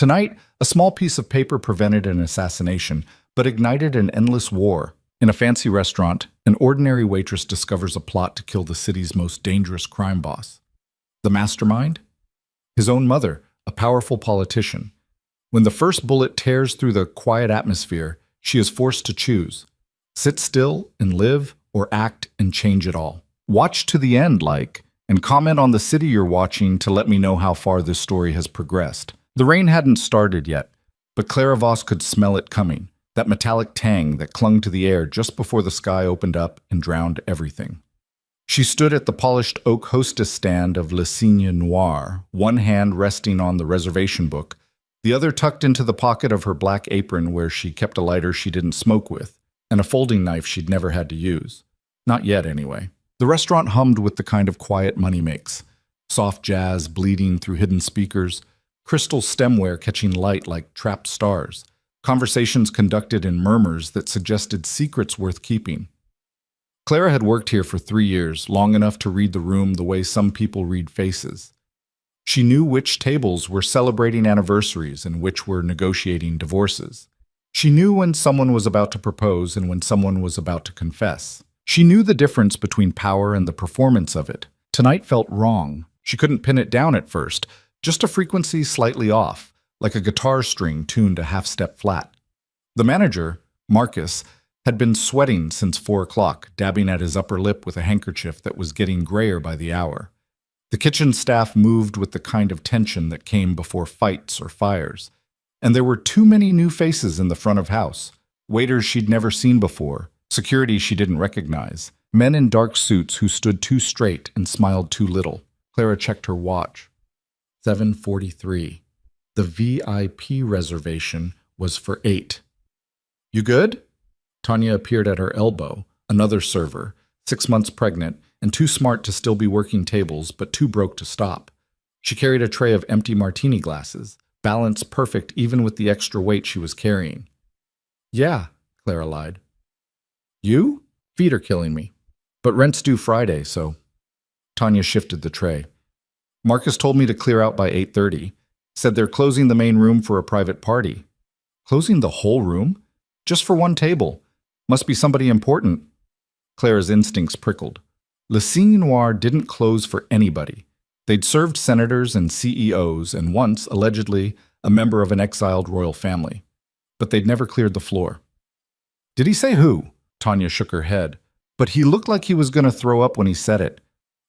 Tonight, a small piece of paper prevented an assassination, but ignited an endless war. In a fancy restaurant, an ordinary waitress discovers a plot to kill the city's most dangerous crime boss. The mastermind? His own mother, a powerful politician. When the first bullet tears through the quiet atmosphere, she is forced to choose. Sit still and live, or act and change it all. Watch to the end, and comment on the city you're watching to let me know how far this story has progressed. The rain hadn't started yet, but Clara Voss could smell it coming, that metallic tang that clung to the air just before the sky opened up and drowned everything. She stood at the polished oak hostess stand of Le Cygne Noir, one hand resting on the reservation book, the other tucked into the pocket of her black apron where she kept a lighter she didn't smoke with, and a folding knife she'd never had to use. Not yet, anyway. The restaurant hummed with the kind of quiet money makes. Soft jazz bleeding through hidden speakers, crystal stemware catching light like trapped stars, conversations conducted in murmurs that suggested secrets worth keeping. Clara had worked here for 3 years, long enough to read the room the way some people read faces. She knew which tables were celebrating anniversaries and which were negotiating divorces. She knew when someone was about to propose and when someone was about to confess. She knew the difference between power and the performance of it. Tonight felt wrong. She couldn't pin it down at first, just a frequency slightly off, like a guitar string tuned a half-step flat. The manager, Marcus, had been sweating since 4 o'clock, dabbing at his upper lip with a handkerchief that was getting grayer by the hour. The kitchen staff moved with the kind of tension that came before fights or fires. And there were too many new faces in the front of house. Waiters she'd never seen before, security she didn't recognize, men in dark suits who stood too straight and smiled too little. Clara checked her watch. 7:43. The VIP reservation was for 8. "You good?" Tanya appeared at her elbow, another server, 6 months pregnant and too smart to still be working tables, but too broke to stop. She carried a tray of empty martini glasses, balance perfect even with the extra weight she was carrying. "Yeah," Clara lied. "You? Feet are killing me. But rent's due Friday, so..." Tanya shifted the tray. "Marcus told me to clear out by 8:30. Said they're closing the main room for a private party." "Closing the whole room? Just for one table? Must be somebody important." Clara's instincts prickled. Le Cygne Noir didn't close for anybody. They'd served senators and CEOs and once, allegedly, a member of an exiled royal family. But they'd never cleared the floor. "Did he say who?" Tanya shook her head. "But he looked like he was going to throw up when he said it.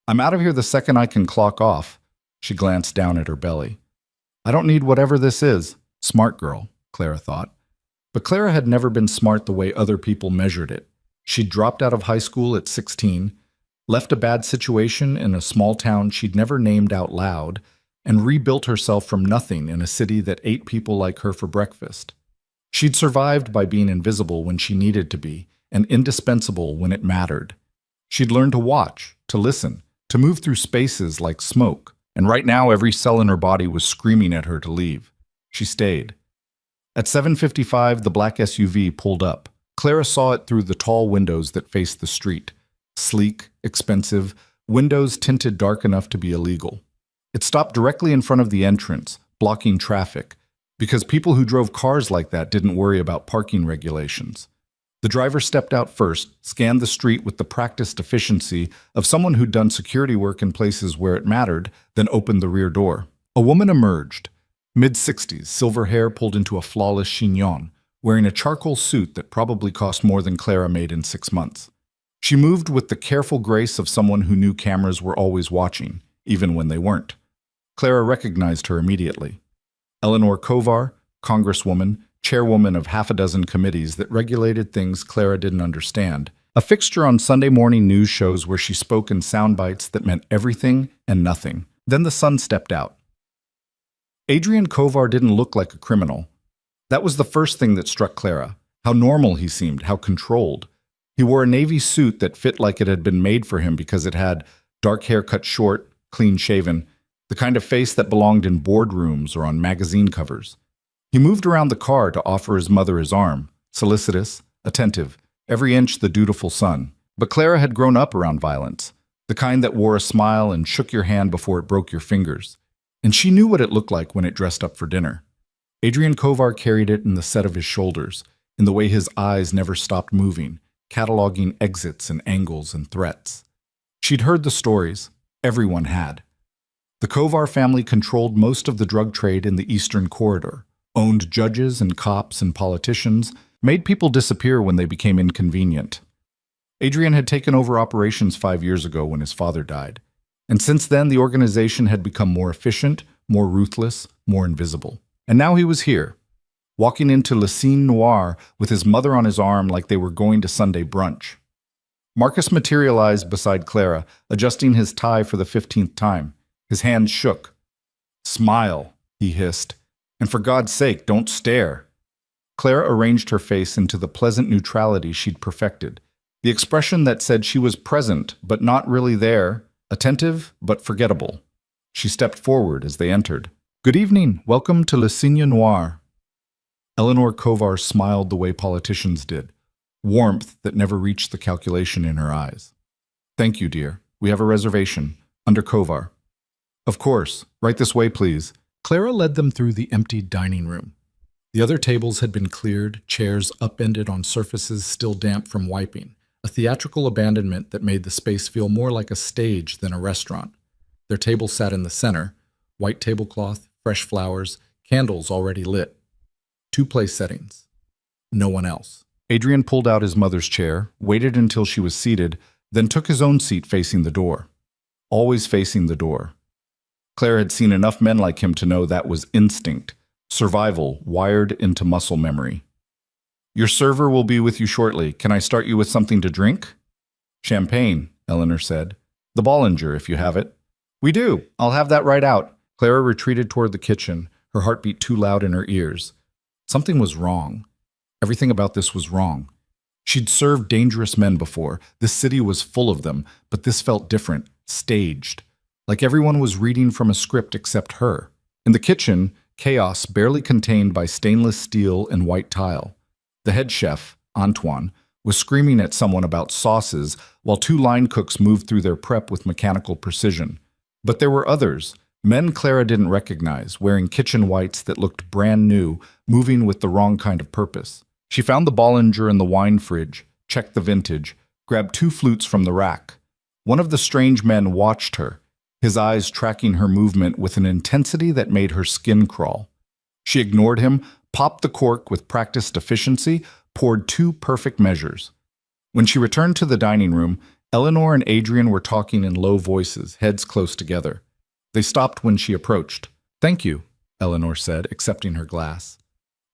I'm out of here the second I can clock off." She glanced down at her belly. "I don't need whatever this is." Smart girl, Clara thought. But Clara had never been smart the way other people measured it. She'd dropped out of high school at 16, left a bad situation in a small town she'd never named out loud, and rebuilt herself from nothing in a city that ate people like her for breakfast. She'd survived by being invisible when she needed to be, and indispensable when it mattered. She'd learned to watch, to listen, to move through spaces like smoke, and right now every cell in her body was screaming at her to leave. She stayed. At 7:55, the black SUV pulled up. Clara saw it through the tall windows that faced the street. Sleek, expensive, windows tinted dark enough to be illegal. It stopped directly in front of the entrance, blocking traffic, because people who drove cars like that didn't worry about parking regulations. The driver stepped out first, scanned the street with the practiced efficiency of someone who'd done security work in places where it mattered, then opened the rear door. A woman emerged, mid-60s, silver hair pulled into a flawless chignon, wearing a charcoal suit that probably cost more than Clara made in 6 months. She moved with the careful grace of someone who knew cameras were always watching, even when they weren't. Clara recognized her immediately. Eleanor Kovar, congresswoman, chairwoman of half a dozen committees that regulated things Clara didn't understand, a fixture on Sunday morning news shows where she spoke in sound bites that meant everything and nothing. Then the sun stepped out. Adrian Kovar didn't look like a criminal. That was the first thing that struck Clara. How normal he seemed, how controlled. He wore a navy suit that fit like it had been made for him because it had dark hair cut short, clean-shaven, the kind of face that belonged in boardrooms or on magazine covers. He moved around the car to offer his mother his arm, solicitous, attentive, every inch the dutiful son. But Clara had grown up around violence, the kind that wore a smile and shook your hand before it broke your fingers. And she knew what it looked like when it dressed up for dinner. Adrian Kovar carried it in the set of his shoulders, in the way his eyes never stopped moving, cataloging exits and angles and threats. She'd heard the stories. Everyone had. The Kovar family controlled most of the drug trade in the Eastern Corridor, owned judges and cops and politicians, made people disappear when they became inconvenient. Adrian had taken over operations 5 years ago when his father died. And since then, the organization had become more efficient, more ruthless, more invisible. And now he was here, walking into Le Cine Noir with his mother on his arm like they were going to Sunday brunch. Marcus materialized beside Clara, adjusting his tie for the 15th time. His hands shook. "Smile," he hissed. "And for God's sake, don't stare." Clara arranged her face into the pleasant neutrality she'd perfected, the expression that said she was present but not really there, attentive but forgettable. She stepped forward as they entered. "Good evening. Welcome to Le Cine Noir." Eleanor Kovar smiled the way politicians did, warmth that never reached the calculation in her eyes. "Thank you, dear. We have a reservation. Under Kovar." "Of course. Right this way, please." Clara led them through the emptied dining room. The other tables had been cleared, chairs upended on surfaces still damp from wiping, a theatrical abandonment that made the space feel more like a stage than a restaurant. Their table sat in the center, white tablecloth, fresh flowers, candles already lit. 2 place settings. No one else. Adrian pulled out his mother's chair, waited until she was seated, then took his own seat facing the door. Always facing the door. Claire had seen enough men like him to know that was instinct, survival wired into muscle memory. "Your server will be with you shortly. Can I start you with something to drink?" "Champagne," Eleanor said. "The Bollinger, if you have it." "We do. I'll have that right out." Clara retreated toward the kitchen, her heartbeat too loud in her ears. Something was wrong. Everything about this was wrong. She'd served dangerous men before. This city was full of them, but this felt different, staged. Like everyone was reading from a script except her. In the kitchen, chaos barely contained by stainless steel and white tile. The head chef, Antoine, was screaming at someone about sauces while 2 line cooks moved through their prep with mechanical precision. But there were others, men Clara didn't recognize, wearing kitchen whites that looked brand new, moving with the wrong kind of purpose. She found the Bollinger in the wine fridge, checked the vintage, grabbed 2 flutes from the rack. One of the strange men watched her, his eyes tracking her movement with an intensity that made her skin crawl. She ignored him, popped the cork with practiced efficiency, poured 2 perfect measures. When she returned to the dining room, Eleanor and Adrian were talking in low voices, heads close together. They stopped when she approached. "Thank you," Eleanor said, accepting her glass.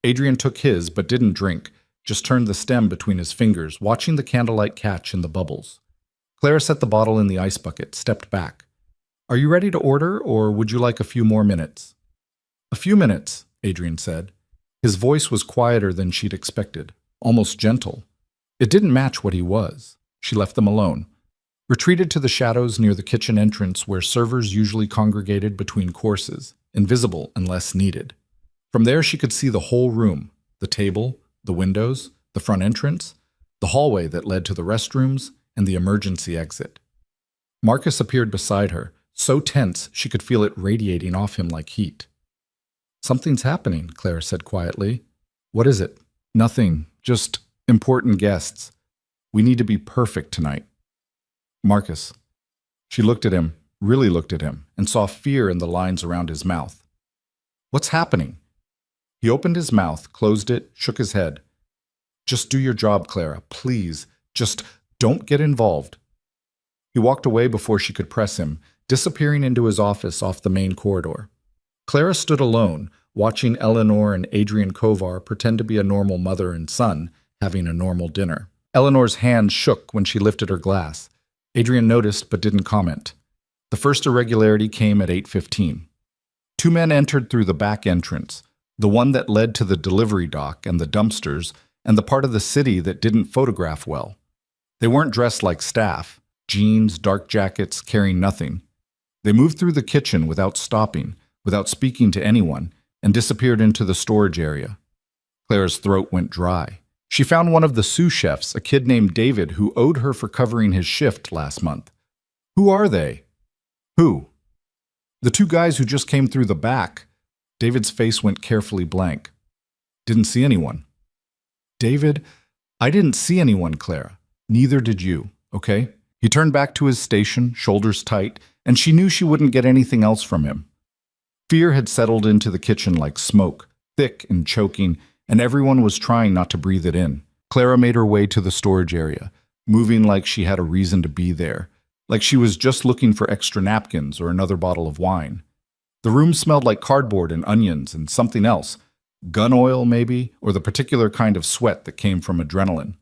Adrian took his, but didn't drink, just turned the stem between his fingers, watching the candlelight catch in the bubbles. Clara set the bottle in the ice bucket, stepped back. "Are you ready to order, or would you like a few more minutes?" "A few minutes," Adrian said. His voice was quieter than she'd expected, almost gentle. It didn't match what he was. She left them alone. Retreated to the shadows near the kitchen entrance where servers usually congregated between courses, invisible unless needed. From there she could see the whole room, the table, the windows, the front entrance, the hallway that led to the restrooms, and the emergency exit. Marcus appeared beside her, so tense she could feel it radiating off him like heat. "Something's happening," Clara said quietly. "What is it?" "Nothing, just important guests. We need to be perfect tonight." "Marcus." She looked at him, really looked at him, and saw fear in the lines around his mouth. "What's happening?" He opened his mouth, closed it, shook his head. "Just do your job, Clara, please. Just don't get involved." He walked away before she could press him, disappearing into his office off the main corridor. Clara stood alone, watching Eleanor and Adrian Kovar pretend to be a normal mother and son, having a normal dinner. Eleanor's hand shook when she lifted her glass. Adrian noticed but didn't comment. The first irregularity came at 8:15. 2 men entered through the back entrance, the one that led to the delivery dock and the dumpsters, and the part of the city that didn't photograph well. They weren't dressed like staff, jeans, dark jackets, carrying nothing. They moved through the kitchen without stopping, without speaking to anyone, and disappeared into the storage area. Clara's throat went dry. She found one of the sous chefs, a kid named David, who owed her for covering his shift last month. "Who are they?" "Who?" "The 2 guys who just came through the back." David's face went carefully blank. Didn't see anyone. David, I didn't see anyone, Clara. Neither did you, okay? He turned back to his station, shoulders tight, and she knew she wouldn't get anything else from him. Fear had settled into the kitchen like smoke, thick and choking, and everyone was trying not to breathe it in. Clara made her way to the storage area, moving like she had a reason to be there, like she was just looking for extra napkins or another bottle of wine. The room smelled like cardboard and onions and something else, gun oil maybe, or the particular kind of sweat that came from adrenaline.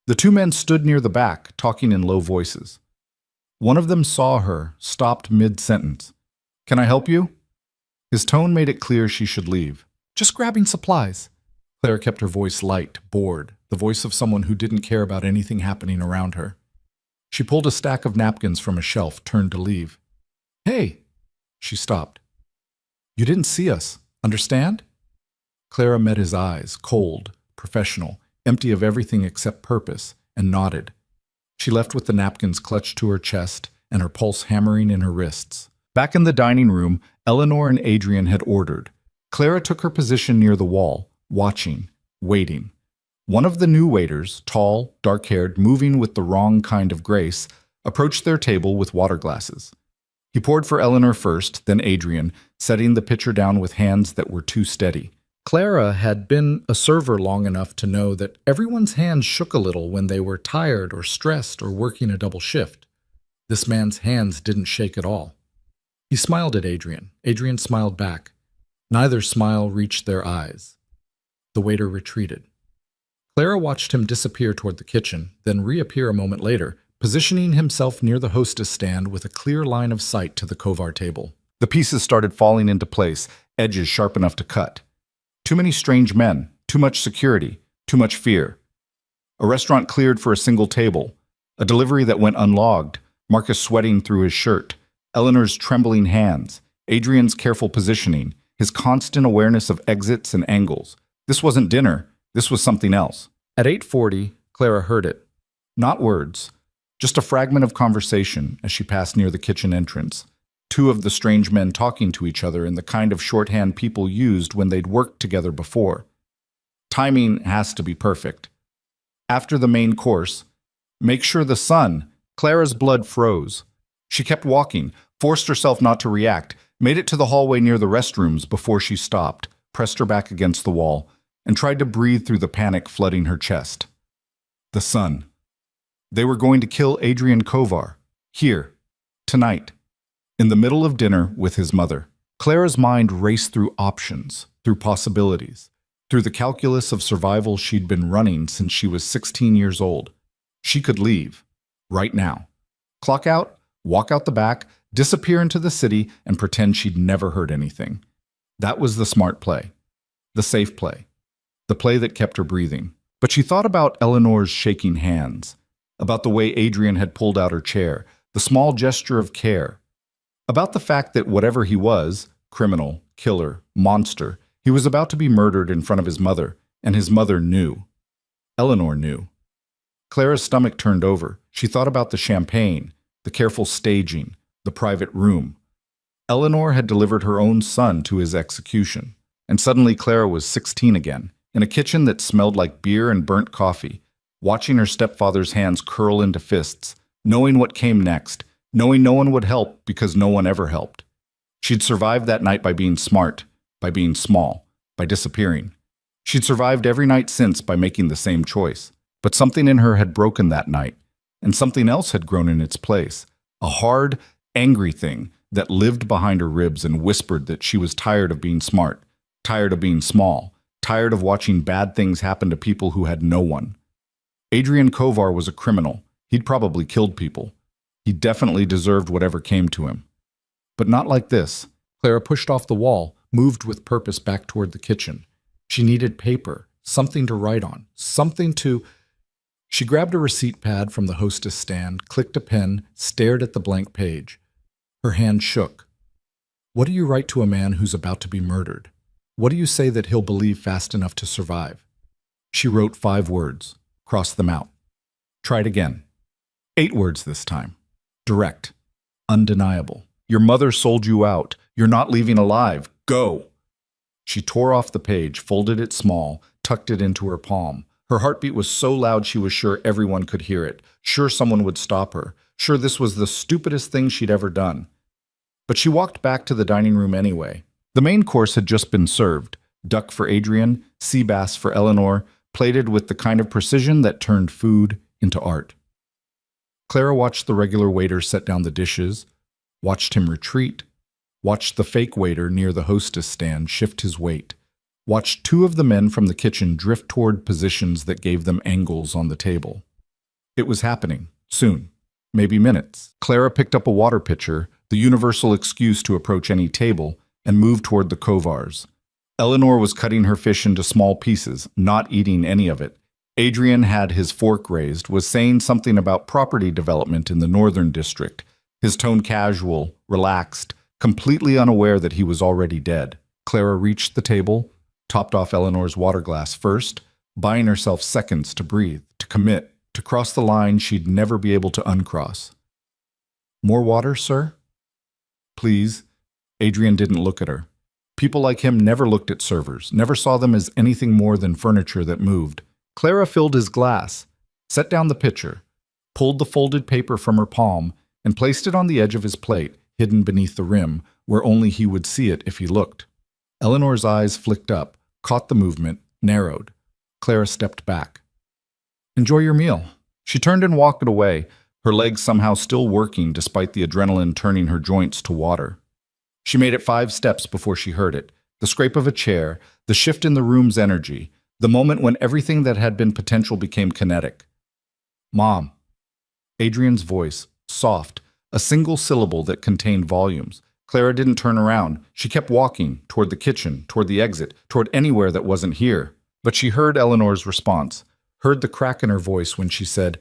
The two men stood near the back, talking in low voices. One of them saw her, stopped mid-sentence. "Can I help you?" His tone made it clear she should leave. "Just grabbing supplies." Clara kept her voice light, bored, the voice of someone who didn't care about anything happening around her. She pulled a stack of napkins from a shelf, turned to leave. "Hey!" She stopped. "You didn't see us, understand?" Clara met his eyes, cold, professional, empty of everything except purpose, and nodded. She left with the napkins clutched to her chest and her pulse hammering in her wrists. Back in the dining room, Eleanor and Adrian had ordered. Clara took her position near the wall, watching, waiting. One of the new waiters, tall, dark-haired, moving with the wrong kind of grace, approached their table with water glasses. He poured for Eleanor first, then Adrian, setting the pitcher down with hands that were too steady. Clara had been a server long enough to know that everyone's hands shook a little when they were tired or stressed or working a double shift. This man's hands didn't shake at all. He smiled at Adrian. Adrian smiled back. Neither smile reached their eyes. The waiter retreated. Clara watched him disappear toward the kitchen, then reappear a moment later, positioning himself near the hostess stand with a clear line of sight to the Kovar table. The pieces started falling into place, edges sharp enough to cut. Too many strange men, too much security, too much fear. A restaurant cleared for a single table, a delivery that went unlogged, Marcus sweating through his shirt, Eleanor's trembling hands, Adrian's careful positioning, his constant awareness of exits and angles. This wasn't dinner, this was something else. At 8:40, Clara heard it. Not words, just a fragment of conversation as she passed near the kitchen entrance. Two of the strange men talking to each other in the kind of shorthand people used when they'd worked together before. Timing has to be perfect. After the main course, make sure the sun. Clara's blood froze. She kept walking, forced herself not to react, made it to the hallway near the restrooms before she stopped, pressed her back against the wall, and tried to breathe through the panic flooding her chest. The sun. They were going to kill Adrian Kovar. Here. Tonight. In the middle of dinner with his mother. Clara's mind raced through options, through possibilities, through the calculus of survival she'd been running since she was 16 years old. She could leave. Right now. Clock out, walk out the back, disappear into the city, and pretend she'd never heard anything. That was the smart play. The safe play. The play that kept her breathing. But she thought about Eleanor's shaking hands, about the way Adrian had pulled out her chair, the small gesture of care, about the fact that whatever he was, criminal, killer, monster, he was about to be murdered in front of his mother, and his mother knew. Eleanor knew. Clara's stomach turned over. She thought about the champagne, the careful staging, the private room. Eleanor had delivered her own son to his execution, and suddenly Clara was 16 again, in a kitchen that smelled like beer and burnt coffee, watching her stepfather's hands curl into fists, knowing what came next, knowing no one would help because no one ever helped. She'd survived that night by being smart, by being small, by disappearing. She'd survived every night since by making the same choice. But something in her had broken that night, and something else had grown in its place, a hard, angry thing that lived behind her ribs and whispered that she was tired of being smart, tired of being small, tired of watching bad things happen to people who had no one. Adrian Kovar was a criminal. He'd probably killed people. He definitely deserved whatever came to him. But not like this. Clara pushed off the wall, moved with purpose back toward the kitchen. She needed paper, something to write on, something to... She grabbed a receipt pad from the hostess stand, clicked a pen, stared at the blank page. Her hand shook. What do you write to a man who's about to be murdered? What do you say that he'll believe fast enough to survive? She wrote 5 words, crossed them out. Tried again. 8 words this time. Direct. Undeniable. Your mother sold you out. You're not leaving alive. Go. She tore off the page, folded it small, tucked it into her palm. Her heartbeat was so loud she was sure everyone could hear it, sure someone would stop her, sure this was the stupidest thing she'd ever done. But she walked back to the dining room anyway. The main course had just been served: duck for Adrian, sea bass for Eleanor, plated with the kind of precision that turned food into art. Clara watched the regular waiter set down the dishes, watched him retreat, watched the fake waiter near the hostess stand shift his weight, watched two of the men from the kitchen drift toward positions that gave them angles on the table. It was happening, soon, maybe minutes. Clara picked up a water pitcher, the universal excuse to approach any table, and moved toward the Kovars. Eleanor was cutting her fish into small pieces, not eating any of it. Adrian had his fork raised, was saying something about property development in the Northern District, his tone casual, relaxed, completely unaware that he was already dead. Clara reached the table, topped off Eleanor's water glass first, buying herself seconds to breathe, to commit, to cross the line she'd never be able to uncross. "More water, sir?" "Please." Adrian didn't look at her. People like him never looked at servers, never saw them as anything more than furniture that moved. Clara filled his glass, set down the pitcher, pulled the folded paper from her palm, and placed it on the edge of his plate, hidden beneath the rim, where only he would see it if he looked. Eleanor's eyes flicked up, caught the movement, narrowed. Clara stepped back. "Enjoy your meal." She turned and walked away, her legs somehow still working despite the adrenaline turning her joints to water. She made it 5 steps before she heard it, the scrape of a chair, the shift in the room's energy, the moment when everything that had been potential became kinetic. "Mom." Adrian's voice, soft, a single syllable that contained volumes. Clara didn't turn around. She kept walking, toward the kitchen, toward the exit, toward anywhere that wasn't here. But she heard Eleanor's response, heard the crack in her voice when she said,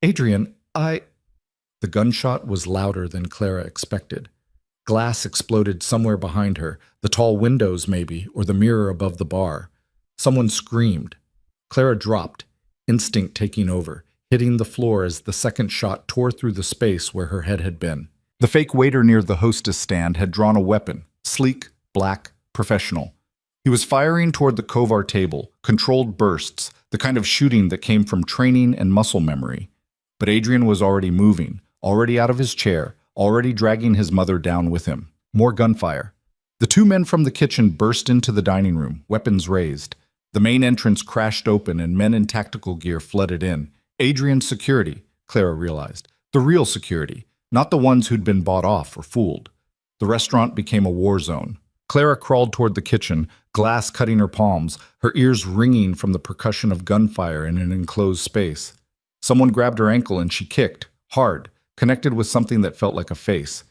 "Adrian, I—" The gunshot was louder than Clara expected. Glass exploded somewhere behind her, the tall windows maybe, or the mirror above the bar. Someone screamed. Clara dropped, instinct taking over, hitting the floor as the second shot tore through the space where her head had been. The fake waiter near the hostess stand had drawn a weapon, sleek, black, professional. He was firing toward the Kovar table, controlled bursts, the kind of shooting that came from training and muscle memory. But Adrian was already moving, already out of his chair, already dragging his mother down with him. More gunfire. The 2 men from the kitchen burst into the dining room, weapons raised. The main entrance crashed open and men in tactical gear flooded in. Adrian's security, Clara realized. The real security, not the ones who'd been bought off or fooled. The restaurant became a war zone. Clara crawled toward the kitchen, glass cutting her palms, her ears ringing from the percussion of gunfire in an enclosed space. Someone grabbed her ankle and she kicked, hard, connected with something that felt like a face.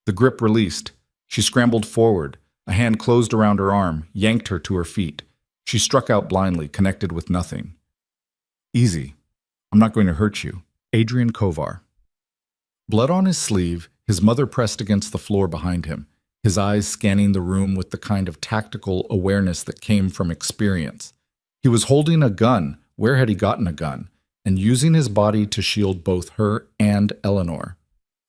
The grip released. She scrambled forward. A hand closed around her arm, yanked her to her feet. She struck out blindly, connected with nothing. "Easy. I'm not going to hurt you." Adrian Kovar. Blood on his sleeve, his mother pressed against the floor behind him, his eyes scanning the room with the kind of tactical awareness that came from experience. He was holding a gun. Where had he gotten a gun? And using his body to shield both her and Eleanor.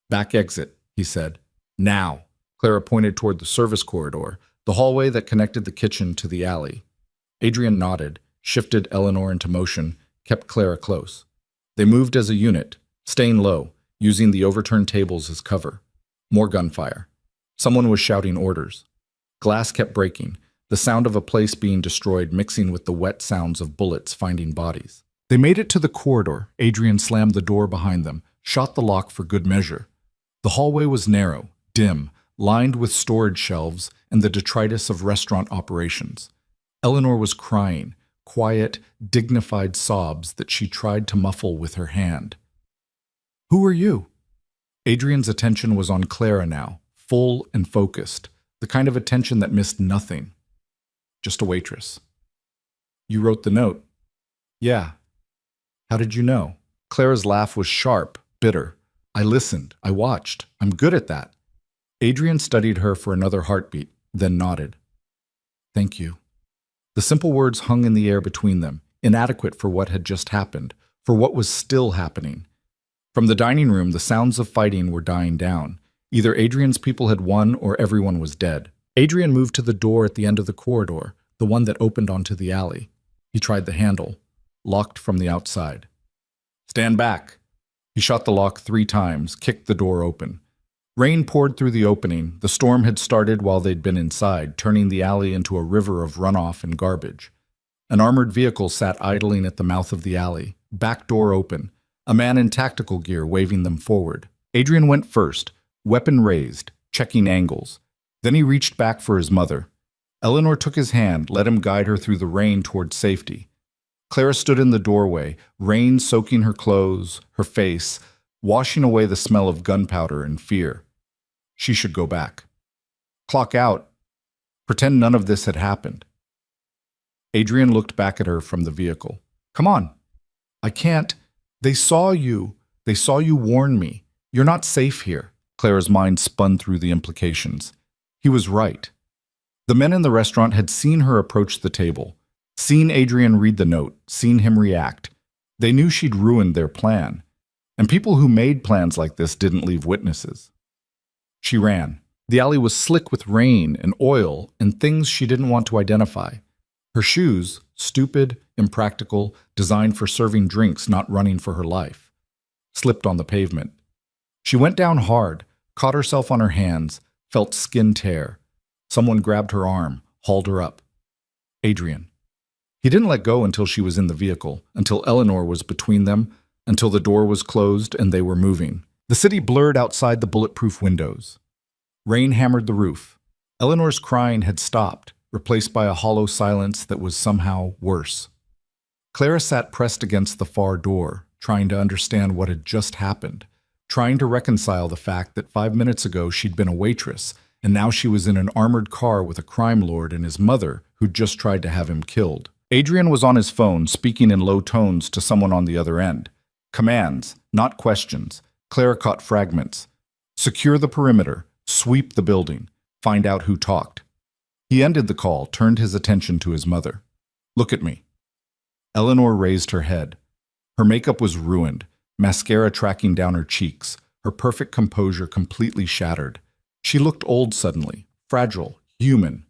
"Back exit," he said. "Now." Clara pointed toward the service corridor, the hallway that connected the kitchen to the alley. Adrian nodded, shifted Eleanor into motion, kept Clara close. They moved as a unit, staying low, using the overturned tables as cover. More gunfire. Someone was shouting orders. Glass kept breaking, the sound of a place being destroyed mixing with the wet sounds of bullets finding bodies. They made it to the corridor. Adrian slammed the door behind them, shot the lock for good measure. The hallway was narrow, dim, lined with storage shelves and the detritus of restaurant operations. Eleanor was crying, quiet, dignified sobs that she tried to muffle with her hand. "Who are you?" Adrian's attention was on Clara now, full and focused, the kind of attention that missed nothing. "Just a waitress." "You wrote the note." "Yeah." "How did you know?" Clara's laugh was sharp, bitter. "I listened. I watched. I'm good at that." Adrian studied her for another heartbeat, then nodded. "Thank you." The simple words hung in the air between them, inadequate for what had just happened, for what was still happening. From the dining room, the sounds of fighting were dying down. Either Adrian's people had won or everyone was dead. Adrian moved to the door at the end of the corridor, the one that opened onto the alley. He tried the handle, locked from the outside. "Stand back." He shot the lock 3 times, kicked the door open. Rain poured through the opening. The storm had started while they'd been inside, turning the alley into a river of runoff and garbage. An armored vehicle sat idling at the mouth of the alley, back door open, a man in tactical gear waving them forward. Adrian went first, weapon raised, checking angles. Then he reached back for his mother. Eleanor took his hand, let him guide her through the rain toward safety. Clara stood in the doorway, rain soaking her clothes, her face, washing away the smell of gunpowder and fear. She should go back. Clock out. Pretend none of this had happened. Adrian looked back at her from the vehicle. "Come on." "I can't. They saw you. They saw you warn me. You're not safe here." Clara's mind spun through the implications. He was right. The men in the restaurant had seen her approach the table, seen Adrian read the note, seen him react. They knew she'd ruined their plan. And people who made plans like this didn't leave witnesses. She ran. The alley was slick with rain and oil and things she didn't want to identify. Her shoes, stupid, impractical, designed for serving drinks, not running for her life, slipped on the pavement. She went down hard, caught herself on her hands, felt skin tear. Someone grabbed her arm, hauled her up. Adrian. He didn't let go until she was in the vehicle, until Eleanor was between them, until the door was closed and they were moving. The city blurred outside the bulletproof windows. Rain hammered the roof. Eleanor's crying had stopped, replaced by a hollow silence that was somehow worse. Clara sat pressed against the far door, trying to understand what had just happened, trying to reconcile the fact that 5 minutes ago she'd been a waitress, and now she was in an armored car with a crime lord and his mother who'd just tried to have him killed. Adrian was on his phone, speaking in low tones to someone on the other end. Commands, not questions. Clara caught fragments. Secure the perimeter, sweep the building, find out who talked. He ended the call, turned his attention to his mother. "Look at me." Eleanor raised her head. Her makeup was ruined, mascara tracking down her cheeks, her perfect composure completely shattered. She looked old suddenly, fragile, human.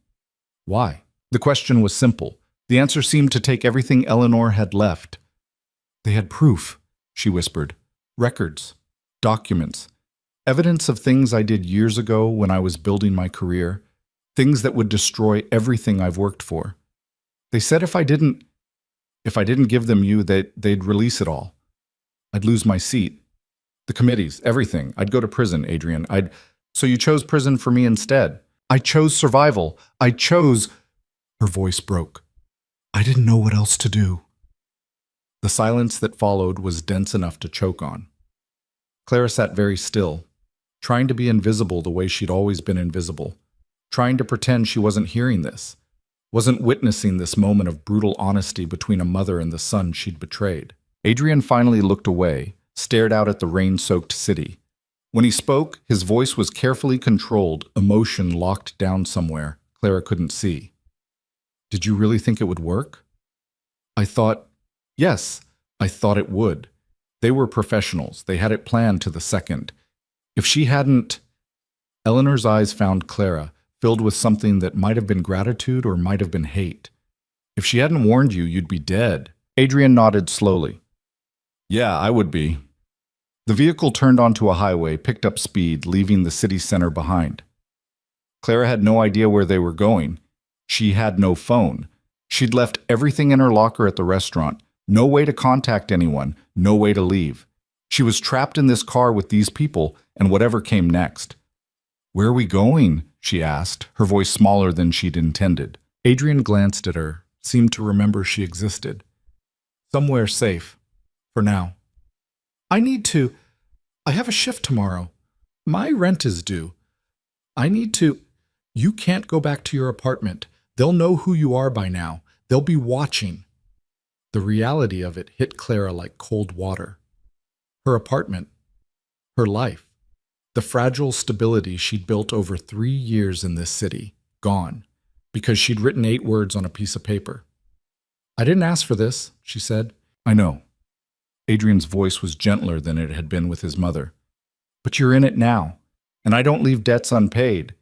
Why? The question was simple. The answer seemed to take everything Eleanor had left. "They had proof," she whispered. "Records. Documents. Evidence of things I did years ago when I was building my career. Things that would destroy everything I've worked for. They said if I didn't give them you, they'd release it all. I'd lose my seat. The committees, everything. I'd go to prison, Adrian. So you chose prison for me instead. I chose survival. I chose..." Her voice broke. "I didn't know what else to do." The silence that followed was dense enough to choke on. Clara sat very still, trying to be invisible the way she'd always been invisible, trying to pretend she wasn't hearing this, wasn't witnessing this moment of brutal honesty between a mother and the son she'd betrayed. Adrian finally looked away, stared out at the rain-soaked city. When he spoke, his voice was carefully controlled, emotion locked down somewhere Clara couldn't see. "Did you really think it would work?" Yes, I thought it would. They were professionals. They had it planned to the second. If she hadn't..." Eleanor's eyes found Clara, filled with something that might have been gratitude or might have been hate. "If she hadn't warned you, you'd be dead." Adrian nodded slowly. "Yeah, I would be." The vehicle turned onto a highway, picked up speed, leaving the city center behind. Clara had no idea where they were going. She had no phone. She'd left everything in her locker at the restaurant. No way to contact anyone, no way to leave. She was trapped in this car with these people and whatever came next. "Where are we going?" she asked, her voice smaller than she'd intended. Adrian glanced at her, seemed to remember she existed. "Somewhere safe. For now." I have a shift tomorrow. My rent is due. You can't go back to your apartment. They'll know who you are by now. They'll be watching." The reality of it hit Clara like cold water. Her apartment, her life, the fragile stability she'd built over 3 years in this city, gone, because she'd written 8 words on a piece of paper. "I didn't ask for this," she said. "I know." Adrian's voice was gentler than it had been with his mother. "But you're in it now, and I don't leave debts unpaid.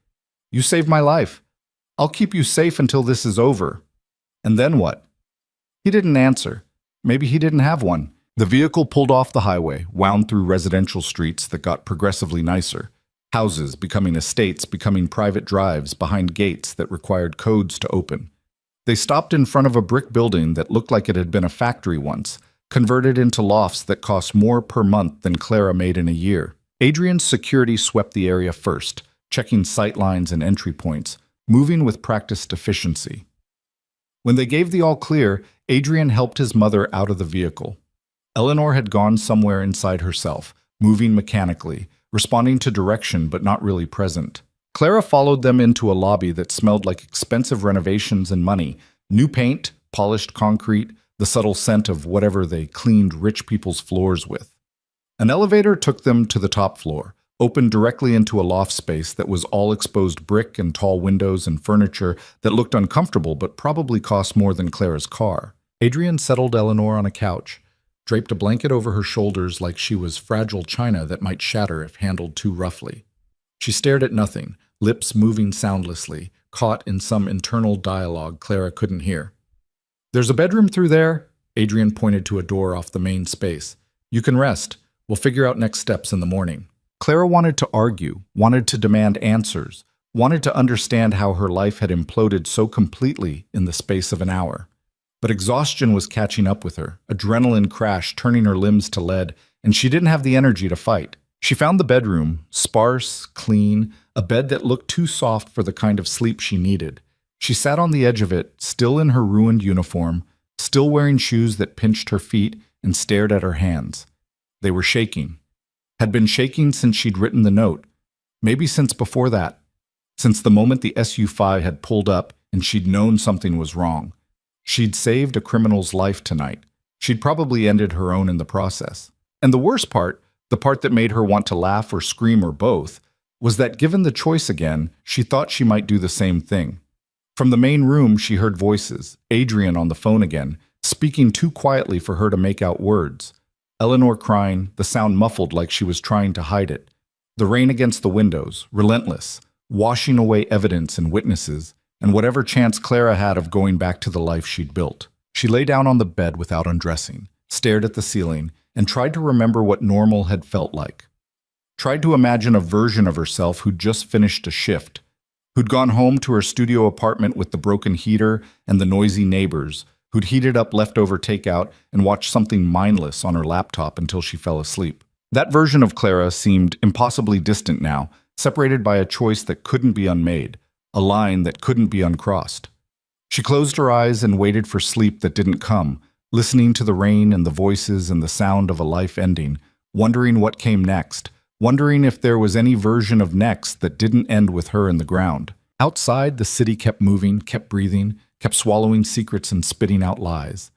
You saved my life. I'll keep you safe until this is over. And then what? He didn't answer. Maybe he didn't have one. The vehicle pulled off the highway, wound through residential streets that got progressively nicer. Houses becoming estates, becoming private drives behind gates that required codes to open. They stopped in front of a brick building that looked like it had been a factory once, converted into lofts that cost more per month than Clara made in a year. Adrian's security swept the area first, checking sight lines and entry points, moving with practiced efficiency. When they gave the all clear, Adrian helped his mother out of the vehicle. Eleanor had gone somewhere inside herself, moving mechanically, responding to direction but not really present. Clara followed them into a lobby that smelled like expensive renovations and money, new paint, polished concrete, the subtle scent of whatever they cleaned rich people's floors with. An elevator took them to the top floor, opened directly into a loft space that was all exposed brick and tall windows and furniture that looked uncomfortable but probably cost more than Clara's car. Adrian settled Eleanor on a couch, draped a blanket over her shoulders like she was fragile china that might shatter if handled too roughly. She stared at nothing, lips moving soundlessly, caught in some internal dialogue Clara couldn't hear. "There's a bedroom through there," Adrian pointed to a door off the main space. "You can rest. We'll figure out next steps in the morning." Clara wanted to argue, wanted to demand answers, wanted to understand how her life had imploded so completely in the space of an hour. But exhaustion was catching up with her, adrenaline crash turning her limbs to lead, and she didn't have the energy to fight. She found the bedroom, sparse, clean, a bed that looked too soft for the kind of sleep she needed. She sat on the edge of it, still in her ruined uniform, still wearing shoes that pinched her feet, and stared at her hands. They were shaking. Had been shaking since she'd written the note. Maybe since before that. Since the moment the SU-5 had pulled up and she'd known something was wrong. She'd saved a criminal's life tonight. She'd probably ended her own in the process. And the worst part, the part that made her want to laugh or scream or both, was that given the choice again, she thought she might do the same thing. From the main room, she heard voices, Adrian on the phone again, speaking too quietly for her to make out words. Eleanor crying, the sound muffled like she was trying to hide it. The rain against the windows, relentless, washing away evidence and witnesses, and whatever chance Clara had of going back to the life she'd built. She lay down on the bed without undressing, stared at the ceiling, and tried to remember what normal had felt like. Tried to imagine a version of herself who'd just finished a shift, who'd gone home to her studio apartment with the broken heater and the noisy neighbors, who'd heated up leftover takeout and watched something mindless on her laptop until she fell asleep. That version of Clara seemed impossibly distant now, separated by a choice that couldn't be unmade, a line that couldn't be uncrossed. She closed her eyes and waited for sleep that didn't come, listening to the rain and the voices and the sound of a life ending, wondering what came next, wondering if there was any version of next that didn't end with her in the ground. Outside, the city kept moving, kept breathing, kept swallowing secrets and spitting out lies.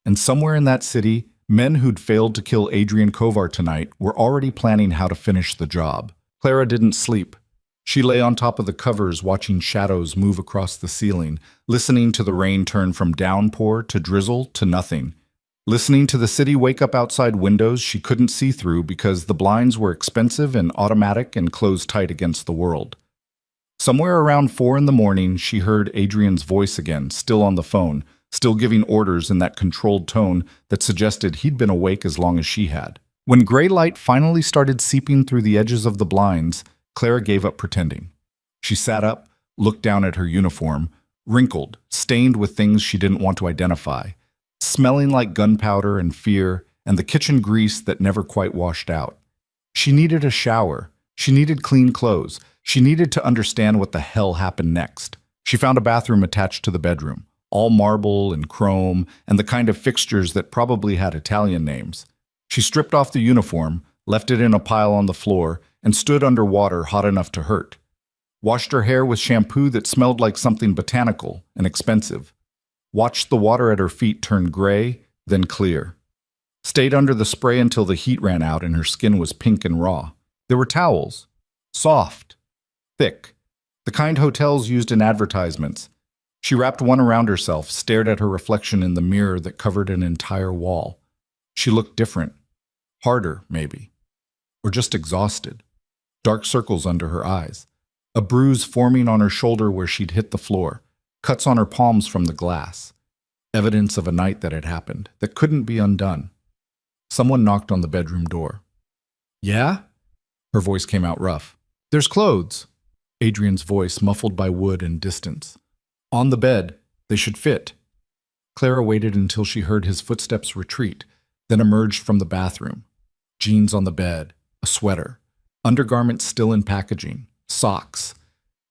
And somewhere in that city, men who'd failed to kill Adrian Kovar tonight were already planning how to finish the job. Clara didn't sleep. She lay on top of the covers watching shadows move across the ceiling, listening to the rain turn from downpour to drizzle to nothing. Listening to the city wake up outside windows she couldn't see through because the blinds were expensive and automatic and closed tight against the world. Somewhere around 4 in the morning, she heard Adrian's voice again, still on the phone, still giving orders in that controlled tone that suggested he'd been awake as long as she had. When gray light finally started seeping through the edges of the blinds, Clara gave up pretending. She sat up, looked down at her uniform, wrinkled, stained with things she didn't want to identify, smelling like gunpowder and fear and the kitchen grease that never quite washed out. She needed a shower. She needed clean clothes. She needed to understand what the hell happened next. She found a bathroom attached to the bedroom, all marble and chrome and the kind of fixtures that probably had Italian names. She stripped off the uniform, left it in a pile on the floor, and stood under water hot enough to hurt. Washed her hair with shampoo that smelled like something botanical and expensive. Watched the water at her feet turn gray, then clear. Stayed under the spray until the heat ran out and her skin was pink and raw. There were towels. Soft. Thick. The kind hotels used in advertisements. She wrapped one around herself, stared at her reflection in the mirror that covered an entire wall. She looked different. Harder, maybe. Or just exhausted. Dark circles under her eyes. a bruise forming on her shoulder where she'd hit the floor, cuts on her palms from the glass. Evidence of a night that had happened, that couldn't be undone. Someone knocked on the bedroom door. "Yeah?" Her voice came out rough. "There's clothes." Adrian's voice muffled by wood and distance. "On the bed. They should fit." Clara waited until she heard his footsteps retreat, then emerged from the bathroom. Jeans on the bed, a sweater, undergarments still in packaging, socks.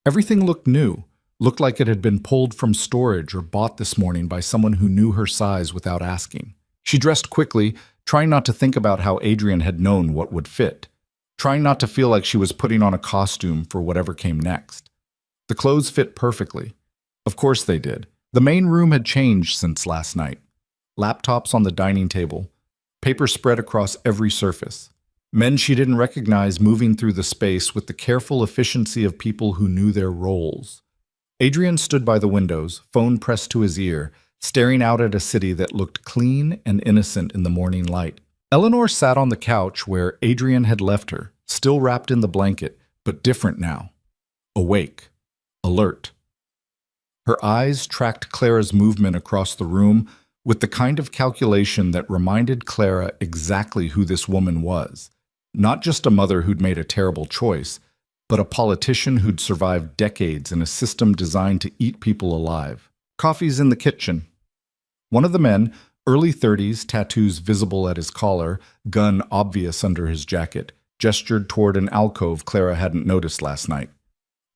Everything looked new, looked like it had been pulled from storage or bought this morning by someone who knew her size without asking. She dressed quickly, trying not to think about how Adrian had known what would fit, trying not to feel like she was putting on a costume for whatever came next. The clothes fit perfectly. Of course they did. The main room had changed since last night. Laptops on the dining table, paper spread across every surface. Men she didn't recognize moving through the space with the careful efficiency of people who knew their roles. Adrian stood by the windows, phone pressed to his ear, staring out at a city that looked clean and innocent in the morning light. Eleanor sat on the couch where Adrian had left her, still wrapped in the blanket, but different now. Awake. Alert. Her eyes tracked Clara's movement across the room with the kind of calculation that reminded Clara exactly who this woman was. Not just a mother who'd made a terrible choice, but a politician who'd survived decades in a system designed to eat people alive. Coffee's in the kitchen. One of the men, early 30s, tattoos visible at his collar, gun obvious under his jacket, gestured toward an alcove Clara hadn't noticed last night.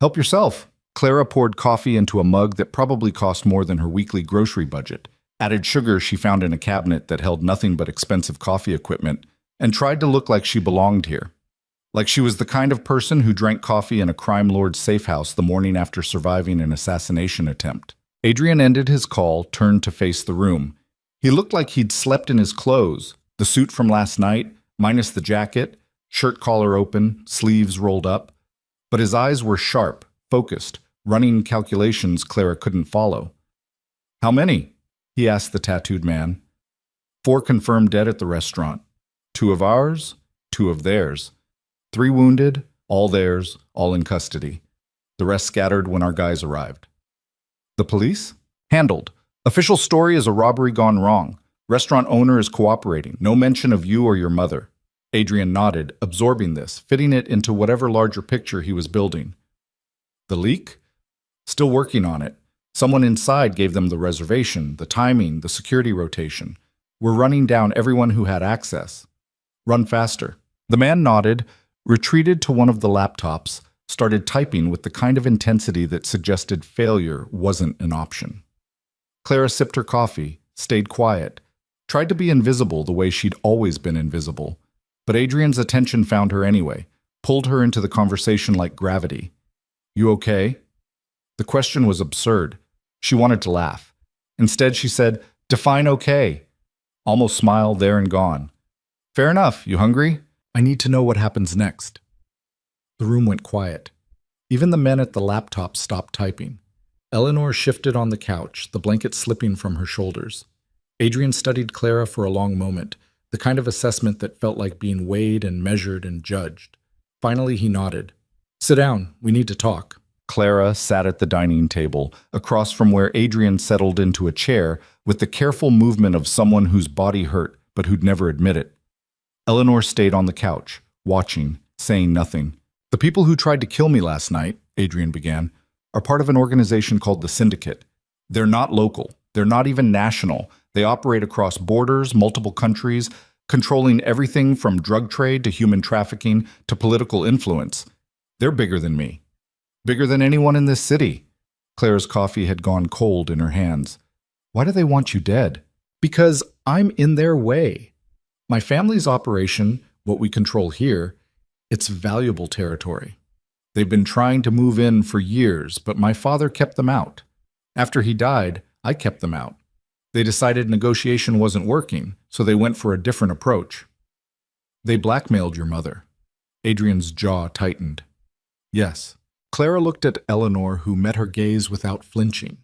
"Help yourself." Clara poured coffee into a mug that probably cost more than her weekly grocery budget, added sugar she found in a cabinet that held nothing but expensive coffee equipment, and tried to look like she belonged here. Like she was the kind of person who drank coffee in a crime lord's safe house the morning after surviving an assassination attempt. Adrian ended his call, turned to face the room. He looked like he'd slept in his clothes, the suit from last night, minus the jacket, shirt collar open, sleeves rolled up. But his eyes were sharp, focused, running calculations Clara couldn't follow. "How many?" he asked the tattooed man. "4 confirmed dead at the restaurant. 2 of ours, 2 of theirs. 3 wounded, all theirs, all in custody. The rest scattered when our guys arrived." "The police?" "Handled. Official story is a robbery gone wrong. Restaurant owner is cooperating. No mention of you or your mother." Adrian nodded, absorbing this, fitting it into whatever larger picture he was building. "The leak?" "Still working on it. Someone inside gave them the reservation, the timing, the security rotation. We're running down everyone who had access." "Run faster." The man nodded, retreated to one of the laptops, started typing with the kind of intensity that suggested failure wasn't an option. Clara sipped her coffee, stayed quiet, tried to be invisible the way she'd always been invisible. But Adrian's attention found her anyway, pulled her into the conversation like gravity. "You okay?" The question was absurd. She wanted to laugh. Instead, she said, "Define okay." Almost smile, there and gone. "Fair enough. You hungry? I need to know what happens next." The room went quiet. Even the men at the laptop stopped typing. Eleanor shifted on the couch, the blanket slipping from her shoulders. Adrian studied Clara for a long moment, the kind of assessment that felt like being weighed and measured and judged. Finally, he nodded. "Sit down. We need to talk." Clara sat at the dining table, across from where Adrian settled into a chair with the careful movement of someone whose body hurt but who'd never admit it. Eleanor stayed on the couch, watching, saying nothing. "The people who tried to kill me last night," Adrian began, "are part of an organization called the Syndicate. They're not local. They're not even national. They operate across borders, multiple countries, controlling everything from drug trade to human trafficking to political influence. They're bigger than me. Bigger than anyone in this city." Clara's coffee had gone cold in her hands. "Why do they want you dead?" "Because I'm in their way. My family's operation, what we control here, it's valuable territory. They've been trying to move in for years, but my father kept them out. After he died, I kept them out. They decided negotiation wasn't working, so they went for a different approach." "They blackmailed your mother." Adrian's jaw tightened. "Yes." Clara looked at Eleanor, who met her gaze without flinching.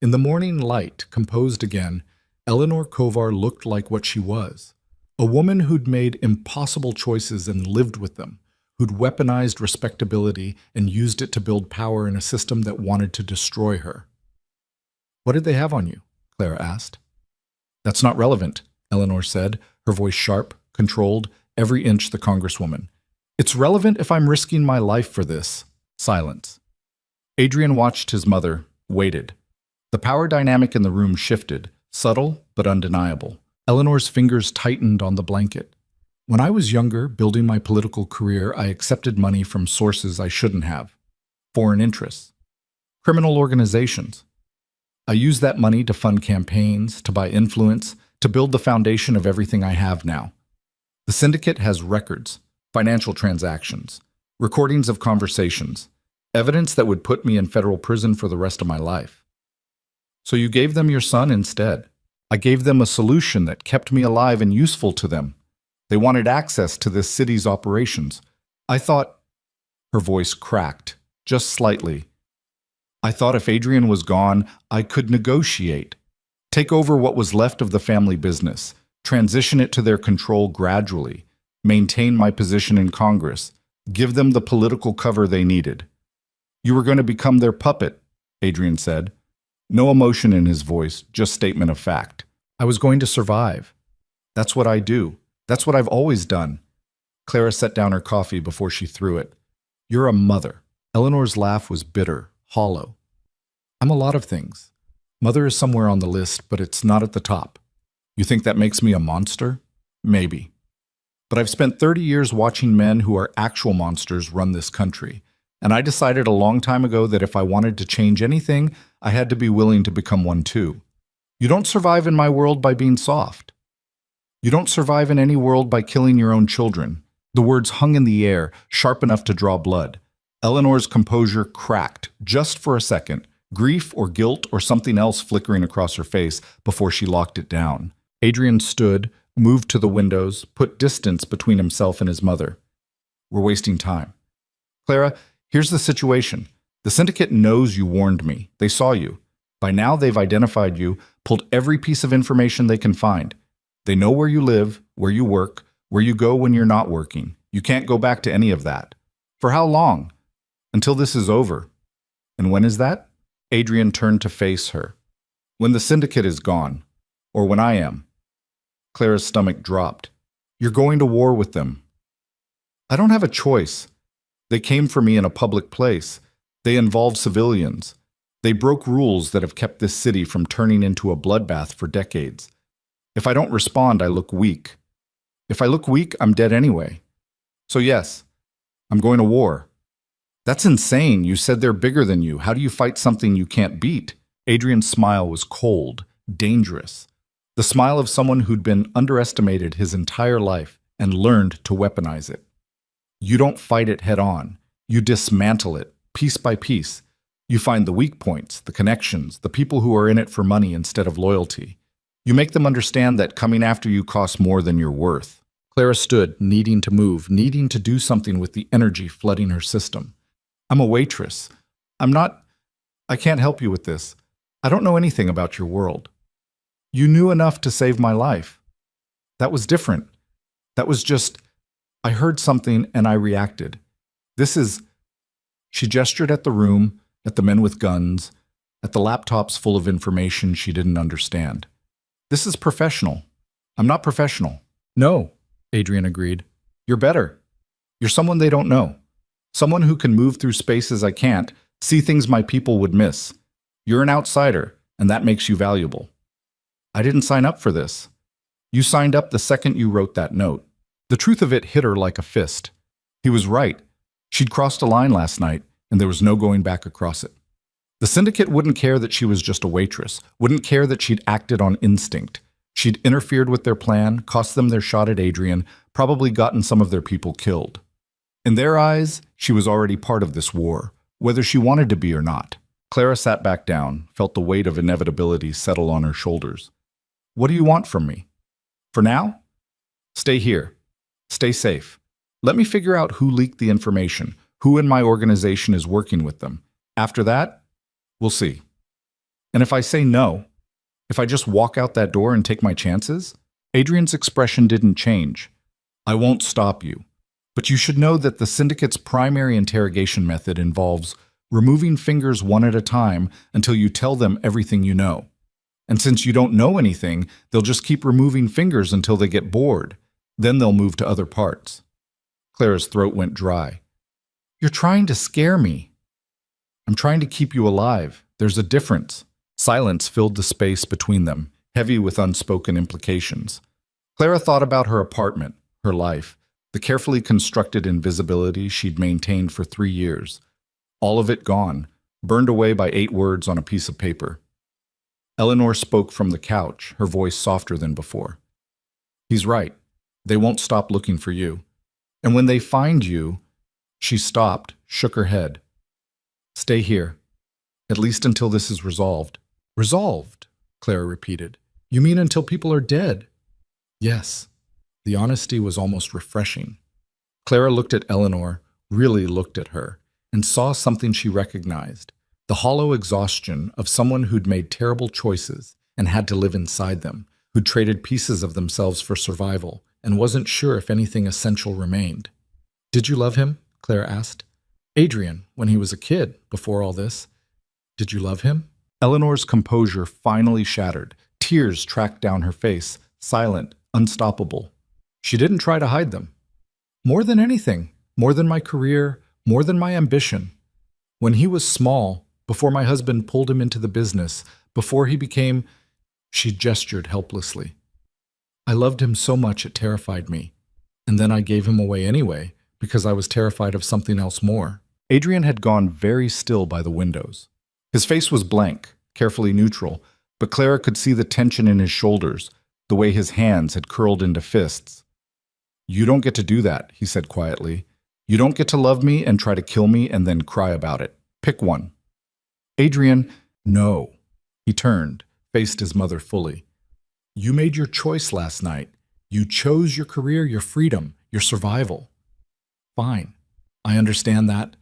In the morning light, composed again, Eleanor Kovar looked like what she was. A woman who'd made impossible choices and lived with them, who'd weaponized respectability and used it to build power in a system that wanted to destroy her. "What did they have on you?" Clara asked. "That's not relevant," Eleanor said, her voice sharp, controlled, every inch the congresswoman. "It's relevant if I'm risking my life for this." Silence. Adrian watched his mother, waited. The power dynamic in the room shifted, subtle but undeniable. Eleanor's fingers tightened on the blanket. "When I was younger, building my political career, I accepted money from sources I shouldn't have. Foreign interests. Criminal organizations. I used that money to fund campaigns, to buy influence, to build the foundation of everything I have now. The syndicate has records, financial transactions, recordings of conversations, evidence that would put me in federal prison for the rest of my life. So you gave them your son instead. I gave them a solution that kept me alive and useful to them. They wanted access to this city's operations. I thought—" Her voice cracked, just slightly. "I thought if Adrian was gone, I could negotiate. Take over what was left of the family business, transition it to their control gradually, maintain my position in Congress, give them the political cover they needed." "You were going to become their puppet," Adrian said. No emotion in his voice, just statement of fact. "I was going to survive. That's what I do. That's what I've always done." Clara set down her coffee before she threw it. "You're a mother." Eleanor's laugh was bitter, hollow. "I'm a lot of things. Mother is somewhere on the list, but it's not at the top. You think that makes me a monster? Maybe. But I've spent 30 years watching men who are actual monsters run this country, and I decided a long time ago that if I wanted to change anything, I had to be willing to become one too. You don't survive in my world by being soft. You don't survive in any world by killing your own children." The words hung in the air, sharp enough to draw blood. Eleanor's composure cracked, just for a second, grief or guilt or something else flickering across her face before she locked it down. Adrian stood, moved to the windows, put distance between himself and his mother. "We're wasting time. Clara, here's the situation. The syndicate knows you warned me. They saw you. By now they've identified you, pulled every piece of information they can find. They know where you live, where you work, where you go when you're not working. You can't go back to any of that. For how long? Until this is over. And when is that?" Adrian turned to face her. "When the syndicate is gone. Or when I am." Clara's stomach dropped. "You're going to war with them." "I don't have a choice. They came for me in a public place. They involved civilians. They broke rules that have kept this city from turning into a bloodbath for decades. If I don't respond, I look weak. If I look weak, I'm dead anyway. So yes, I'm going to war." "That's insane. You said they're bigger than you. How do you fight something you can't beat?" Adrian's smile was cold, dangerous. The smile of someone who'd been underestimated his entire life and learned to weaponize it. "You don't fight it head on. You dismantle it, piece by piece. You find the weak points, the connections, the people who are in it for money instead of loyalty. You make them understand that coming after you costs more than you're worth." Clara stood, needing to move, needing to do something with the energy flooding her system. "I'm a waitress. I can't help you with this. I don't know anything about your world. You knew enough to save my life. That was different. That was just, I heard something and I reacted. This is—" She gestured at the room, at the men with guns, at the laptops full of information she didn't understand. "This is professional. I'm not professional." "No," Adrian agreed. "You're better. You're someone they don't know. Someone who can move through spaces I can't, see things my people would miss. You're an outsider, and that makes you valuable. I didn't sign up for this. You signed up the second you wrote that note." The truth of it hit her like a fist. He was right. She'd crossed a line last night, and there was no going back across it. The syndicate wouldn't care that she was just a waitress, wouldn't care that she'd acted on instinct. She'd interfered with their plan, cost them their shot at Adrian, probably gotten some of their people killed. In their eyes, she was already part of this war, whether she wanted to be or not. Clara sat back down, felt the weight of inevitability settle on her shoulders. "What do you want from me? For now? Stay here. Stay safe. Let me figure out who leaked the information, who in my organization is working with them. After that, we'll see. And if I say no, if I just walk out that door and take my chances?" Adrian's expression didn't change. "I won't stop you. But you should know that the syndicate's primary interrogation method involves removing fingers one at a time until you tell them everything you know. And since you don't know anything, they'll just keep removing fingers until they get bored. Then they'll move to other parts. Clara's throat went dry. You're trying to scare me. I'm trying to keep you alive. There's a difference. Silence filled the space between them, heavy with unspoken implications. Clara thought about her apartment, her life, the carefully constructed invisibility she'd maintained for 3 years. All of it gone, burned away by 8 words on a piece of paper. Eleanor spoke from the couch, her voice softer than before. He's right. They won't stop looking for you. And when they find you... She stopped, shook her head. Stay here, at least until this is resolved. Resolved, Clara repeated. You mean until people are dead? Yes. The honesty was almost refreshing. Clara looked at Eleanor, really looked at her, and saw something she recognized. The hollow exhaustion of someone who'd made terrible choices and had to live inside them, who'd traded pieces of themselves for survival and wasn't sure if anything essential remained. Did you love him? Claire asked. Adrian, when he was a kid, before all this. Did you love him? Eleanor's composure finally shattered. Tears tracked down her face, silent, unstoppable. She didn't try to hide them. More than anything, more than my career, more than my ambition. When he was small, before my husband pulled him into the business, before he became... She gestured helplessly. I loved him so much it terrified me. And then I gave him away anyway, because I was terrified of something else more. Adrian had gone very still by the windows. His face was blank, carefully neutral, but Clara could see the tension in his shoulders, the way his hands had curled into fists. You don't get to do that, he said quietly. You don't get to love me and try to kill me and then cry about it. Pick one. Adrian, no. He turned, faced his mother fully. You made your choice last night. You chose your career, your freedom, your survival. Fine. I understand that.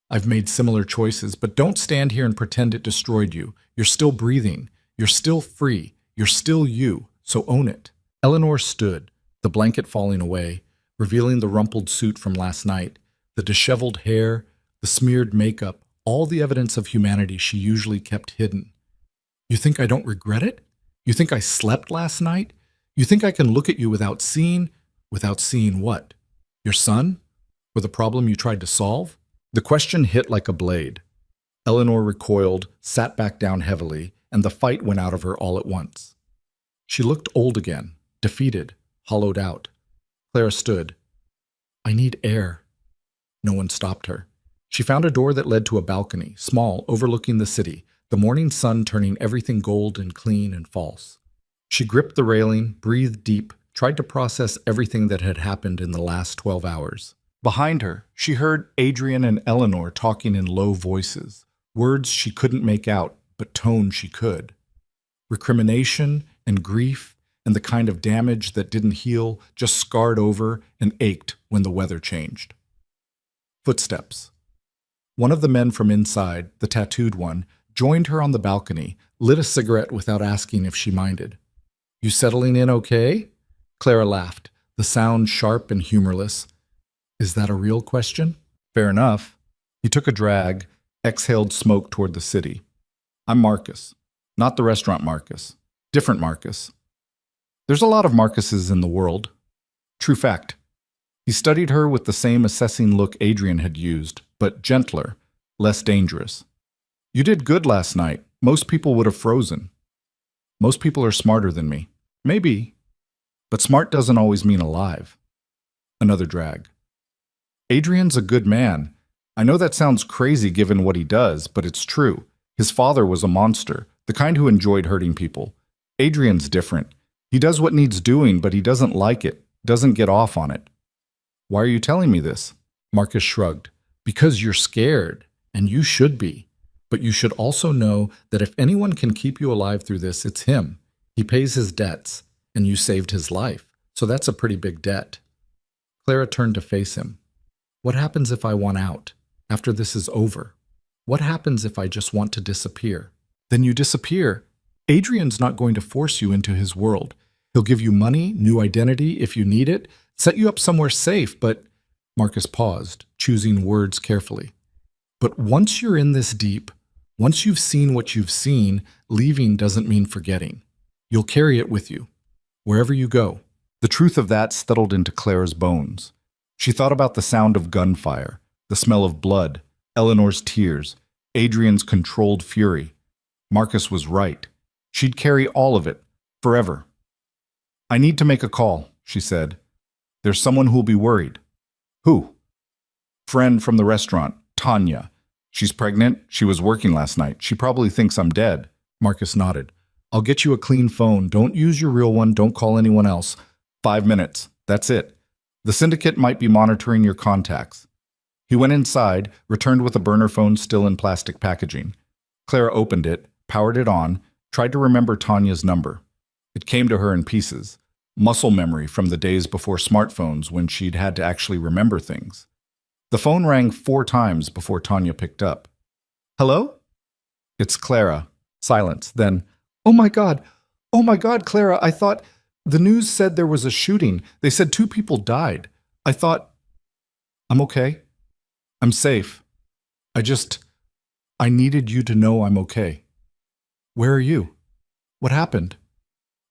I've made similar choices, but don't stand here and pretend it destroyed you. You're still breathing. You're still free. You're still you, so own it. Eleanor stood, the blanket falling away, revealing the rumpled suit from last night, the disheveled hair, the smeared makeup, all the evidence of humanity she usually kept hidden. You think I don't regret it? You think I slept last night? You think I can look at you without seeing what? Your son? Or the problem you tried to solve? The question hit like a blade. Eleanor recoiled, sat back down heavily, and the fight went out of her all at once. She looked old again, defeated, hollowed out. Clara stood. I need air. No one stopped her. She found a door that led to a balcony, small, overlooking the city, the morning sun turning everything gold and clean and false. She gripped the railing, breathed deep, tried to process everything that had happened in the last 12 hours. Behind her, she heard Adrian and Eleanor talking in low voices, words she couldn't make out, but tone she could. Recrimination and grief and the kind of damage that didn't heal, just scarred over and ached when the weather changed. Footsteps. One of the men from inside, the tattooed one, joined her on the balcony, lit a cigarette without asking if she minded. You settling in okay? Clara laughed, the sound sharp and humorless. Is that a real question? Fair enough. He took a drag, exhaled smoke toward the city. I'm Marcus. Not the restaurant Marcus. Different Marcus. There's a lot of Marcuses in the world. True fact. He studied her with the same assessing look Adrian had used, but gentler, less dangerous. You did good last night. Most people would have frozen. Most people are smarter than me. Maybe. But smart doesn't always mean alive. Another drag. Adrian's a good man. I know that sounds crazy given what he does, but it's true. His father was a monster, the kind who enjoyed hurting people. Adrian's different. He does what needs doing, but he doesn't like it, doesn't get off on it. Why are you telling me this? Marcus shrugged. Because you're scared, and you should be. But you should also know that if anyone can keep you alive through this, it's him. He pays his debts, and you saved his life, so that's a pretty big debt. Clara turned to face him. What happens if I want out, after this is over? What happens if I just want to disappear? Then you disappear. Adrian's not going to force you into his world. He'll give you money, new identity if you need it, set you up somewhere safe, but Marcus paused, choosing words carefully. But once you're in this deep, once you've seen what you've seen, leaving doesn't mean forgetting. You'll carry it with you, wherever you go. The truth of that settled into Clara's bones. She thought about the sound of gunfire, the smell of blood, Eleanor's tears, Adrian's controlled fury. Marcus was right. She'd carry all of it, forever. I need to make a call, she said. There's someone who'll be worried. Who? Friend from the restaurant, Tanya. She's pregnant. She was working last night. She probably thinks I'm dead. Marcus nodded. I'll get you a clean phone. Don't use your real one. Don't call anyone else. 5 minutes. That's it. The syndicate might be monitoring your contacts. He went inside, returned with a burner phone still in plastic packaging. Clara opened it, powered it on, tried to remember Tanya's number. It came to her in pieces. Muscle memory from the days before smartphones when she'd had to actually remember things. The phone rang 4 times before Tanya picked up. Hello? It's Clara. Silence. Then, oh my God, Clara, I thought the news said there was a shooting. They said 2 people died. I thought, I'm okay. I'm safe. I needed you to know I'm okay. Where are you? What happened?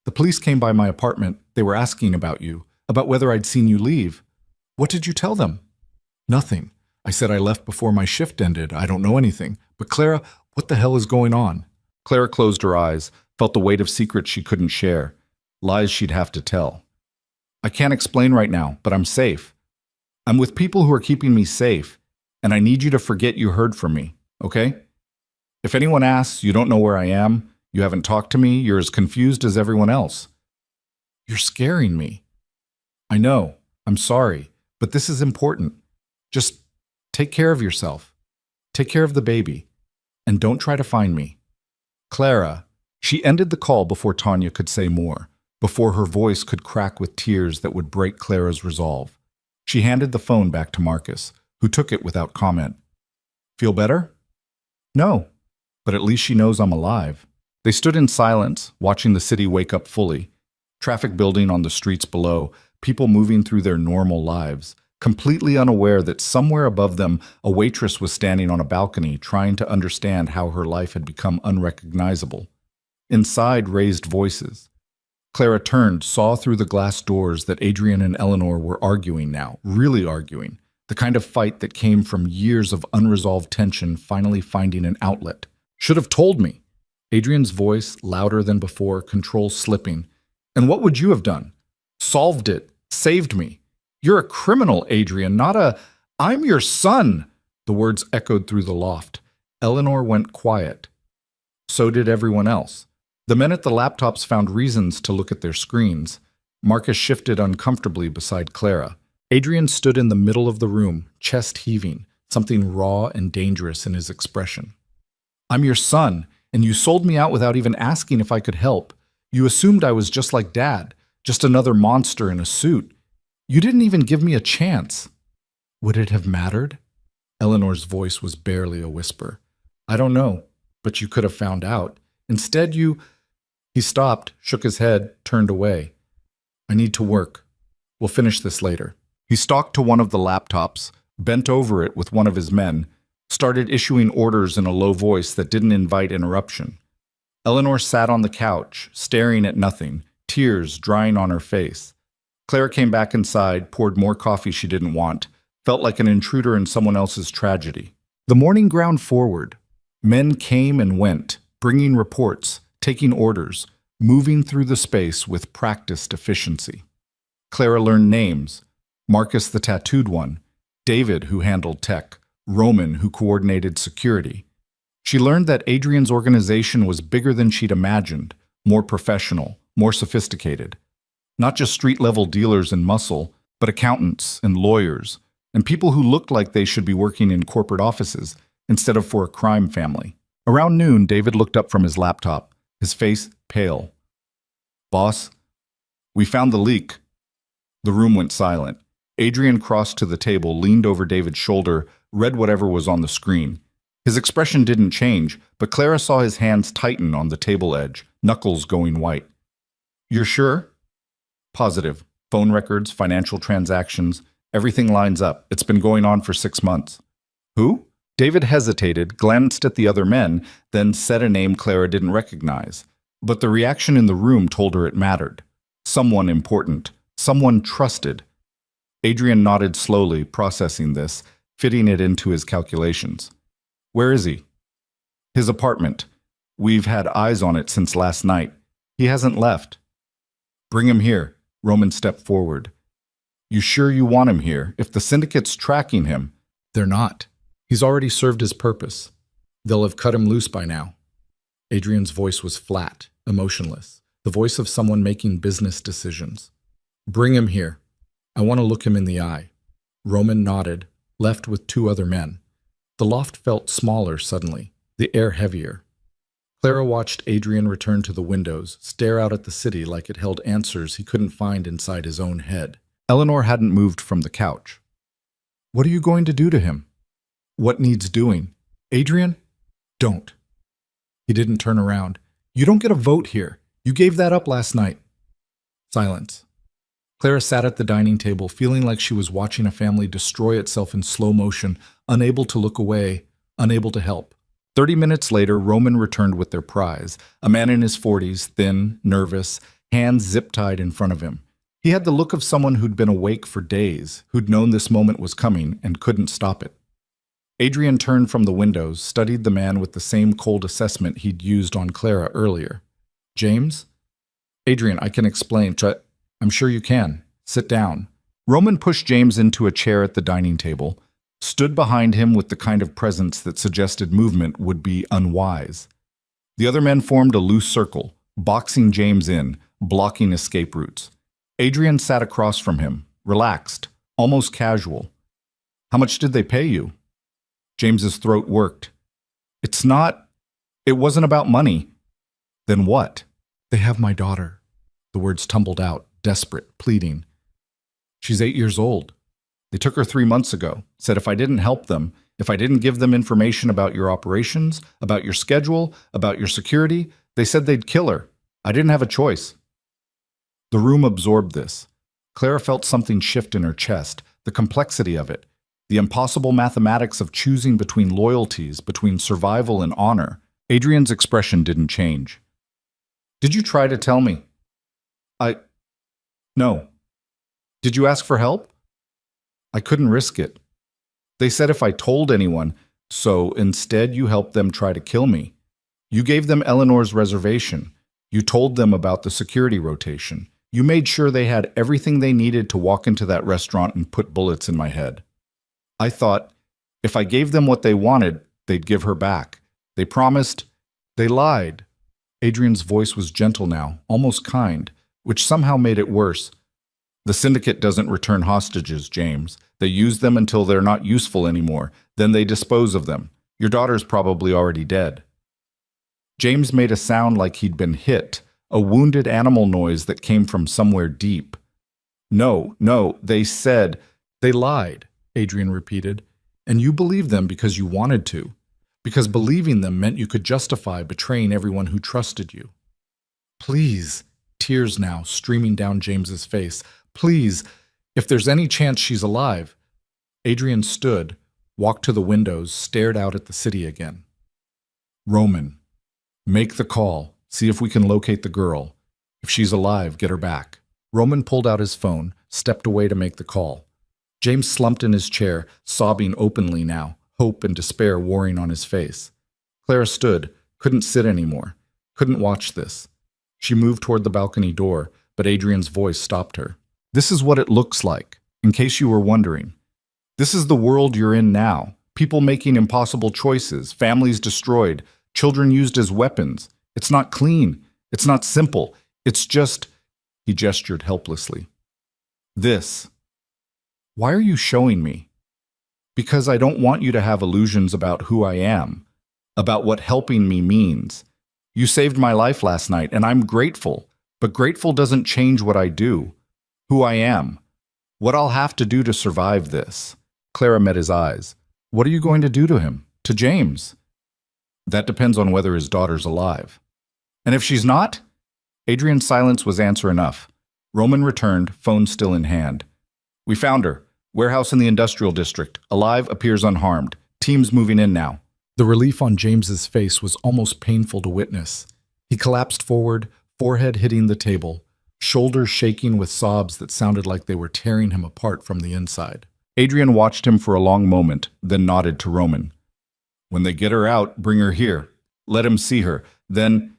The police came by my apartment. They were asking about you, about whether I'd seen you leave. What did you tell them? Nothing. I said I left before my shift ended. I don't know anything. But Clara, what the hell is going on? Clara closed her eyes, felt the weight of secrets she couldn't share, lies she'd have to tell. I can't explain right now, but I'm safe. I'm with people who are keeping me safe, and I need you to forget you heard from me, okay? If anyone asks, you don't know where I am, you haven't talked to me, you're as confused as everyone else. You're scaring me. I know. I'm sorry, but this is important. Just take care of yourself. Take care of the baby. And don't try to find me. Clara. She ended the call before Tanya could say more, before her voice could crack with tears that would break Clara's resolve. She handed the phone back to Marcus, who took it without comment. Feel better? No, but at least she knows I'm alive. They stood in silence, watching the city wake up fully. Traffic building on the streets below, people moving through their normal lives, completely unaware that somewhere above them a waitress was standing on a balcony trying to understand how her life had become unrecognizable. Inside raised voices. Clara turned, saw through the glass doors that Adrian and Eleanor were arguing now, really arguing, the kind of fight that came from years of unresolved tension finally finding an outlet. Should have told me. Adrian's voice, louder than before, control slipping. And what would you have done? Solved it. Saved me. You're a criminal, Adrian, not a, I'm your son. The words echoed through the loft. Eleanor went quiet. So did everyone else. The men at the laptops found reasons to look at their screens. Marcus shifted uncomfortably beside Clara. Adrian stood in the middle of the room, chest heaving, something raw and dangerous in his expression. I'm your son, and you sold me out without even asking if I could help. You assumed I was just like Dad, just another monster in a suit. You didn't even give me a chance. Would it have mattered? Eleanor's voice was barely a whisper. I don't know, but you could have found out. Instead, you... He stopped, shook his head, turned away. I need to work. We'll finish this later. He stalked to one of the laptops, bent over it with one of his men, started issuing orders in a low voice that didn't invite interruption. Eleanor sat on the couch, staring at nothing, tears drying on her face. Clara came back inside, poured more coffee she didn't want, felt like an intruder in someone else's tragedy. The morning ground forward. Men came and went, bringing reports, taking orders, moving through the space with practiced efficiency. Clara learned names. Marcus the tattooed one, David who handled tech, Roman who coordinated security. She learned that Adrian's organization was bigger than she'd imagined, more professional, more sophisticated. Not just street-level dealers in muscle, but accountants and lawyers, and people who looked like they should be working in corporate offices instead of for a crime family. Around noon, David looked up from his laptop, his face pale. Boss, we found the leak. The room went silent. Adrian crossed to the table, leaned over David's shoulder, read whatever was on the screen. His expression didn't change, but Clara saw his hands tighten on the table edge, knuckles going white. You're sure? Positive. Phone records, financial transactions, Everything lines up. It's been going on for 6 months. Who? David hesitated, glanced at the other men, then said a name Clara didn't recognize. But the reaction in the room told her it mattered. Someone important. Someone trusted. Adrian nodded slowly, processing this, fitting it into his calculations. Where is he? His apartment. We've had eyes on it since last night. He hasn't left. Bring him here. Roman stepped forward. You sure you want him here? If the syndicate's tracking him... They're not. He's already served his purpose. They'll have cut him loose by now. Adrian's voice was flat, emotionless, the voice of someone making business decisions. Bring him here. I want to look him in the eye. Roman nodded, left with 2 other men. The loft felt smaller suddenly, the air heavier. Clara watched Adrian return to the windows, stare out at the city like it held answers he couldn't find inside his own head. Eleanor hadn't moved from the couch. What are you going to do to him? What needs doing? Adrian? Don't. He didn't turn around. You don't get a vote here. You gave that up last night. Silence. Clara sat at the dining table, feeling like she was watching a family destroy itself in slow motion, unable to look away, unable to help. 30 minutes later, Roman returned with their prize, a man in his 40s, thin, nervous, hands zip-tied in front of him. He had the look of someone who'd been awake for days, who'd known this moment was coming and couldn't stop it. Adrian turned from the windows, studied the man with the same cold assessment he'd used on Clara earlier. James? Adrian, I can explain. I'm sure you can. Sit down. Roman pushed James into a chair at the dining table, stood behind him with the kind of presence that suggested movement would be unwise. The other men formed a loose circle, boxing James in, blocking escape routes. Adrian sat across from him, relaxed, almost casual. How much did they pay you? James's throat worked. It wasn't about money. Then what? They have my daughter. The words tumbled out, desperate, pleading. She's 8 years old. They took her 3 months ago, said if I didn't help them, if I didn't give them information about your operations, about your schedule, about your security, they said they'd kill her. I didn't have a choice. The room absorbed this. Clara felt something shift in her chest, the complexity of it, the impossible mathematics of choosing between loyalties, between survival and honor. Adrian's expression didn't change. Did you try to tell me? No. Did you ask for help? I couldn't risk it. They said if I told anyone, so instead you helped them try to kill me. You gave them Eleanor's reservation. You told them about the security rotation. You made sure they had everything they needed to walk into that restaurant and put bullets in my head. I thought, if I gave them what they wanted, they'd give her back. They promised. They lied. Adrian's voice was gentle now, almost kind, which somehow made it worse. The syndicate doesn't return hostages, James. They use them until they're not useful anymore. Then they dispose of them. Your daughter's probably already dead. James made a sound like he'd been hit, a wounded animal noise that came from somewhere deep. No, they said. They lied, Adrian repeated. And you believed them because you wanted to. Because believing them meant you could justify betraying everyone who trusted you. Please, tears now streaming down James's face. Please, if there's any chance she's alive. Adrian stood, walked to the windows, stared out at the city again. Roman, make the call. See if we can locate the girl. If she's alive, get her back. Roman pulled out his phone, stepped away to make the call. James slumped in his chair, sobbing openly now, hope and despair warring on his face. Clara stood, couldn't sit anymore, couldn't watch this. She moved toward the balcony door, but Adrian's voice stopped her. This is what it looks like, in case you were wondering. This is the world you're in now. People making impossible choices, families destroyed, children used as weapons. It's not clean. It's not simple. It's just... He gestured helplessly. This. Why are you showing me? Because I don't want you to have illusions about who I am, about what helping me means. You saved my life last night, and I'm grateful, but grateful doesn't change what I do, who I am, what I'll have to do to survive this. Clara met his eyes. What are you going to do to him? To James? That depends on whether his daughter's alive. And if she's not? Adrian's silence was answer enough. Roman returned, phone still in hand. We found her. Warehouse in the industrial district. Alive, appears unharmed. Teams moving in now. The relief on James's face was almost painful to witness. He collapsed forward, forehead hitting the table, shoulders shaking with sobs that sounded like they were tearing him apart from the inside. Adrian watched him for a long moment, then nodded to Roman. When they get her out, bring her here. Let him see her. Then...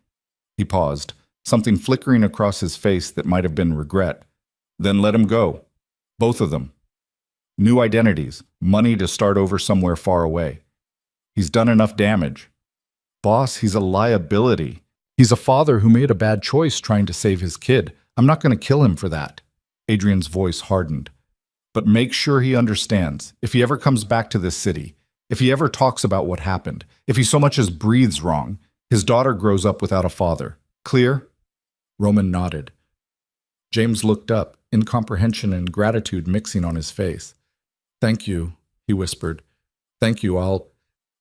He paused, something flickering across his face that might have been regret. Then let him go. Both of them. New identities, money to start over somewhere far away. He's done enough damage. Boss, he's a liability. He's a father who made a bad choice trying to save his kid. I'm not going to kill him for that. Adrian's voice hardened. But make sure he understands. If he ever comes back to this city, if he ever talks about what happened, if he so much as breathes wrong, his daughter grows up without a father. Clear? Roman nodded. James looked up, incomprehension and gratitude mixing on his face. Thank you, he whispered. Thank you,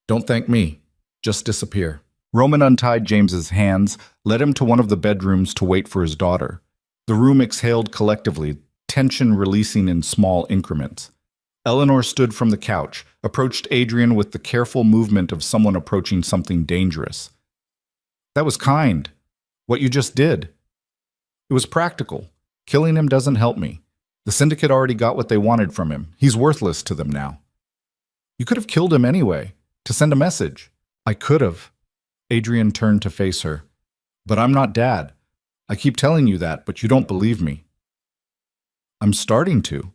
Don't thank me. Just disappear. Roman untied James's hands, led him to one of the bedrooms to wait for his daughter. The room exhaled collectively, tension releasing in small increments. Eleanor stood from the couch, approached Adrian with the careful movement of someone approaching something dangerous. That was kind. What you just did. It was practical. Killing him doesn't help me. The syndicate already got what they wanted from him. He's worthless to them now. You could have killed him anyway, to send a message. I could have. Adrian turned to face her. But I'm not Dad. I keep telling you that, but you don't believe me. I'm starting to.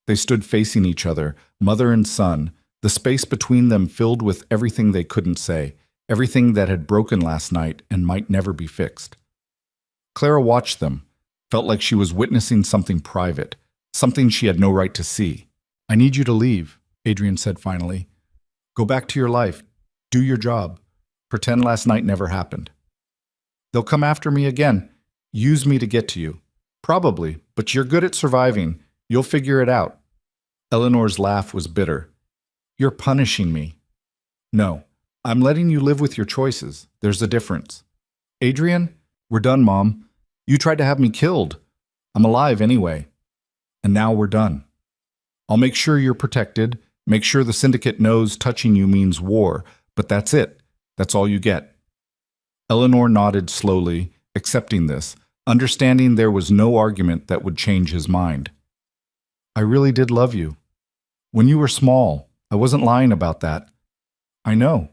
They stood facing each other, mother and son, the space between them filled with everything they couldn't say, everything that had broken last night and might never be fixed. Clara watched them, felt like she was witnessing something private, something she had no right to see. I need you to leave, Adrian said finally. Go back to your life. Do your job. Pretend last night never happened. They'll come after me again. Use me to get to you. Probably, but you're good at surviving. You'll figure it out. Eleanor's laugh was bitter. You're punishing me. No, I'm letting you live with your choices. There's a difference. Adrian, we're done, Mom. You tried to have me killed. I'm alive anyway. And now we're done. I'll make sure you're protected, make sure the syndicate knows touching you means war, but that's it. That's all you get. Eleanor nodded slowly, accepting this, understanding there was no argument that would change his mind. I really did love you. When you were small, I wasn't lying about that. I know.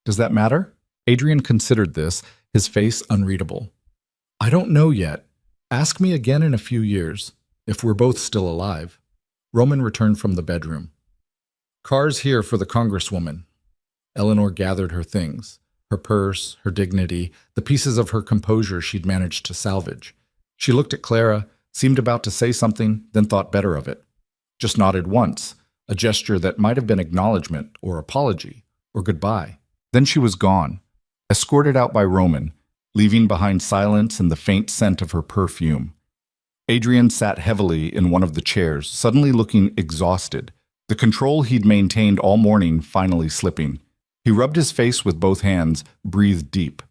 Does that matter? Adrian considered this, his face unreadable. I don't know yet. Ask me again in a few years, if we're both still alive. Roman returned from the bedroom. Car's here for the Congresswoman. Eleanor gathered her things, her purse, her dignity, the pieces of her composure she'd managed to salvage. She looked at Clara, seemed about to say something, then thought better of it. Just nodded once, a gesture that might have been acknowledgement or apology or goodbye. Then she was gone, escorted out by Roman, leaving behind silence and the faint scent of her perfume. Adrian sat heavily in one of the chairs, suddenly looking exhausted, the control he'd maintained all morning finally slipping. He rubbed his face with both hands, breathed deep.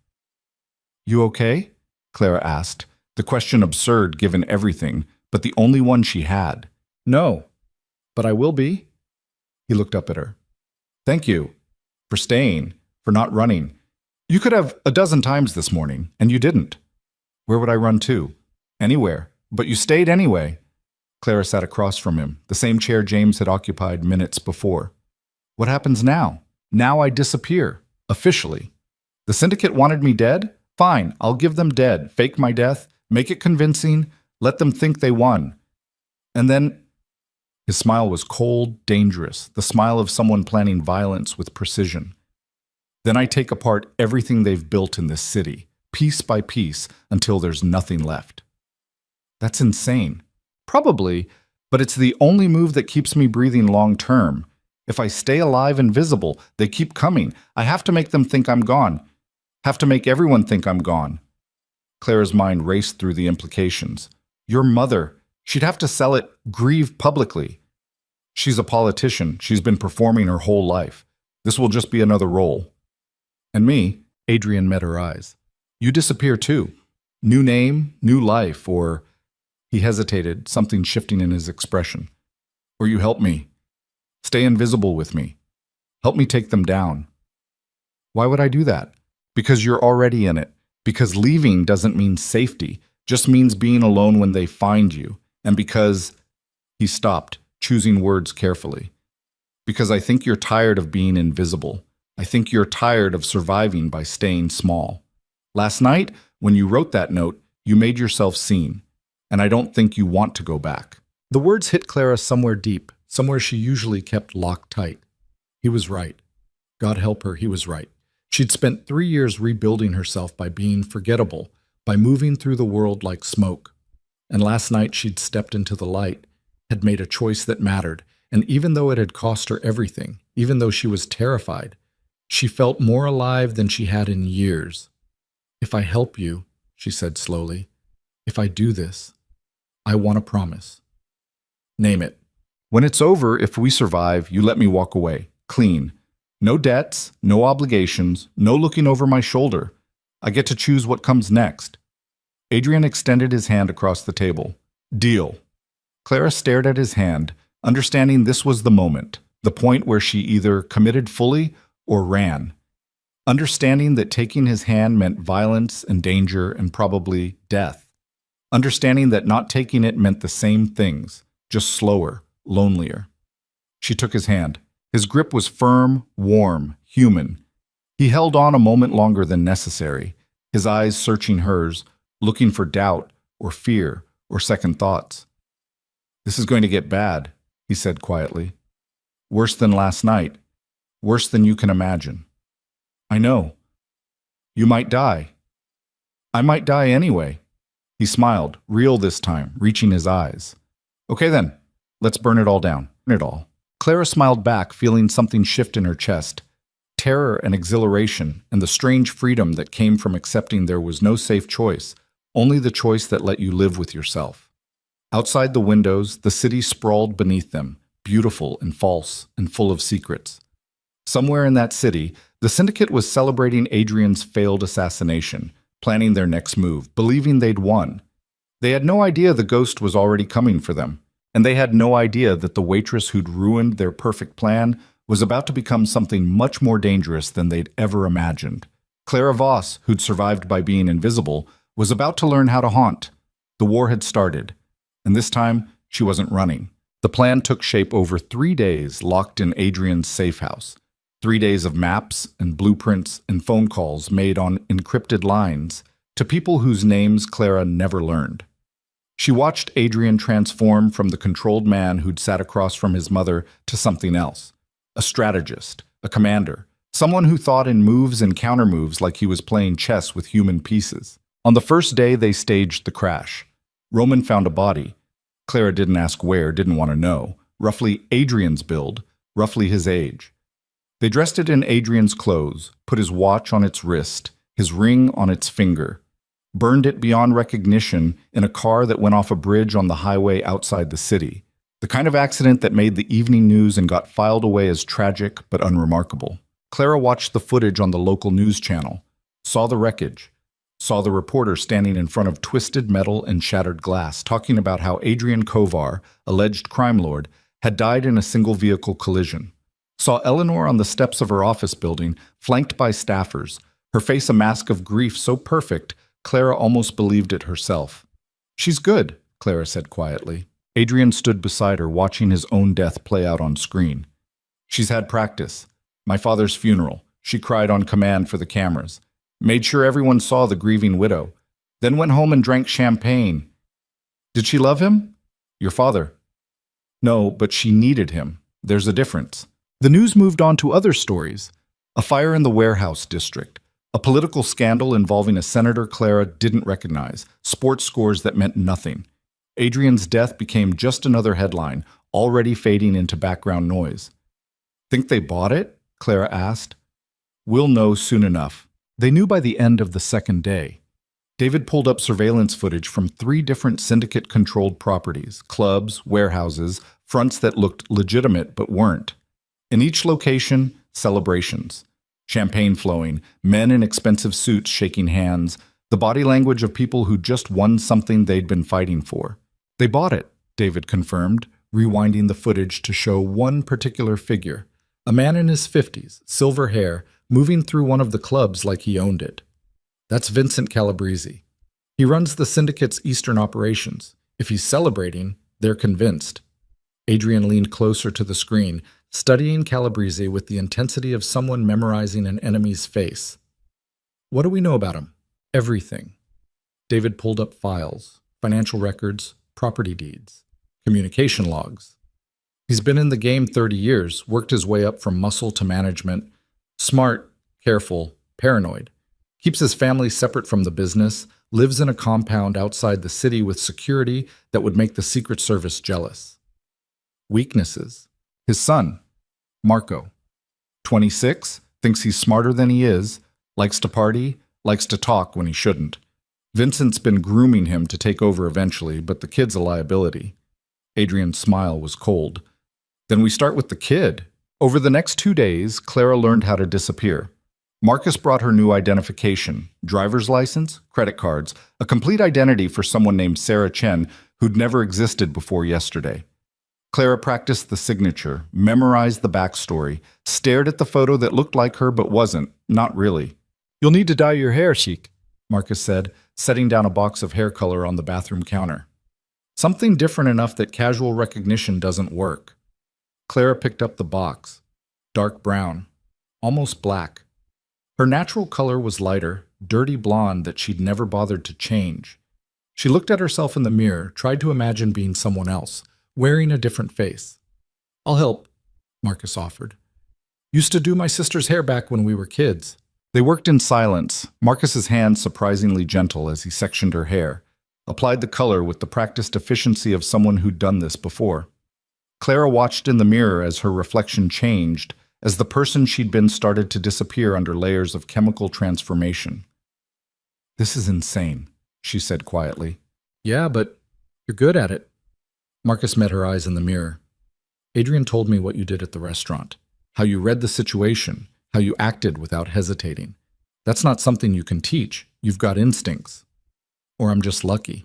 You okay? Clara asked, the question absurd given everything, but the only one she had. No, but I will be. He looked up at her. Thank you. For staying. For not running. You could have 12 times this morning, and you didn't. Where would I run to? Anywhere. But you stayed anyway. Clara sat across from him, the same chair James had occupied minutes before. What happens now? Now I disappear. Officially. The syndicate wanted me dead? Fine, I'll give them dead, fake my death, make it convincing, let them think they won. And then... His smile was cold, dangerous, the smile of someone planning violence with precision. Then I take apart everything they've built in this city, piece by piece, until there's nothing left. That's insane. Probably, but it's the only move that keeps me breathing long term. If I stay alive and visible, they keep coming. I have to make them think I'm gone. Have to make everyone think I'm gone. Clara's mind raced through the implications. Your mother. She'd have to sell it, grieve publicly. She's a politician. She's been performing her whole life. This will just be another role. And me, Adrian met her eyes. You disappear too. New name, new life, or... He hesitated, something shifting in his expression. Or you help me. Stay invisible with me. Help me take them down. Why would I do that? Because you're already in it. Because leaving doesn't mean safety, just means being alone when they find you. And because he stopped, choosing words carefully. Because I think you're tired of being invisible. I think you're tired of surviving by staying small. Last night, when you wrote that note, you made yourself seen. And I don't think you want to go back. The words hit Clara somewhere deep, somewhere she usually kept locked tight. He was right. God help her, he was right. She'd spent 3 years rebuilding herself by being forgettable, by moving through the world like smoke. And last night she'd stepped into the light, had made a choice that mattered, and even though it had cost her everything, even though she was terrified, she felt more alive than she had in years. If I help you, she said slowly, if I do this, I want a promise. Name it. When it's over, if we survive, you let me walk away, clean. No debts, no obligations, no looking over my shoulder. I get to choose what comes next. Adrian extended his hand across the table. Deal. Clara stared at his hand, understanding this was the moment, the point where she either committed fully or ran. Understanding that taking his hand meant violence and danger and probably death. Understanding that not taking it meant the same things, just slower, lonelier. She took his hand. His grip was firm, warm, human. He held on a moment longer than necessary, his eyes searching hers, looking for doubt or fear or second thoughts. This is going to get bad, he said quietly. Worse than last night. Worse than you can imagine. I know. You might die. I might die anyway. He smiled, real this time, reaching his eyes. Okay then, let's burn it all down. Burn it all. Clara smiled back, feeling something shift in her chest. Terror and exhilaration, and the strange freedom that came from accepting there was no safe choice, only the choice that let you live with yourself. Outside the windows, the city sprawled beneath them, beautiful and false and full of secrets. Somewhere in that city, the syndicate was celebrating Adrian's failed assassination, planning their next move, believing they'd won. They had no idea the ghost was already coming for them, and they had no idea that the waitress who'd ruined their perfect plan was about to become something much more dangerous than they'd ever imagined. Clara Voss, who'd survived by being invisible, was about to learn how to haunt. The war had started, and this time she wasn't running. The plan took shape over 3 days, locked in Adrian's safe house. 3 days of maps and blueprints and phone calls made on encrypted lines to people whose names Clara never learned. She watched Adrian transform from the controlled man who'd sat across from his mother to something else. A strategist, a commander, someone who thought in moves and countermoves like he was playing chess with human pieces. On the first day, they staged the crash. Roman found a body. Clara didn't ask where, didn't want to know. Roughly Adrian's build, roughly his age. They dressed it in Adrian's clothes, put his watch on its wrist, his ring on its finger, burned it beyond recognition in a car that went off a bridge on the highway outside the city. The kind of accident that made the evening news and got filed away as tragic but unremarkable. Clara watched the footage on the local news channel, saw the wreckage, saw the reporter standing in front of twisted metal and shattered glass, talking about how Adrian Kovar, alleged crime lord, had died in a single-vehicle collision. Saw Eleanor on the steps of her office building, flanked by staffers, her face a mask of grief so perfect, Clara almost believed it herself. She's good, Clara said quietly. Adrian stood beside her, watching his own death play out on screen. She's had practice. My father's funeral. She cried on command for the cameras. Made sure everyone saw the grieving widow. Then went home and drank champagne. Did she love him? Your father. No, but she needed him. There's a difference. The news moved on to other stories. A fire in the warehouse district. A political scandal involving a senator Clara didn't recognize. Sports scores that meant nothing. Adrian's death became just another headline, already fading into background noise. Think they bought it? Clara asked. We'll know soon enough. They knew by the end of the second day. David pulled up surveillance footage from 3 different syndicate-controlled properties, clubs, warehouses, fronts that looked legitimate but weren't. In each location, celebrations. Champagne flowing, men in expensive suits shaking hands, the body language of people who just won something they'd been fighting for. They bought it, David confirmed, rewinding the footage to show one particular figure, a man in his 50s, silver hair, moving through one of the clubs like he owned it. That's Vincent Calabrese. He runs the syndicate's Eastern operations. If he's celebrating, they're convinced. Adrian leaned closer to the screen, studying Calabrese with the intensity of someone memorizing an enemy's face. What do we know about him? Everything. David pulled up files, financial records, property deeds, communication logs. He's been in the game 30 years, worked his way up from muscle to management. Smart, careful, paranoid. Keeps his family separate from the business, lives in a compound outside the city with security that would make the Secret Service jealous. Weaknesses. His son, Marco. 26, thinks he's smarter than he is, likes to party, likes to talk when he shouldn't. Vincent's been grooming him to take over eventually, but the kid's a liability. Adrian's smile was cold. Then we start with the kid. Over the next 2 days, Clara learned how to disappear. Marcus brought her new identification, driver's license, credit cards, a complete identity for someone named Sarah Chen who'd never existed before yesterday. Clara practiced the signature, memorized the backstory, stared at the photo that looked like her but wasn't, not really. "You'll need to dye your hair, Sheik," Marcus said, setting down a box of hair color on the bathroom counter. Something different enough that casual recognition doesn't work. Clara picked up the box. Dark brown, almost black. Her natural color was lighter, dirty blonde that she'd never bothered to change. She looked at herself in the mirror, tried to imagine being someone else, wearing a different face. "I'll help," Marcus offered. "Used to do my sister's hair back when we were kids." They worked in silence, Marcus's hand surprisingly gentle as he sectioned her hair, applied the color with the practiced efficiency of someone who'd done this before. Clara watched in the mirror as her reflection changed, as the person she'd been started to disappear under layers of chemical transformation. "This is insane," she said quietly. "Yeah, but you're good at it." Marcus met her eyes in the mirror. "Adrian told me what you did at the restaurant, how you read the situation, how you acted without hesitating. That's not something you can teach. You've got instincts. Or I'm just lucky."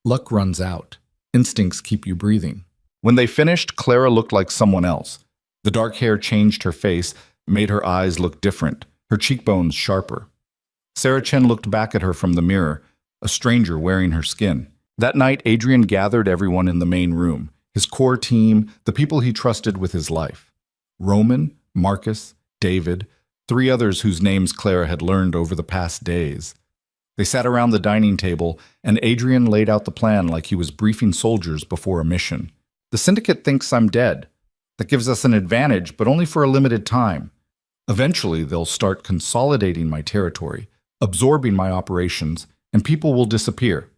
Luck runs out. Instincts keep you breathing. When they finished, Clara looked like someone else. The dark hair changed her face, made her eyes look different, her cheekbones sharper. Sarah Chen looked back at her from the mirror, a stranger wearing her skin. That night, Adrian gathered everyone in the main room, his core team, the people he trusted with his life. Roman, Marcus, David, 3 others whose names Clara had learned over the past days. They sat around the dining table, and Adrian laid out the plan like he was briefing soldiers before a mission. "The syndicate thinks I'm dead. That gives us an advantage, but only for a limited time. Eventually, they'll start consolidating my territory, absorbing my operations, and people will disappear.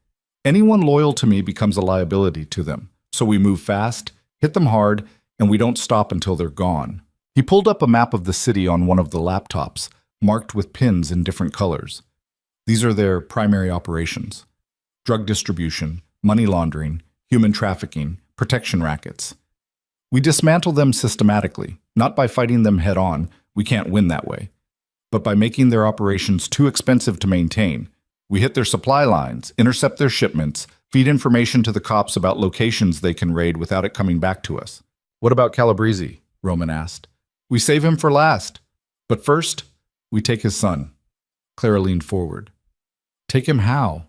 Anyone loyal to me becomes a liability to them. So we move fast, hit them hard, and we don't stop until they're gone." He pulled up a map of the city on one of the laptops, marked with pins in different colors. These are their primary operations: drug distribution, money laundering, human trafficking, protection rackets. We dismantle them systematically, not by fighting them head-on, we can't win that way, but by making their operations too expensive to maintain. We hit their supply lines, intercept their shipments, feed information to the cops about locations they can raid without it coming back to us. "What about Calabrese?" Roman asked. "We save him for last. But first, we take his son." Clara leaned forward. "Take him how?"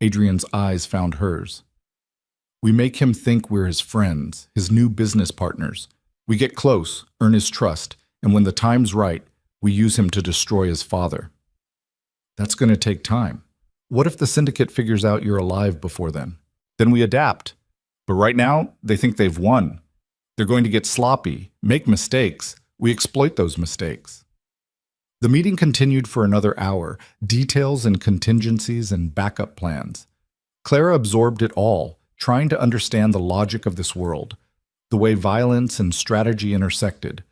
Adrian's eyes found hers. "We make him think we're his friends, his new business partners. We get close, earn his trust, and when the time's right, we use him to destroy his father." "That's going to take time. What if the syndicate figures out you're alive before then?" "Then we adapt. But right now, they think they've won. They're going to get sloppy, make mistakes. We exploit those mistakes." The meeting continued for another hour, details and contingencies and backup plans. Clara absorbed it all, trying to understand the logic of this world, the way violence and strategy intersected,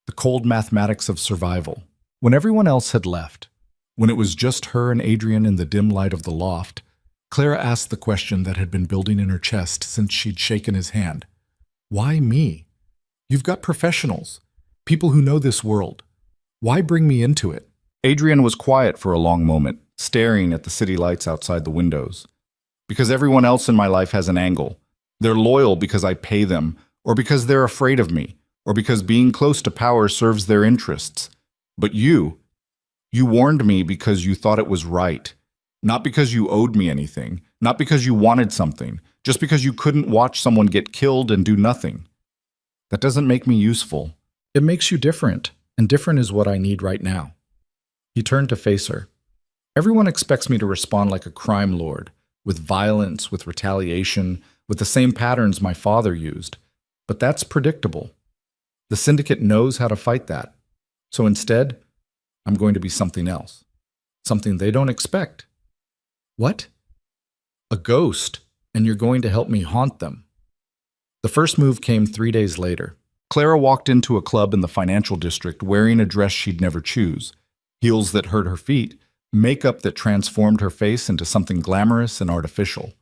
the cold mathematics of survival. When everyone else had left, when it was just her and Adrian in the dim light of the loft, Clara asked the question that had been building in her chest since she'd shaken his hand. "Why me? You've got professionals, people who know this world. Why bring me into it?" Adrian was quiet for a long moment, staring at the city lights outside the windows. "Because everyone else in my life has an angle. They're loyal because I pay them, or because they're afraid of me, or because being close to power serves their interests. But you warned me because you thought it was right. Not because you owed me anything, not because you wanted something, just because you couldn't watch someone get killed and do nothing. That doesn't make me useful. It makes you different, and different is what I need right now. He turned to face her. Everyone expects me to respond like a crime lord, with violence, with retaliation, with the same patterns my father used. But that's predictable. The syndicate knows how to fight that. So instead, I'm going to be something else. Something they don't expect. What? A ghost, and you're going to help me haunt them. The first move came 3 days later. Clara walked into a club in the financial district wearing a dress she'd never choose, heels that hurt her feet, makeup that transformed her face into something glamorous and artificial.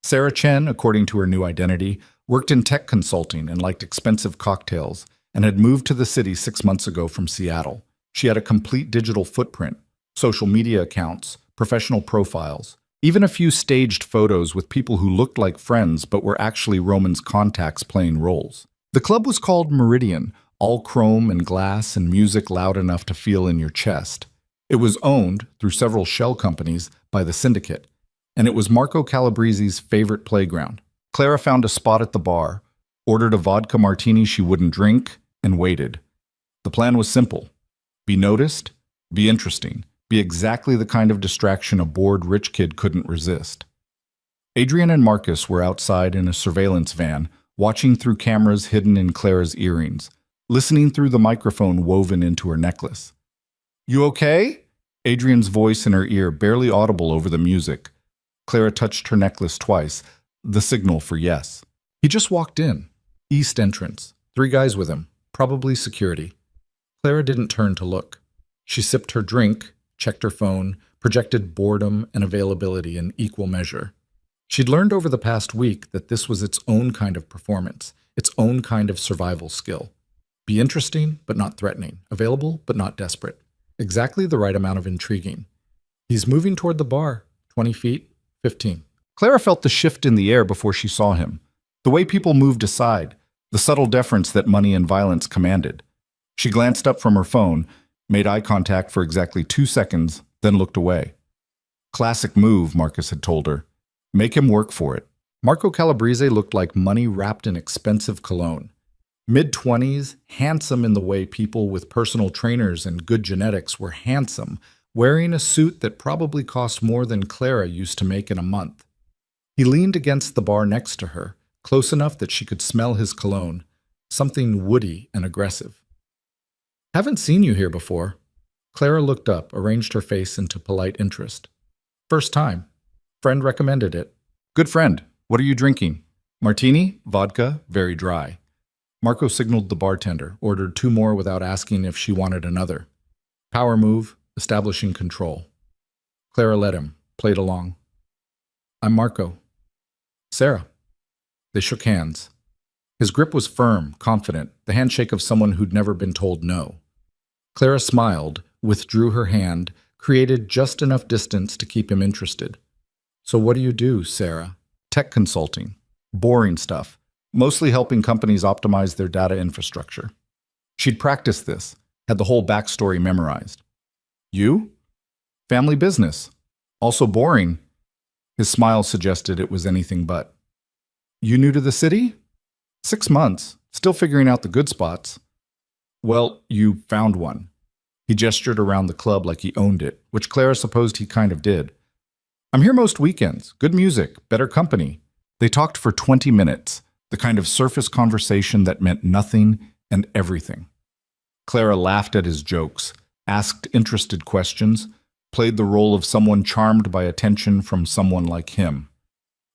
Sarah Chen, according to her new identity, worked in tech consulting and liked expensive cocktails, and had moved to the city 6 months ago from Seattle. She had a complete digital footprint, social media accounts, professional profiles, even a few staged photos with people who looked like friends but were actually Roman's contacts playing roles. The club was called Meridian, all chrome and glass and music loud enough to feel in your chest. It was owned, through several shell companies, by the syndicate, and it was Marco Calabrese's favorite playground. Clara found a spot at the bar, ordered a vodka martini she wouldn't drink, and waited. The plan was simple. Be noticed, be interesting, be exactly the kind of distraction a bored rich kid couldn't resist. Adrian and Marcus were outside in a surveillance van, watching through cameras hidden in Clara's earrings, listening through the microphone woven into her necklace. You okay? Adrian's voice in her ear, barely audible over the music. Clara touched her necklace twice, the signal for yes. He just walked in. East entrance. 3 guys with him, probably security. Clara didn't turn to look. She sipped her drink, checked her phone, projected boredom and availability in equal measure. She'd learned over the past week that this was its own kind of performance, its own kind of survival skill. Be interesting, but not threatening. Available, but not desperate. Exactly the right amount of intriguing. He's moving toward the bar. 20 feet, 15. Clara felt the shift in the air before she saw him. The way people moved aside, the subtle deference that money and violence commanded. She glanced up from her phone, made eye contact for exactly 2 seconds, then looked away. Classic move, Marcus had told her. Make him work for it. Marco Calabrese looked like money wrapped in expensive cologne. Mid-20s, handsome in the way people with personal trainers and good genetics were handsome, wearing a suit that probably cost more than Clara used to make in a month. He leaned against the bar next to her, close enough that she could smell his cologne, something woody and aggressive. Haven't seen you here before. Clara looked up, arranged her face into polite interest. First time. Friend recommended it. Good friend. What are you drinking? Martini? Vodka? Very dry. Marco signaled the bartender, ordered 2 more without asking if she wanted another. Power move, establishing control. Clara let him, played along. I'm Marco. Sarah. They shook hands. His grip was firm, confident, the handshake of someone who'd never been told no. Clara smiled, withdrew her hand, created just enough distance to keep him interested. So what do you do, Sarah? Tech consulting. Boring stuff. Mostly helping companies optimize their data infrastructure. She'd practiced this, had the whole backstory memorized. You? Family business. Also boring. His smile suggested it was anything but. You new to the city? 6 months. Still figuring out the good spots. Well, you found one. He gestured around the club like he owned it, which Clara supposed he kind of did. I'm here most weekends. Good music, better company. They talked for 20 minutes, the kind of surface conversation that meant nothing and everything. Clara laughed at his jokes, asked interested questions, played the role of someone charmed by attention from someone like him.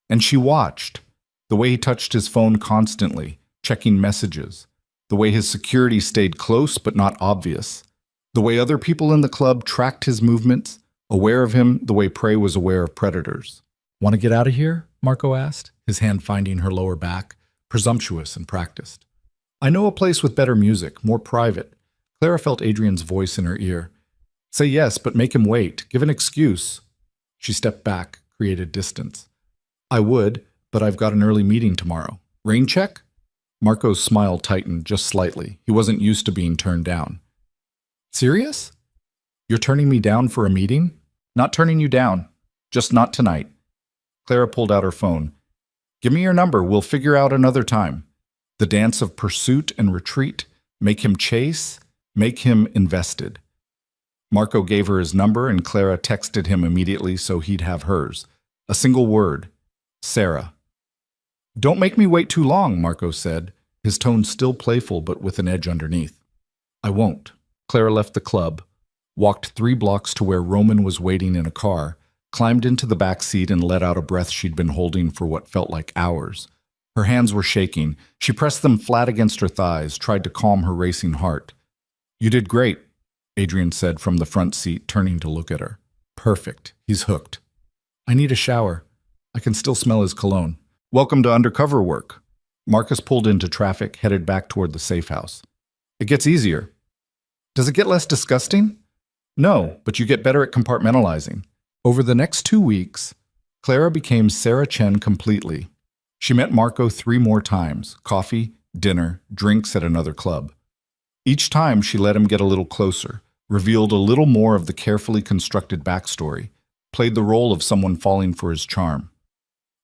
And she watched, the way he touched his phone constantly, checking messages, the way his security stayed close but not obvious, the way other people in the club tracked his movements, aware of him the way prey was aware of predators. Want to get out of here? Marco asked, his hand finding her lower back, presumptuous and practiced. I know a place with better music, more private. Clara felt Adrian's voice in her ear. Say yes, but make him wait. Give an excuse. She stepped back, created distance. I would, but I've got an early meeting tomorrow. Rain check? Marco's smile tightened just slightly. He wasn't used to being turned down. Serious? You're turning me down for a meeting? Not turning you down. Just not tonight. Clara pulled out her phone. Give me your number. We'll figure out another time. The dance of pursuit and retreat. Make him chase. Make him invested. Marco gave her his number and Clara texted him immediately so he'd have hers. A single word. Sarah. Don't make me wait too long, Marco said, his tone still playful but with an edge underneath. I won't. Clara left the club, walked 3 blocks to where Roman was waiting in a car, climbed into the back seat and let out a breath she'd been holding for what felt like hours. Her hands were shaking. She pressed them flat against her thighs, tried to calm her racing heart. You did great, Adrian said from the front seat, turning to look at her. Perfect. He's hooked. I need a shower. I can still smell his cologne. Welcome to undercover work. Marcus pulled into traffic, headed back toward the safe house. It gets easier. Does it get less disgusting? No, but you get better at compartmentalizing. Over the next 2 weeks, Clara became Sarah Chen completely. She met Marco 3 more times, coffee, dinner, drinks at another club. Each time she let him get a little closer, revealed a little more of the carefully constructed backstory, played the role of someone falling for his charm.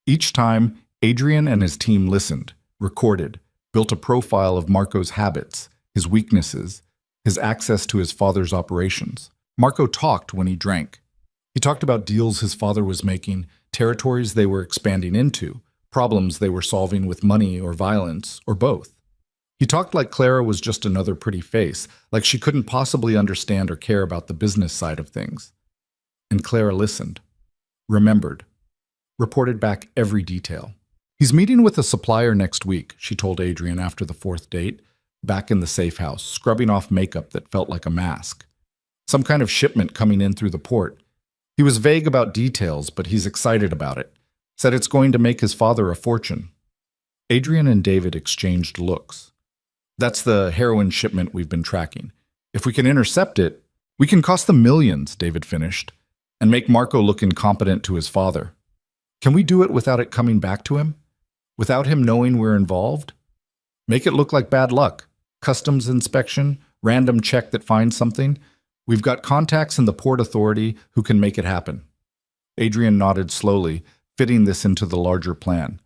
Each time, Adrian and his team listened, recorded, built a profile of Marco's habits, his weaknesses, his access to his father's operations. Marco talked when he drank. He talked about deals his father was making, territories they were expanding into, problems they were solving with money or violence, or both. He talked like Clara was just another pretty face, like she couldn't possibly understand or care about the business side of things. And Clara listened, remembered, reported back every detail. He's meeting with a supplier next week, she told Adrian after the 4th date, back in the safe house, scrubbing off makeup that felt like a mask. Some kind of shipment coming in through the port. He was vague about details, but he's excited about it. Said it's going to make his father a fortune. Adrian and David exchanged looks. That's the heroin shipment we've been tracking. If we can intercept it, we can cost them millions, David finished, and make Marco look incompetent to his father. Can we do it without it coming back to him? Without him knowing we're involved? Make it look like bad luck. Customs inspection, random check that finds something. We've got contacts in the Port Authority who can make it happen. Adrian nodded slowly, fitting this into the larger plan.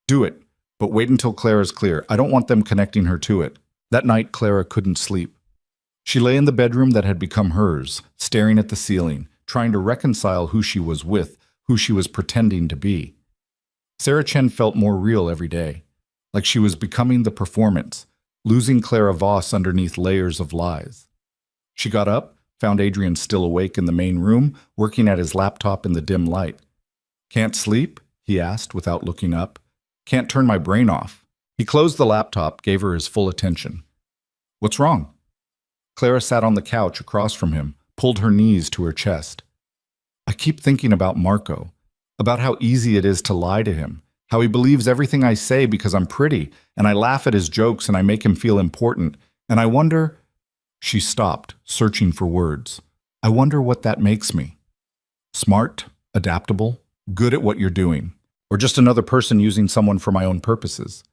Do it, but wait until Clara's clear. I don't want them connecting her to it. That night, Clara couldn't sleep. She lay in the bedroom that had become hers, staring at the ceiling, trying to reconcile who she was with, who she was pretending to be. Sarah Chen felt more real every day, like she was becoming the performance, losing Clara Voss underneath layers of lies. She got up, found Adrian still awake in the main room, working at his laptop in the dim light. Can't sleep? He asked without looking up. Can't turn my brain off. He closed the laptop, gave her his full attention. What's wrong? Clara sat on the couch across from him, pulled her knees to her chest. I keep thinking about Marco, about how easy it is to lie to him, how he believes everything I say because I'm pretty, and I laugh at his jokes and I make him feel important, and I wonder... She stopped, searching for words. I wonder what that makes me. Smart, adaptable, good at what you're doing, or just another person using someone for my own purposes.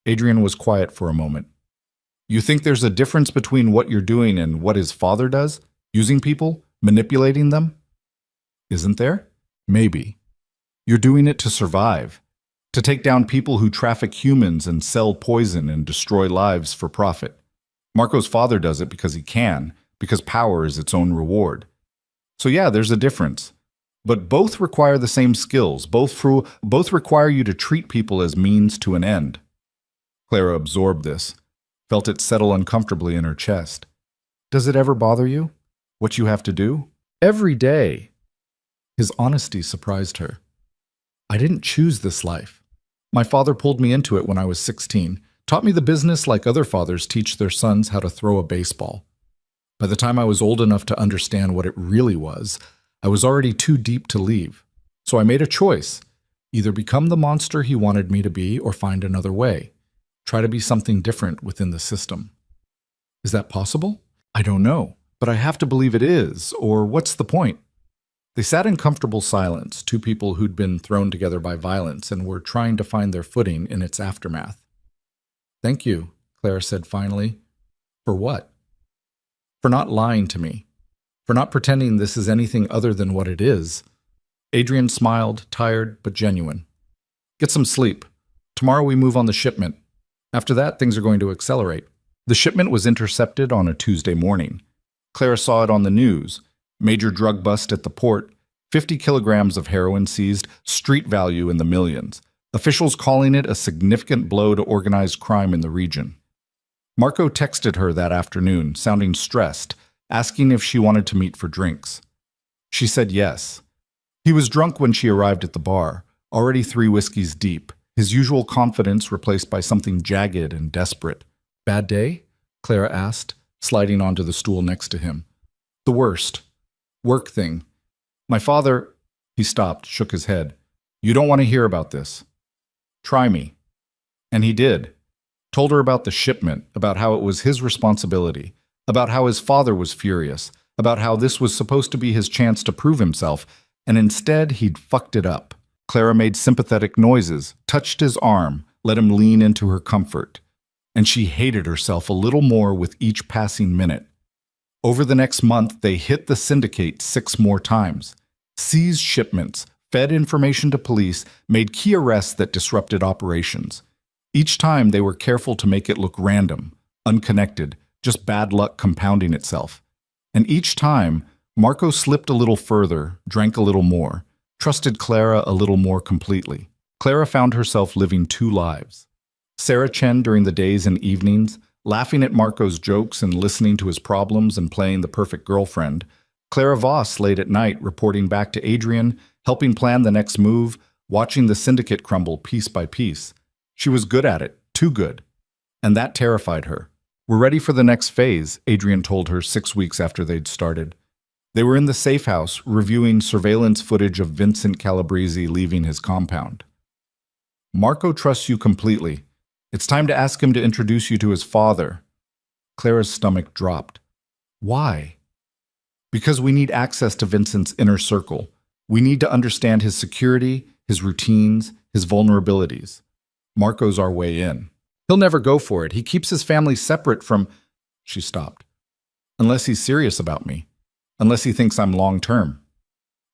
Adrian was quiet for a moment. You think there's a difference between what you're doing and what his father does? Using people? Manipulating them? Isn't there? Maybe. You're doing it to survive, to take down people who traffic humans and sell poison and destroy lives for profit. Marco's father does it because he can, because power is its own reward. So yeah, there's a difference. But both require the same skills. Both require you to treat people as means to an end. Clara absorbed this, felt it settle uncomfortably in her chest. Does it ever bother you? What you have to do? Every day. His honesty surprised her. I didn't choose this life. My father pulled me into it when I was 16, taught me the business like other fathers teach their sons how to throw a baseball. By the time I was old enough to understand what it really was, I was already too deep to leave. So I made a choice, either become the monster he wanted me to be or find another way, try to be something different within the system. Is that possible? I don't know, but I have to believe it is, or what's the point? They sat in comfortable silence, two people who'd been thrown together by violence and were trying to find their footing in its aftermath. "Thank you," Clara said finally. "For what?" "For not lying to me. For not pretending this is anything other than what it is." Adrian smiled, tired but genuine. "Get some sleep. Tomorrow we move on the shipment. After that, things are going to accelerate." The shipment was intercepted on a Tuesday morning. Clara saw it on the news. Major drug bust at the port, 50 kilograms of heroin seized, street value in the millions. Officials calling it a significant blow to organized crime in the region. Marco texted her that afternoon, sounding stressed, asking if she wanted to meet for drinks. She said yes. He was drunk when she arrived at the bar, already 3 whiskeys deep, his usual confidence replaced by something jagged and desperate. "Bad day?" Clara asked, sliding onto the stool next to him. "The worst. Work thing. My father—" He stopped, shook his head. "You don't want to hear about this. Try me." And he did. Told her about the shipment, about how it was his responsibility, about how his father was furious, about how this was supposed to be his chance to prove himself, and instead he'd fucked it up. Clara made sympathetic noises, touched his arm, let him lean into her comfort. And she hated herself a little more with each passing minute. Over the next month, they hit the syndicate 6 more times, seized shipments, fed information to police, made key arrests that disrupted operations. Each time, they were careful to make it look random, unconnected, just bad luck compounding itself. And each time, Marco slipped a little further, drank a little more, trusted Clara a little more completely. Clara found herself living 2 lives. Sarah Chen during the days and evenings, laughing at Marco's jokes and listening to his problems and playing the perfect girlfriend. Clara Voss late at night reporting back to Adrian, helping plan the next move, watching the syndicate crumble piece by piece. She was good at it, too good. And that terrified her. "We're ready for the next phase," Adrian told her 6 weeks after they'd started. They were in the safe house, reviewing surveillance footage of Vincent Calabrese leaving his compound. "Marco trusts you completely. It's time to ask him to introduce you to his father." Clara's stomach dropped. "Why?" "Because we need access to Vincent's inner circle. We need to understand his security, his routines, his vulnerabilities. Marco's our way in. He'll never go for it. He keeps his family separate from—" She stopped. "Unless he's serious about me. Unless he thinks I'm long-term."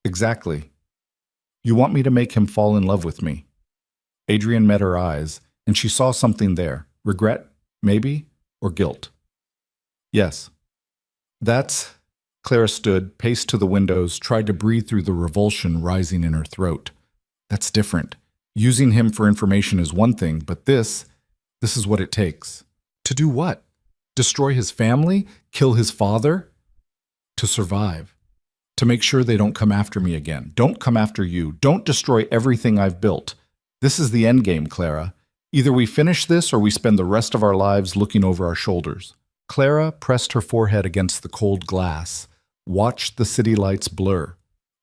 "Exactly. You want me to make him fall in love with me." Adrian met her eyes, and she saw something there. Regret, maybe, or guilt. "Yes." "That's—" Clara stood, paced to the windows, tried to breathe through the revulsion rising in her throat. "That's different. Using him for information is one thing, but this is what it takes." "To do what? Destroy his family? Kill his father?" "To survive. To make sure they don't come after me again. Don't come after you. Don't destroy everything I've built. This is the end game, Clara. Either we finish this or we spend the rest of our lives looking over our shoulders." Clara pressed her forehead against the cold glass, watched the city lights blur.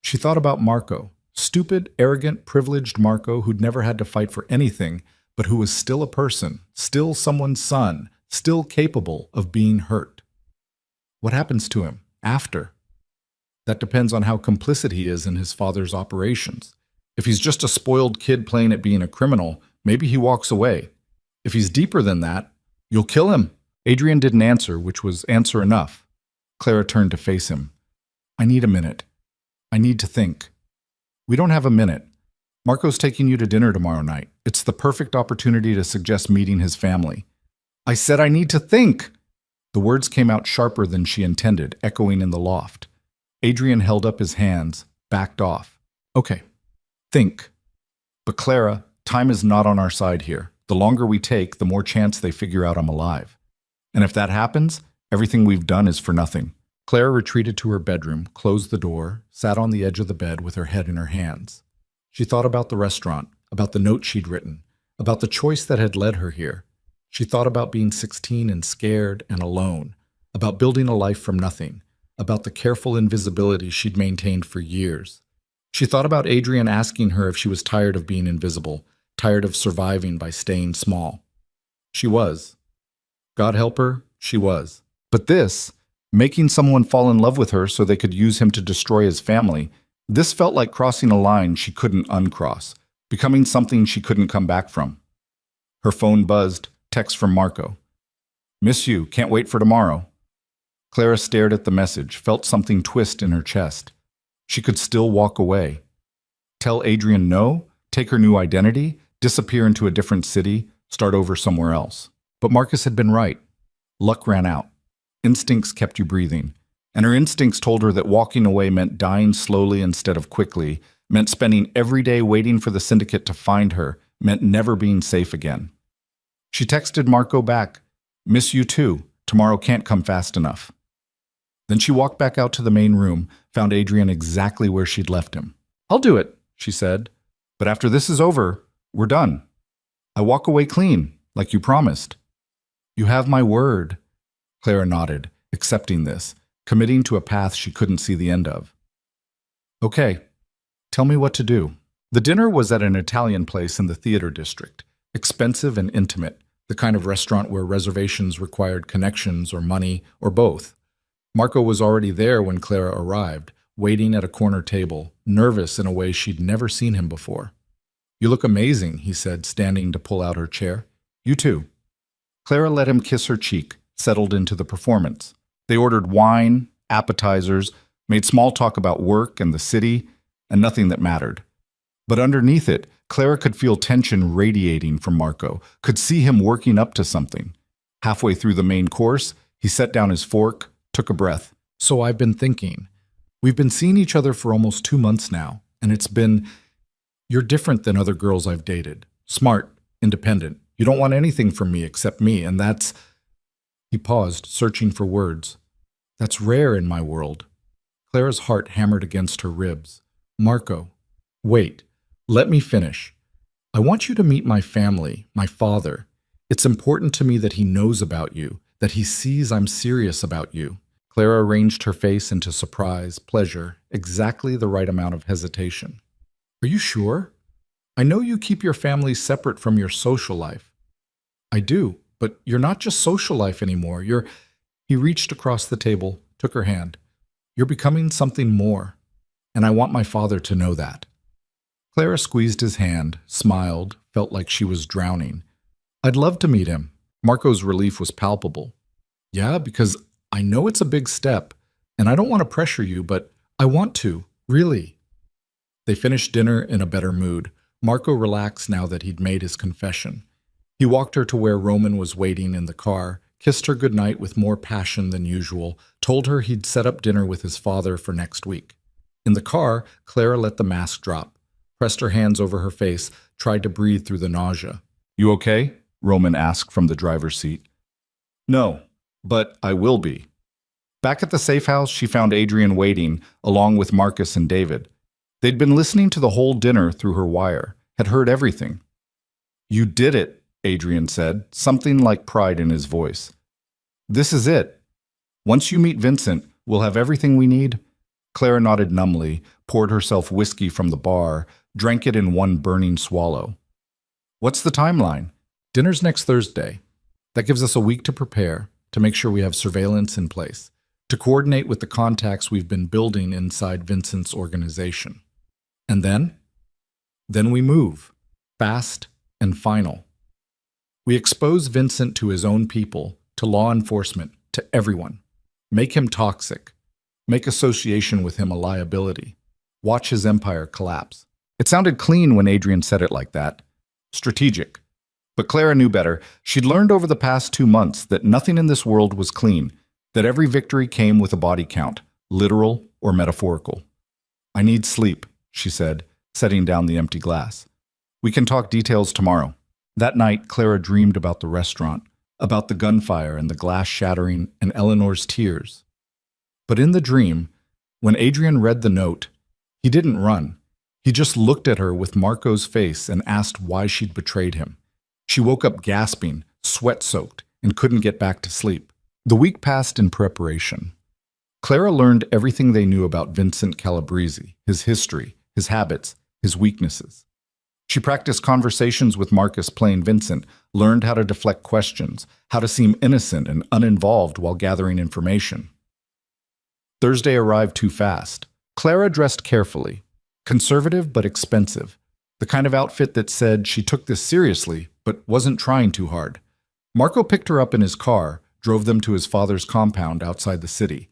She thought about Marco, stupid, arrogant, privileged Marco who'd never had to fight for anything, but who was still a person, still someone's son, still capable of being hurt. What happens to him after? That depends on how complicit he is in his father's operations. If he's just a spoiled kid playing at being a criminal, maybe he walks away. If he's deeper than that, you'll kill him. Adrian didn't answer, which was answer enough. Clara turned to face him. "I need a minute. I need to think." "We don't have a minute. Marco's taking you to dinner tomorrow night. It's the perfect opportunity to suggest meeting his family." "I said I need to think!" The words came out sharper than she intended, echoing in the loft. Adrian held up his hands, backed off. "Okay, think. But Clara, time is not on our side here. The longer we take, the more chance they figure out I'm alive. And if that happens, everything we've done is for nothing." Clara retreated to her bedroom, closed the door, sat on the edge of the bed with her head in her hands. She thought about the restaurant, about the note she'd written, about the choice that had led her here. She thought about being 16 and scared and alone, about building a life from nothing, about the careful invisibility she'd maintained for years. She thought about Adrian asking her if she was tired of being invisible, tired of surviving by staying small. She was. God help her, she was. But this, making someone fall in love with her so they could use him to destroy his family, This felt like crossing a line she couldn't uncross, becoming something she couldn't come back from. Her phone buzzed, text from Marco. Miss you, can't wait for tomorrow. Clara stared at the message, felt something twist in her chest. She could still walk away. Tell Adrian no, take her new identity, disappear into a different city, start over somewhere else. But Marcus had been right. Luck ran out. Instincts kept you breathing. And her instincts told her that walking away meant dying slowly instead of quickly, meant spending every day waiting for the syndicate to find her, meant never being safe again. She texted Marco back, miss you too, tomorrow can't come fast enough. Then she walked back out to the main room, found Adrian exactly where she'd left him. I'll do it, she said, but after this is over, we're done. I walk away clean, like you promised. You have my word. Clara nodded, accepting this, committing to a path she couldn't see the end of. Okay, tell me what to do. The dinner was at an Italian place in the theater district, expensive and intimate, the kind of restaurant where reservations required connections or money or both. Marco was already there when Clara arrived, waiting at a corner table, nervous in a way she'd never seen him before. You look amazing, he said, standing to pull out her chair. You too. Clara let him kiss her cheek, settled into the performance. They ordered wine, appetizers, made small talk about work and the city, and nothing that mattered. But underneath it, Clara could feel tension radiating from Marco, could see him working up to something. Halfway through the main course, he set down his fork, took a breath. So I've been thinking. We've been seeing each other for almost 2 months now, and it's been... You're different than other girls I've dated. Smart, independent. You don't want anything from me except me, and that's... He paused, searching for words. That's rare in my world. Clara's heart hammered against her ribs. Marco, wait. Let me finish. I want you to meet my family, my father. It's important to me that he knows about you, that he sees I'm serious about you. Clara arranged her face into surprise, pleasure, exactly the right amount of hesitation. Are you sure? I know you keep your family separate from your social life. I do, but you're not just social life anymore. He reached across the table, took her hand. You're becoming something more, and I want my father to know that. Clara squeezed his hand, smiled, felt like she was drowning. I'd love to meet him. Marco's relief was palpable. Yeah, because I know it's a big step, and I don't want to pressure you, but I want to, really. They finished dinner in a better mood. Marco relaxed now that he'd made his confession. He walked her to where Roman was waiting in the car, kissed her goodnight with more passion than usual, told her he'd set up dinner with his father for next week. In the car, Clara let the mask drop, pressed her hands over her face, tried to breathe through the nausea. You okay? Roman asked from the driver's seat. No, but I will be. Back at the safe house, she found Adrian waiting, along with Marcus and David. They'd been listening to the whole dinner through her wire, had heard everything. You did it, Adrian said, something like pride in his voice. This is it. Once you meet Vincent, we'll have everything we need. Clara nodded numbly, poured herself whiskey from the bar, drank it in one burning swallow. What's the timeline? Dinner's next Thursday. That gives us a week to prepare, to make sure we have surveillance in place, to coordinate with the contacts we've been building inside Vincent's organization. And then? Then we move, fast and final. We expose Vincent to his own people, to law enforcement, to everyone. Make him toxic. Make association with him a liability. Watch his empire collapse. It sounded clean when Adrian said it like that. Strategic. But Clara knew better. She'd learned over the past 2 months that nothing in this world was clean, that every victory came with a body count, literal or metaphorical. I need sleep, she said, setting down the empty glass. We can talk details tomorrow. That night, Clara dreamed about the restaurant, about the gunfire and the glass shattering and Eleanor's tears. But in the dream, when Adrian read the note, he didn't run. He just looked at her with Marco's face and asked why she'd betrayed him. She woke up gasping, sweat-soaked, and couldn't get back to sleep. The week passed in preparation. Clara learned everything they knew about Vincent Calabrese, his history, his habits, his weaknesses. She practiced conversations with Marcus playing Vincent, learned how to deflect questions, how to seem innocent and uninvolved while gathering information. Thursday arrived too fast. Clara dressed carefully, conservative but expensive, the kind of outfit that said she took this seriously but wasn't trying too hard. Marco picked her up in his car, drove them to his father's compound outside the city.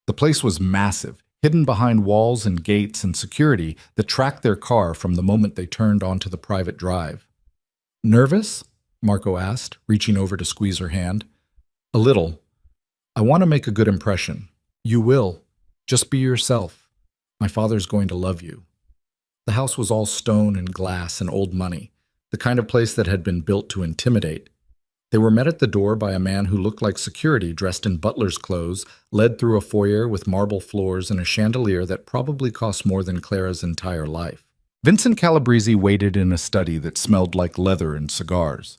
The place was massive, hidden behind walls and gates and security that tracked their car from the moment they turned onto the private drive. "Nervous?" Marco asked, reaching over to squeeze her hand. "A little. I want to make a good impression." "You will. Just be yourself. My father's going to love you." The house was all stone and glass and old money, the kind of place that had been built to intimidate. They were met at the door by a man who looked like security dressed in butler's clothes, led through a foyer with marble floors and a chandelier that probably cost more than Clara's entire life. Vincent Calabrese waited in a study that smelled like leather and cigars.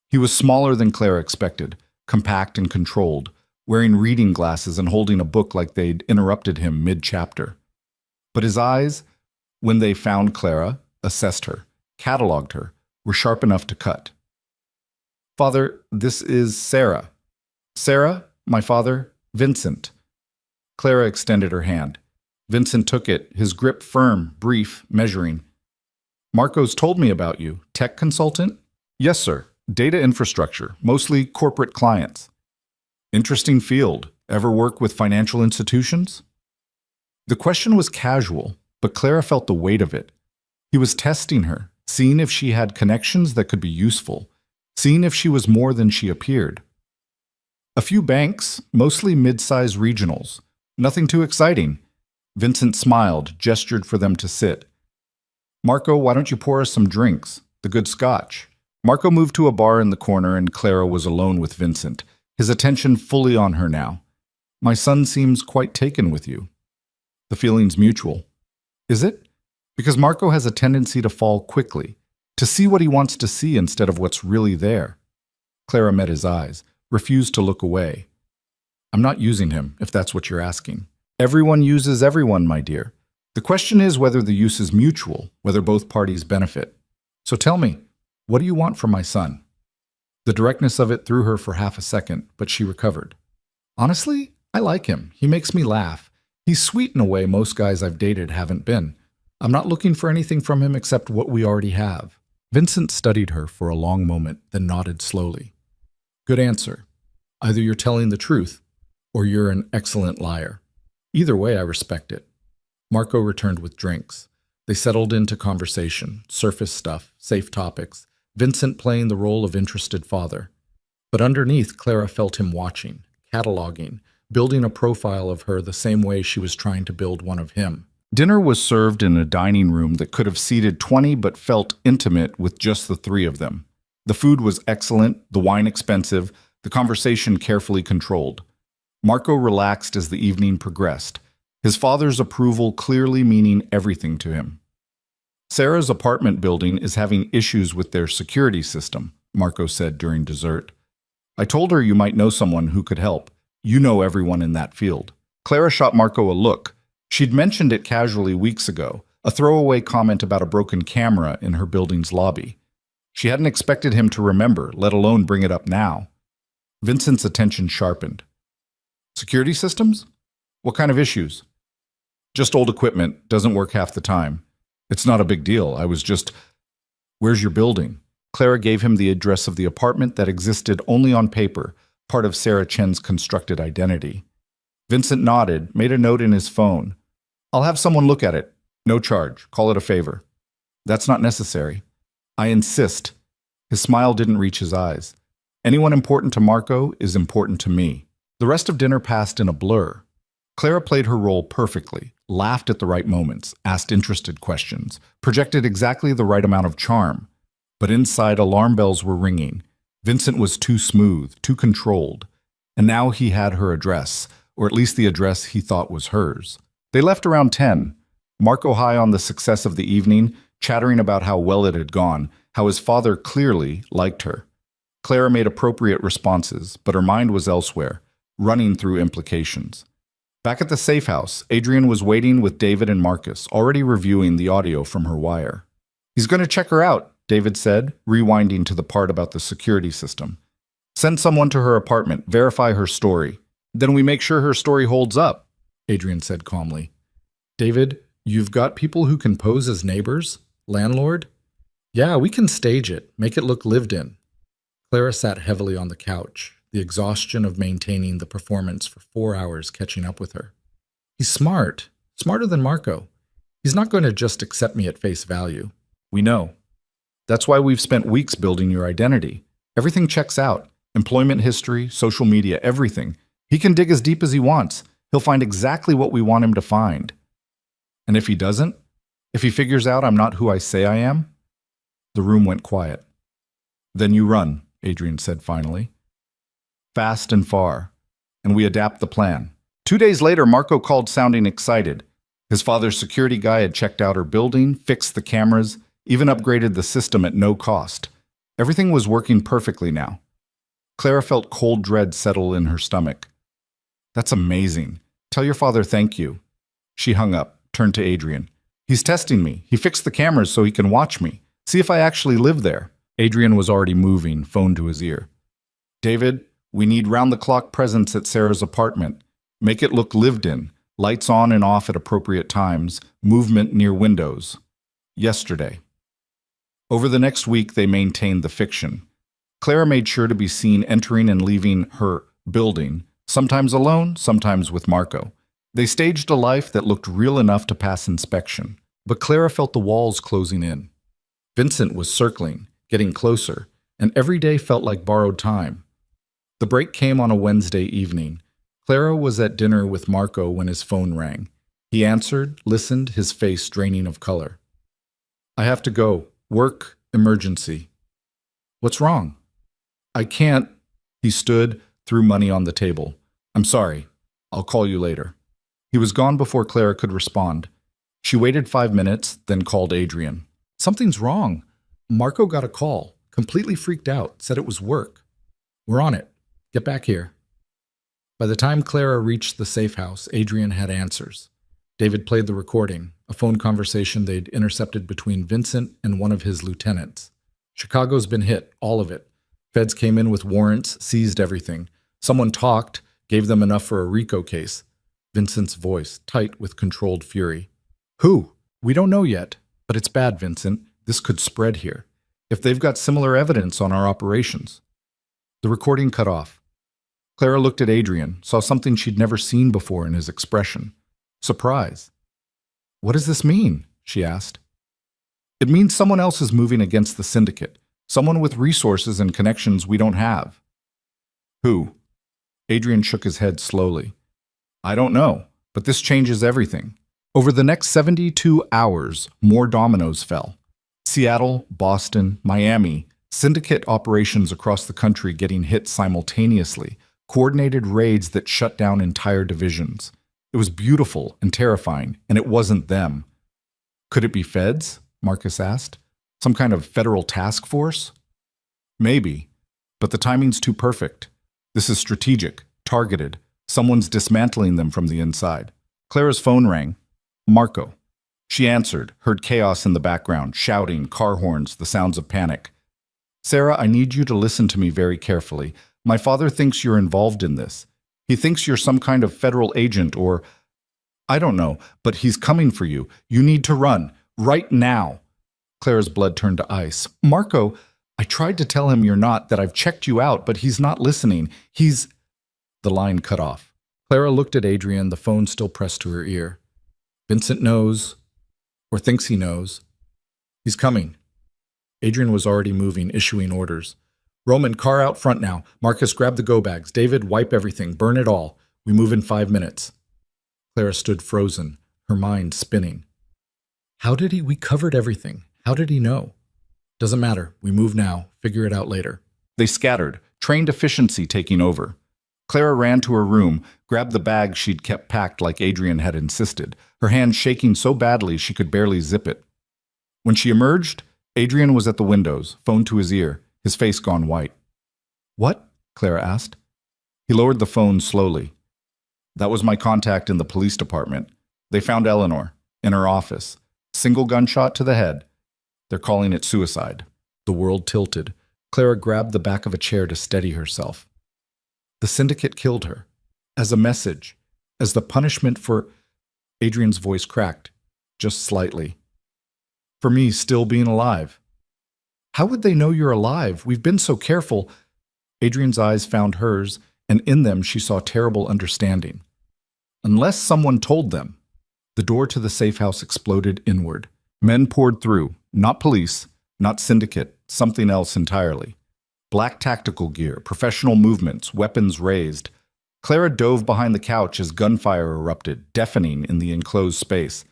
He was smaller than Clara expected, compact and controlled, wearing reading glasses and holding a book like they'd interrupted him mid-chapter. But his eyes, when they found Clara, assessed her, cataloged her, were sharp enough to cut. "Father, this is Sarah." "Sarah, my father, Vincent." Clara extended her hand. Vincent took it, his grip firm, brief, measuring. "Marco's told me about you. Tech consultant?" "Yes, sir. Data infrastructure, mostly corporate clients." "Interesting field. Ever work with financial institutions?" The question was casual, but Clara felt the weight of it. He was testing her, seeing if she had connections that could be useful, seeing if she was more than she appeared. "A few banks, mostly mid-size regionals. Nothing too exciting." Vincent smiled, gestured for them to sit. "Marco, why don't you pour us some drinks? The good scotch." Marco moved to a bar in the corner and Clara was alone with Vincent, his attention fully on her now. "My son seems quite taken with you." "The feeling's mutual." "Is it?" "Because Marco has a tendency to fall quickly, to see what he wants to see instead of what's really there." Clara met his eyes, refused to look away. "I'm not using him, if that's what you're asking. Everyone uses everyone, my dear. The question is whether the use is mutual, whether both parties benefit. So tell me, what do you want from my son?" The directness of it threw her for half a second, but she recovered. "Honestly, I like him. He makes me laugh. He's sweet in a way most guys I've dated haven't been. I'm not looking for anything from him except what we already have." Vincent studied her for a long moment, then nodded slowly. "Good answer. Either you're telling the truth, or you're an excellent liar. Either way, I respect it." Marco returned with drinks. They settled into conversation, surface stuff, safe topics, Vincent playing the role of interested father. But underneath, Clara felt him watching, cataloging, building a profile of her the same way she was trying to build one of him. Dinner was served in a dining room that could have seated 20 but felt intimate with just the three of them. The food was excellent, the wine expensive, the conversation carefully controlled. Marco relaxed as the evening progressed, his father's approval clearly meaning everything to him. "Sarah's apartment building is having issues with their security system," Marco said during dessert. "I told her you might know someone who could help. You know everyone in that field." Clara shot Marco a look. She'd mentioned it casually weeks ago, a throwaway comment about a broken camera in her building's lobby. She hadn't expected him to remember, let alone bring it up now. Vincent's attention sharpened. "Security systems? What kind of issues?" "Just old equipment, doesn't work half the time. It's not a big deal, I was just..." "Where's your building?" Clara gave him the address of the apartment that existed only on paper, part of Sarah Chen's constructed identity. Vincent nodded, made a note in his phone. "I'll have someone look at it. No charge. Call it a favor." "That's not necessary." "I insist." His smile didn't reach his eyes. "Anyone important to Marco is important to me." The rest of dinner passed in a blur. Clara played her role perfectly, laughed at the right moments, asked interested questions, projected exactly the right amount of charm. But inside, alarm bells were ringing. Vincent was too smooth, too controlled. And now he had her address, or at least the address he thought was hers. They left around 10. Marco high on the success of the evening, chattering about how well it had gone, how his father clearly liked her. Clara made appropriate responses, but her mind was elsewhere, running through implications. Back at the safe house, Adrian was waiting with David and Marcus, already reviewing the audio from her wire. "He's going to check her out," David said, rewinding to the part about the security system. "Send someone to her apartment, verify her story. Then we make sure her story holds up," Adrian said calmly. David, you've got people who can pose as neighbors? Landlord? Yeah, we can stage it, make it look lived in. Clara sat heavily on the couch, the exhaustion of maintaining the performance for 4 hours catching up with her. He's smart, smarter than Marco. He's not going to just accept me at face value. We know. That's why we've spent weeks building your identity. Everything checks out. Employment history, social media, everything. He can dig as deep as he wants. He'll find exactly what we want him to find. And if he doesn't, if he figures out I'm not who I say I am, the room went quiet. Then you run, Adrian said finally. Fast and far. And we adapt the plan. 2 days later, Marco called sounding excited. His father's security guy had checked out her building, fixed the cameras, even upgraded the system at no cost. Everything was working perfectly now. Clara felt cold dread settle in her stomach. That's amazing. Tell your father thank you. She hung up, turned to Adrian. He's testing me. He fixed the cameras so he can watch me. See if I actually live there. Adrian was already moving, phone to his ear. David, we need round-the-clock presence at Sarah's apartment. Make it look lived in. Lights on and off at appropriate times. Movement near windows. Yesterday. Over the next week, they maintained the fiction. Clara made sure to be seen entering and leaving her building, sometimes alone, sometimes with Marco. They staged a life that looked real enough to pass inspection, but Clara felt the walls closing in. Vincent was circling, getting closer, and every day felt like borrowed time. The break came on a Wednesday evening. Clara was at dinner with Marco when his phone rang. He answered, listened, his face draining of color. I have to go. Work, emergency. What's wrong? I can't. He stood, threw money on the table. I'm sorry. I'll call you later. He was gone before Clara could respond. She waited 5 minutes, then called Adrian. Something's wrong. Marco got a call, completely freaked out, said it was work. We're on it. Get back here. By the time Clara reached the safe house, Adrian had answers. David played the recording, a phone conversation they'd intercepted between Vincent and one of his lieutenants. Chicago's been hit, all of it. Feds came in with warrants, seized everything. Someone talked, gave them enough for a RICO case. Vincent's voice, tight with controlled fury. Who? We don't know yet. But it's bad, Vincent. This could spread here. If they've got similar evidence on our operations. The recording cut off. Clara looked at Adrian, saw something she'd never seen before in his expression. Surprise. What does this mean? She asked. It means someone else is moving against the syndicate. Someone with resources and connections we don't have. Who? Adrian shook his head slowly. I don't know, but this changes everything. Over the next 72 hours, more dominoes fell. Seattle, Boston, Miami, syndicate operations across the country getting hit simultaneously, coordinated raids that shut down entire divisions. It was beautiful and terrifying, and it wasn't them. Could it be feds? Marcus asked. Some kind of federal task force? Maybe, but the timing's too perfect. This is strategic, targeted. Someone's dismantling them from the inside. Clara's phone rang. Marco. She answered, heard chaos in the background, shouting, car horns, the sounds of panic. Sarah, I need you to listen to me very carefully. My father thinks you're involved in this. He thinks you're some kind of federal agent or... I don't know, but he's coming for you. You need to run. Right now. Clara's blood turned to ice. Marco, I tried to tell him you're not, that I've checked you out, but he's not listening. He's... The line cut off. Clara looked at Adrian, the phone still pressed to her ear. Vincent knows, or thinks he knows. He's coming. Adrian was already moving, issuing orders. Roman, car out front now. Marcus, grab the go bags. David, wipe everything. Burn it all. We move in 5 minutes. Clara stood frozen, her mind spinning. How did he? We covered everything. How did he know? Doesn't matter. We move now. Figure it out later. They scattered, trained efficiency taking over. Clara ran to her room, grabbed the bag she'd kept packed like Adrian had insisted, her hand shaking so badly she could barely zip it. When she emerged, Adrian was at the windows, phone to his ear, his face gone white. What? Clara asked. He lowered the phone slowly. That was my contact in the police department. They found Eleanor, in her office. Single gunshot to the head. They're calling it suicide. The world tilted. Clara grabbed the back of a chair to steady herself. The syndicate killed her. As a message. As the punishment for... Adrian's voice cracked, just slightly. For me, still being alive. How would they know you're alive? We've been so careful. Adrian's eyes found hers, and in them she saw terrible understanding. Unless someone told them. The door to the safe house exploded inward. Men poured through, not police, not syndicate, something else entirely. Black tactical gear, professional movements, weapons raised. Clara dove behind the couch as gunfire erupted, deafening in the enclosed space.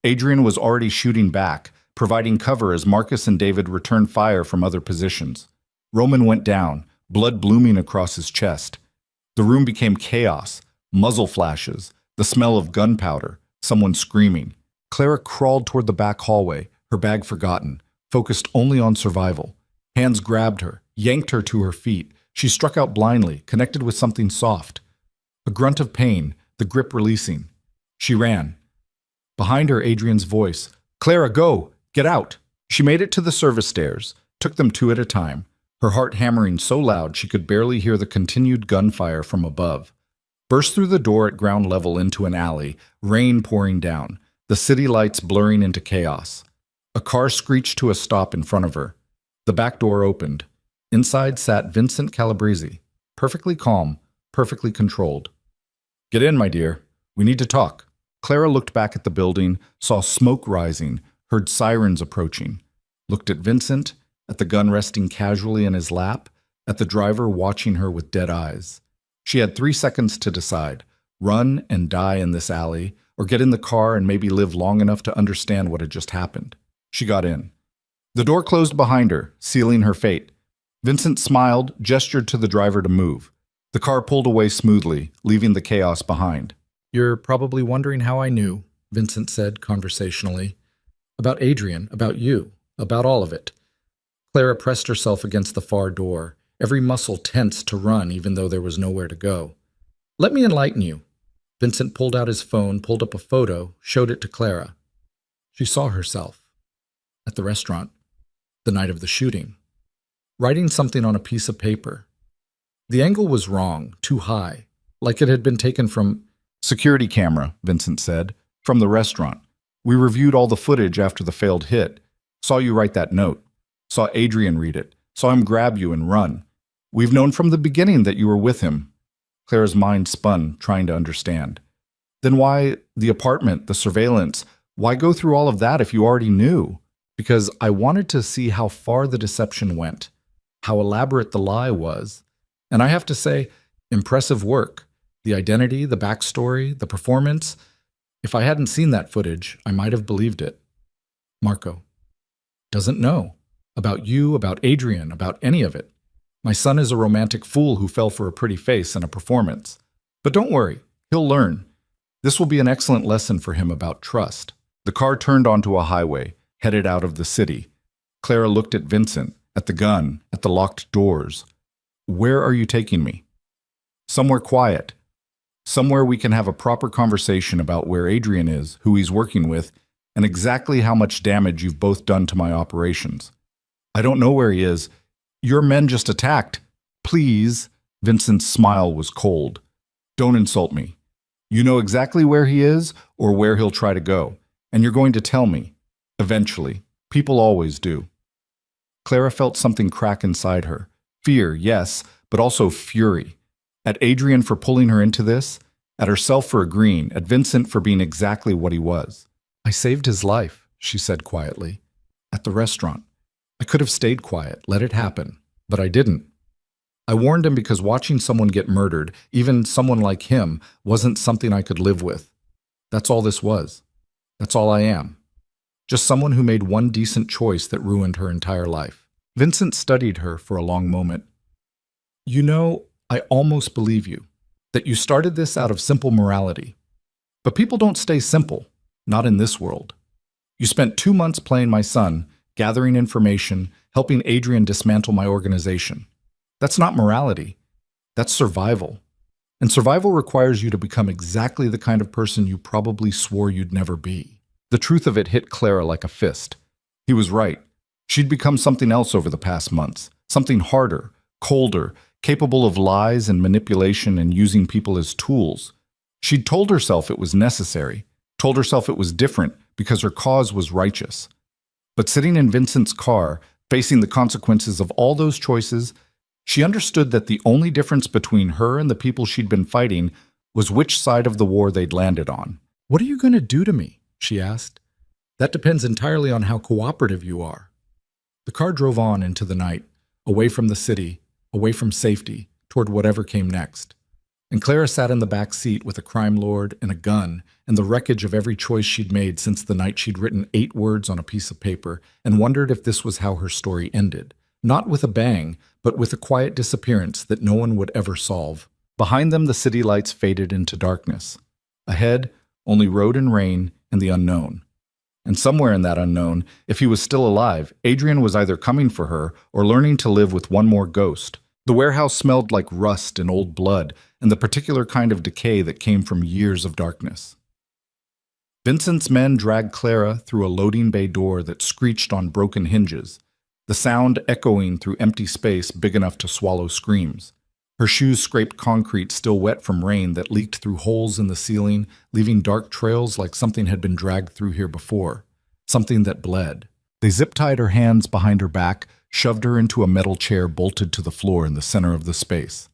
Adrian was already shooting back, providing cover as Marcus and David returned fire from other positions. Roman went down, blood blooming across his chest. The room became chaos, muzzle flashes, the smell of gunpowder, someone screaming. Clara crawled toward the back hallway, her bag forgotten, focused only on survival. Hands grabbed her, yanked her to her feet. She struck out blindly, connected with something soft. A grunt of pain, the grip releasing. She ran. Behind her, Adrian's voice. Clara, go! Get out! She made it to the service stairs, took them two at a time, her heart hammering so loud she could barely hear the continued gunfire from above. Burst through the door at ground level into an alley, rain pouring down, the city lights blurring into chaos. A car screeched to a stop in front of her. The back door opened. Inside sat Vincent Calabrese, perfectly calm, perfectly controlled. Get in, my dear. We need to talk. Clara looked back at the building, saw smoke rising, heard sirens approaching. Looked at Vincent, at the gun resting casually in his lap, at the driver watching her with dead eyes. She had 3 seconds to decide, run and die in this alley, or get in the car and maybe live long enough to understand what had just happened. She got in. The door closed behind her, sealing her fate. Vincent smiled, gestured to the driver to move. The car pulled away smoothly, leaving the chaos behind. You're probably wondering how I knew, Vincent said conversationally. About Adrian, about you, about all of it. Clara pressed herself against the far door, every muscle tense to run even though there was nowhere to go. Let me enlighten you. Vincent pulled out his phone, pulled up a photo, showed it to Clara. She saw herself. At the restaurant. The night of the shooting. Writing something on a piece of paper. The angle was wrong, too high, like it had been taken from security camera, Vincent said, from the restaurant. We reviewed all the footage after the failed hit. Saw you write that note. Saw Adrian read it. Saw him grab you and run. We've known from the beginning that you were with him. Clara's mind spun, trying to understand. Then why the apartment, the surveillance? Why go through all of that if you already knew? Because I wanted to see how far the deception went, how elaborate the lie was. And I have to say, impressive work. The identity, the backstory, the performance. If I hadn't seen that footage, I might have believed it. Marco. Doesn't know. About you, about Adrian, about any of it. My son is a romantic fool who fell for a pretty face and a performance. But don't worry, he'll learn. This will be an excellent lesson for him about trust. The car turned onto a highway, headed out of the city. Clara looked at Vincent, at the gun, at the locked doors. Where are you taking me? Somewhere quiet. Somewhere we can have a proper conversation about where Adrian is, who he's working with, and exactly how much damage you've both done to my operations. I don't know where he is. Your men just attacked. Please. Vincent's smile was cold. Don't insult me. You know exactly where he is or where he'll try to go, and you're going to tell me. Eventually. People always do. Clara felt something crack inside her. Fear, yes, but also fury. At Adrian for pulling her into this, at herself for agreeing, at Vincent for being exactly what he was. I saved his life, she said quietly. At the restaurant. I could have stayed quiet, let it happen, but I didn't. I warned him because watching someone get murdered, even someone like him, wasn't something I could live with. That's all this was. That's all I am. Just someone who made one decent choice that ruined her entire life. Vincent studied her for a long moment. You know, I almost believe you, that you started this out of simple morality. But people don't stay simple, not in this world. You spent 2 months playing my son, gathering information, helping Adrian dismantle my organization. That's not morality. That's survival. And survival requires you to become exactly the kind of person you probably swore you'd never be. The truth of it hit Clara like a fist. He was right. She'd become something else over the past months. Something harder, colder, capable of lies and manipulation and using people as tools. She'd told herself it was necessary. told herself it was different because her cause was righteous. But sitting in Vincent's car, facing the consequences of all those choices, she understood that the only difference between her and the people she'd been fighting was which side of the war they'd landed on. "What are you going to do to me?" she asked. "That depends entirely on how cooperative you are." The car drove on into the night, away from the city, away from safety, toward whatever came next. And Clara sat in the back seat with a crime lord and a gun and the wreckage of every choice she'd made since the night she'd written 8 words on a piece of paper and wondered if this was how her story ended. Not with a bang, but with a quiet disappearance that no one would ever solve. Behind them, the city lights faded into darkness. Ahead, only road and rain and the unknown. And somewhere in that unknown, if he was still alive, Adrian was either coming for her or learning to live with one more ghost. The warehouse smelled like rust and old blood, and the particular kind of decay that came from years of darkness. Vincent's men dragged Clara through a loading bay door that screeched on broken hinges, the sound echoing through empty space big enough to swallow screams. Her shoes scraped concrete still wet from rain that leaked through holes in the ceiling, leaving dark trails like something had been dragged through here before, something that bled. They zip-tied her hands behind her back, shoved her into a metal chair bolted to the floor in the center of the space.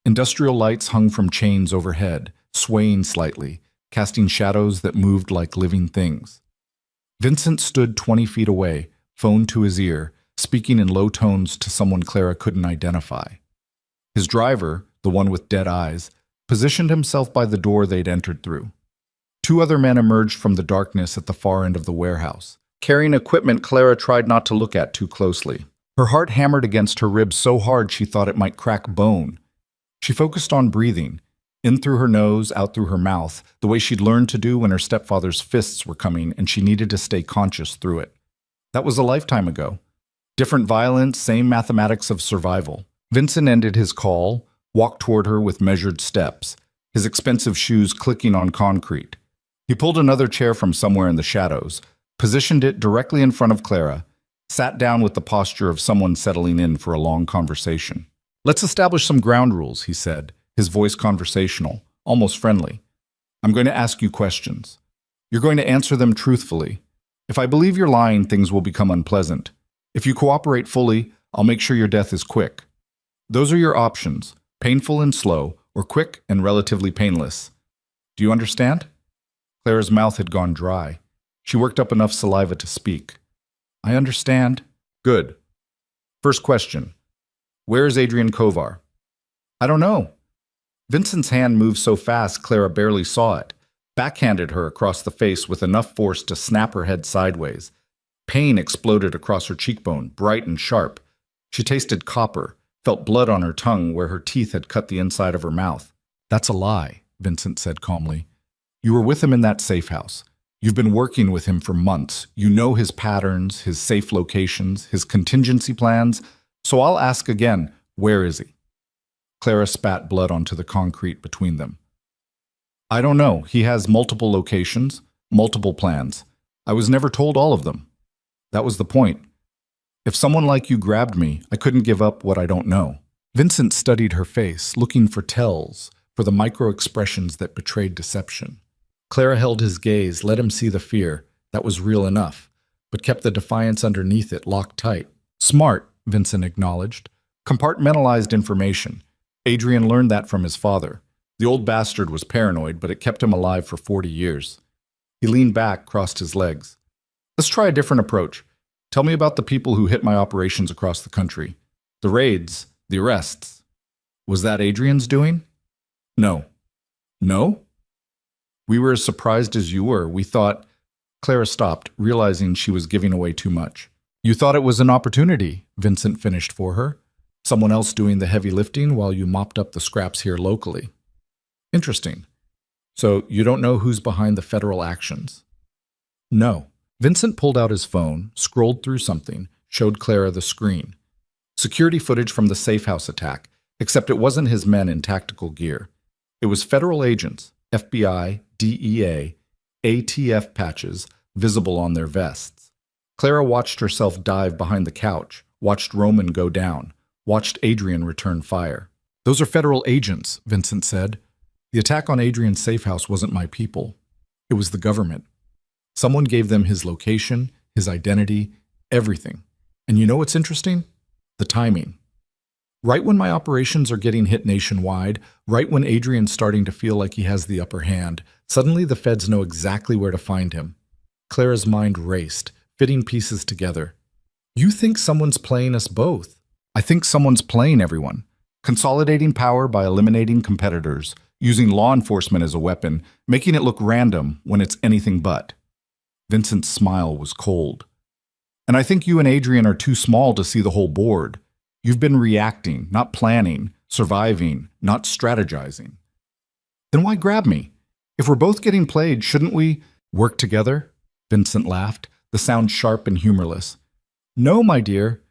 Industrial lights hung from chains overhead, swaying slightly, casting shadows that moved like living things. Vincent stood 20 feet away, phone to his ear, speaking in low tones to someone Clara couldn't identify. His driver, the one with dead eyes, positioned himself by the door they'd entered through. 2 other men emerged from the darkness at the far end of the warehouse, carrying equipment Clara tried not to look at too closely. Her heart hammered against her ribs so hard she thought it might crack bone. She focused on breathing, in through her nose, out through her mouth, the way she'd learned to do when her stepfather's fists were coming and she needed to stay conscious through it. That was a lifetime ago. Different violence, same mathematics of survival. Vincent ended his call, walked toward her with measured steps, his expensive shoes clicking on concrete. He pulled another chair from somewhere in the shadows, positioned it directly in front of Clara, sat down with the posture of someone settling in for a long conversation. "Let's establish some ground rules," he said, his voice conversational, almost friendly. "I'm going to ask you questions. You're going to answer them truthfully. If I believe you're lying, things will become unpleasant. If you cooperate fully, I'll make sure your death is quick. Those are your options, painful and slow, or quick and relatively painless. Do you understand?" Clara's mouth had gone dry. She worked up enough saliva to speak. "I understand." "Good. First question. Where is Adrian Kovar?" "I don't know." Vincent's hand moved so fast Clara barely saw it, backhanded her across the face with enough force to snap her head sideways. Pain exploded across her cheekbone, bright and sharp. She tasted copper, felt blood on her tongue where her teeth had cut the inside of her mouth. "That's a lie," Vincent said calmly. "You were with him in that safe house. You've been working with him for months. You know his patterns, his safe locations, his contingency plans. So I'll ask again, where is he?" Clara spat blood onto the concrete between them. "I don't know. He has multiple locations, multiple plans. I was never told all of them. That was the point. If someone like you grabbed me, I couldn't give up what I don't know." Vincent studied her face, looking for tells, for the micro-expressions that betrayed deception. Clara held his gaze, let him see the fear. That was real enough, but kept the defiance underneath it locked tight. "Smart," Vincent acknowledged. "Compartmentalized information. Adrian learned that from his father. The old bastard was paranoid, but it kept him alive for 40 years. He leaned back, crossed his legs. "Let's try a different approach. Tell me about the people who hit my operations across the country. The raids, the arrests. Was that Adrian's doing?" "No." "No?" "We were as surprised as you were. We thought—" Clara stopped, realizing she was giving away too much. "You thought it was an opportunity," Vincent finished for her. "Someone else doing the heavy lifting while you mopped up the scraps here locally." "Interesting. So you don't know who's behind the federal actions?" "No." Vincent pulled out his phone, scrolled through something, showed Clara the screen. Security footage from the safe house attack, except it wasn't his men in tactical gear. It was federal agents, FBI, DEA, ATF patches visible on their vests. Clara watched herself dive behind the couch, watched Roman go down, watched Adrian return fire. "Those are federal agents," Vincent said. "The attack on Adrian's safe house wasn't my people." It was the government. Someone gave them his location, his identity, everything. And you know what's interesting? The timing. Right when my operations are getting hit nationwide, right when Adrian's starting to feel like he has the upper hand, suddenly the feds know exactly where to find him. Clara's mind raced, fitting pieces together. You think someone's playing us both? I think someone's playing everyone. Consolidating power by eliminating competitors, using law enforcement as a weapon, making it look random when it's anything but. Vincent's smile was cold. And I think you and Adrian are too small to see the whole board. You've been reacting, not planning, surviving, not strategizing. Then why grab me? If we're both getting played, shouldn't we work together? Vincent laughed, the sound sharp and humorless. No, my dear.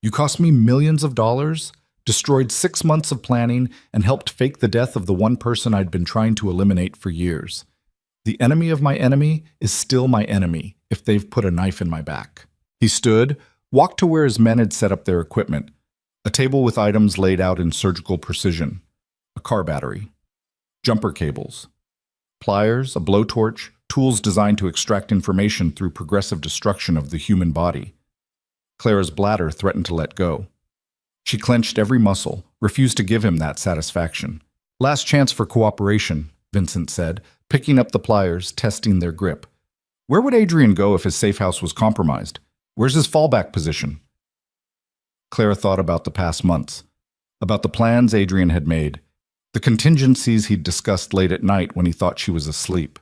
You cost me millions of dollars, destroyed 6 months of planning, and helped fake the death of the one person I'd been trying to eliminate for years. The enemy of my enemy is still my enemy if they've put a knife in my back. He stood, walked to where his men had set up their equipment, a table with items laid out in surgical precision, a car battery, jumper cables, pliers, a blowtorch, tools designed to extract information through progressive destruction of the human body. Clara's bladder threatened to let go. She clenched every muscle, refused to give him that satisfaction. Last chance for cooperation, Vincent said, picking up the pliers, testing their grip. Where would Adrian go if his safe house was compromised? Where's his fallback position? Clara thought about the past months, about the plans Adrian had made, the contingencies he'd discussed late at night when he thought she was asleep.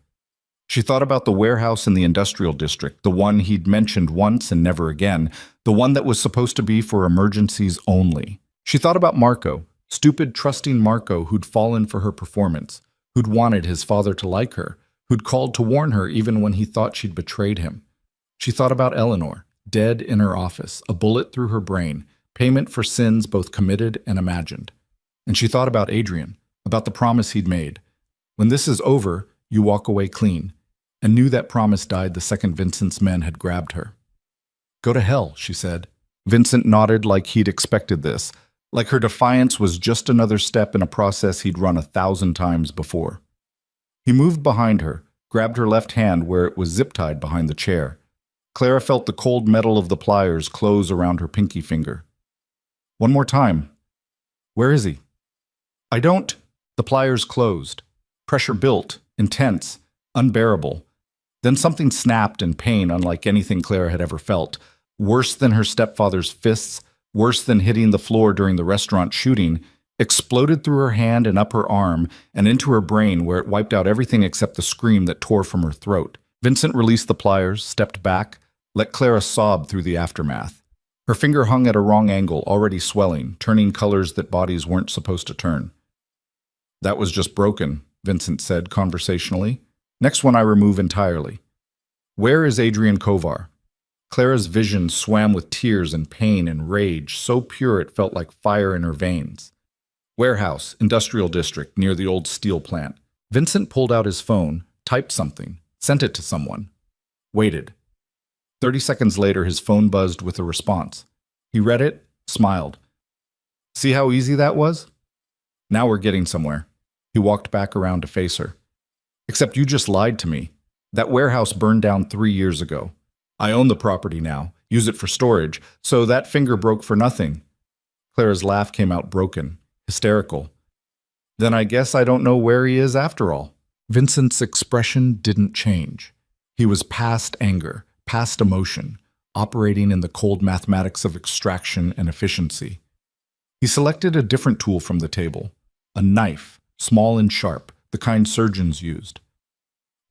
She thought about the warehouse in the industrial district, the one he'd mentioned once and never again, the one that was supposed to be for emergencies only. She thought about Marco, stupid, trusting Marco who'd fallen for her performance, who'd wanted his father to like her, who'd called to warn her even when he thought she'd betrayed him. She thought about Eleanor, dead in her office, a bullet through her brain, payment for sins both committed and imagined. And she thought about Adrian, about the promise he'd made. When this is over, you walk away clean, and knew that promise died the second Vincent's men had grabbed her. Go to hell, she said. Vincent nodded like he'd expected this, like her defiance was just another step in a process he'd run 1,000 times before. He moved behind her, grabbed her left hand where it was zip-tied behind the chair. Clara felt the cold metal of the pliers close around her pinky finger. One more time. Where is he? I don't. The pliers closed. Pressure built, intense, unbearable. Then something snapped in pain unlike anything Clara had ever felt. Worse than her stepfather's fists, worse than hitting the floor during the restaurant shooting, exploded through her hand and up her arm and into her brain where it wiped out everything except the scream that tore from her throat. Vincent released the pliers, stepped back, let Clara sob through the aftermath. Her finger hung at a wrong angle, already swelling, turning colors that bodies weren't supposed to turn. That was just broken, Vincent said conversationally. Next one I remove entirely. Where is Adrian Kovar? Clara's vision swam with tears and pain and rage, so pure it felt like fire in her veins. Warehouse, industrial district, near the old steel plant. Vincent pulled out his phone, typed something, sent it to someone. Waited. 30 seconds later, his phone buzzed with a response. He read it, smiled. See how easy that was? Now we're getting somewhere. He walked back around to face her. Except you just lied to me. That warehouse burned down 3 years ago. I own the property now, use it for storage, so that finger broke for nothing. Clara's laugh came out broken, hysterical. Then I guess I don't know where he is after all. Vincent's expression didn't change. He was past anger, past emotion, operating in the cold mathematics of extraction and efficiency. He selected a different tool from the table, a knife, small and sharp, the kind surgeons used.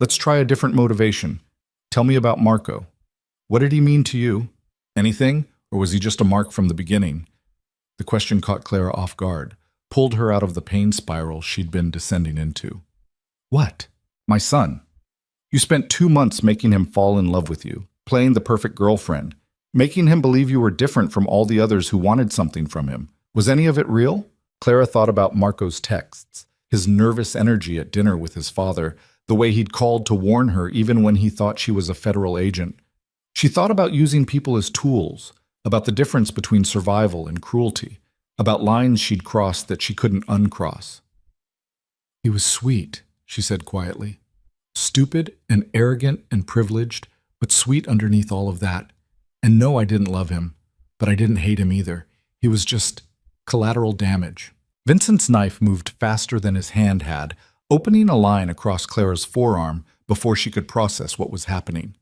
Let's try a different motivation. Tell me about Marco. What did he mean to you? Anything? Or was he just a mark from the beginning? The question caught Clara off guard, pulled her out of the pain spiral she'd been descending into. What? My son. You spent 2 months making him fall in love with you, playing the perfect girlfriend, making him believe you were different from all the others who wanted something from him. Was any of it real? Clara thought about Marco's texts, his nervous energy at dinner with his father, the way he'd called to warn her even when he thought she was a federal agent. She thought about using people as tools, about the difference between survival and cruelty, about lines she'd crossed that she couldn't uncross. He was sweet, she said quietly. Stupid and arrogant and privileged, but sweet underneath all of that. And no, I didn't love him, but I didn't hate him either. He was just collateral damage. Vincent's knife moved faster than his hand had, opening a line across Clara's forearm before she could process what was happening.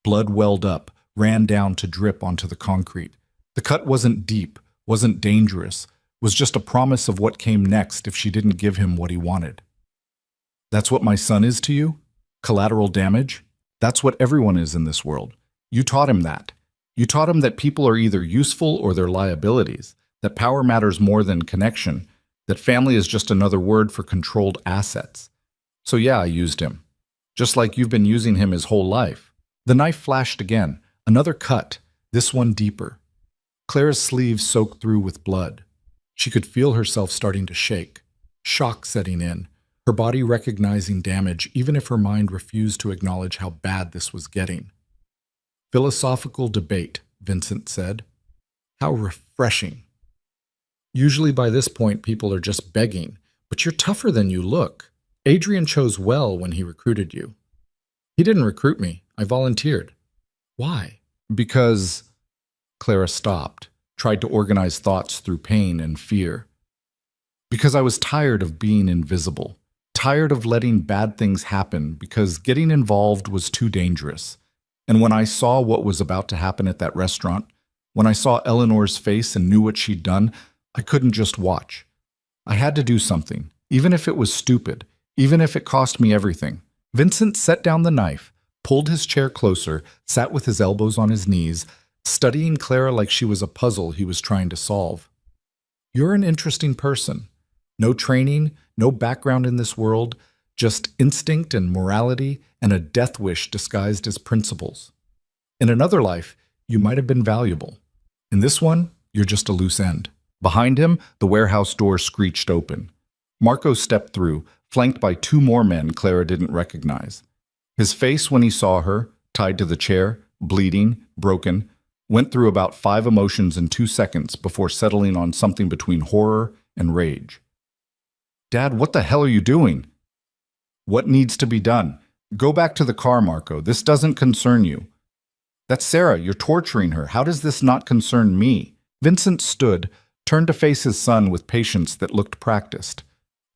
Blood welled up, ran down to drip onto the concrete. The cut wasn't deep, wasn't dangerous, was just a promise of what came next if she didn't give him what he wanted. That's what my son is to you? Collateral damage? That's what everyone is in this world. You taught him that. You taught him that people are either useful or they're liabilities, that power matters more than connection, that family is just another word for controlled assets. So yeah, I used him. Just like you've been using him his whole life. The knife flashed again, another cut, this one deeper. Clara's sleeve soaked through with blood. She could feel herself starting to shake, shock setting in, her body recognizing damage even if her mind refused to acknowledge how bad this was getting. Philosophical debate, Vincent said. How refreshing. Usually by this point people are just begging, but you're tougher than you look. Adrian chose well when he recruited you. He didn't recruit me. I volunteered. Why? Because... Clara stopped, tried to organize thoughts through pain and fear. Because I was tired of being invisible, tired of letting bad things happen because getting involved was too dangerous. And when I saw what was about to happen at that restaurant, when I saw Eleanor's face and knew what she'd done, I couldn't just watch. I had to do something, even if it was stupid, even if it cost me everything. Vincent set down the knife, pulled his chair closer, sat with his elbows on his knees, studying Clara like she was a puzzle he was trying to solve. You're an interesting person. No training, no background in this world, just instinct and morality and a death wish disguised as principles. In another life, you might have been valuable. In this one, you're just a loose end. Behind him, the warehouse door screeched open. Marco stepped through, flanked by two more men Clara didn't recognize. His face when he saw her, tied to the chair, bleeding, broken, went through about 5 emotions in 2 seconds before settling on something between horror and rage. Dad, what the hell are you doing? What needs to be done? Go back to the car, Marco. This doesn't concern you. That's Sarah. You're torturing her. How does this not concern me? Vincent stood, turned to face his son with patience that looked practiced.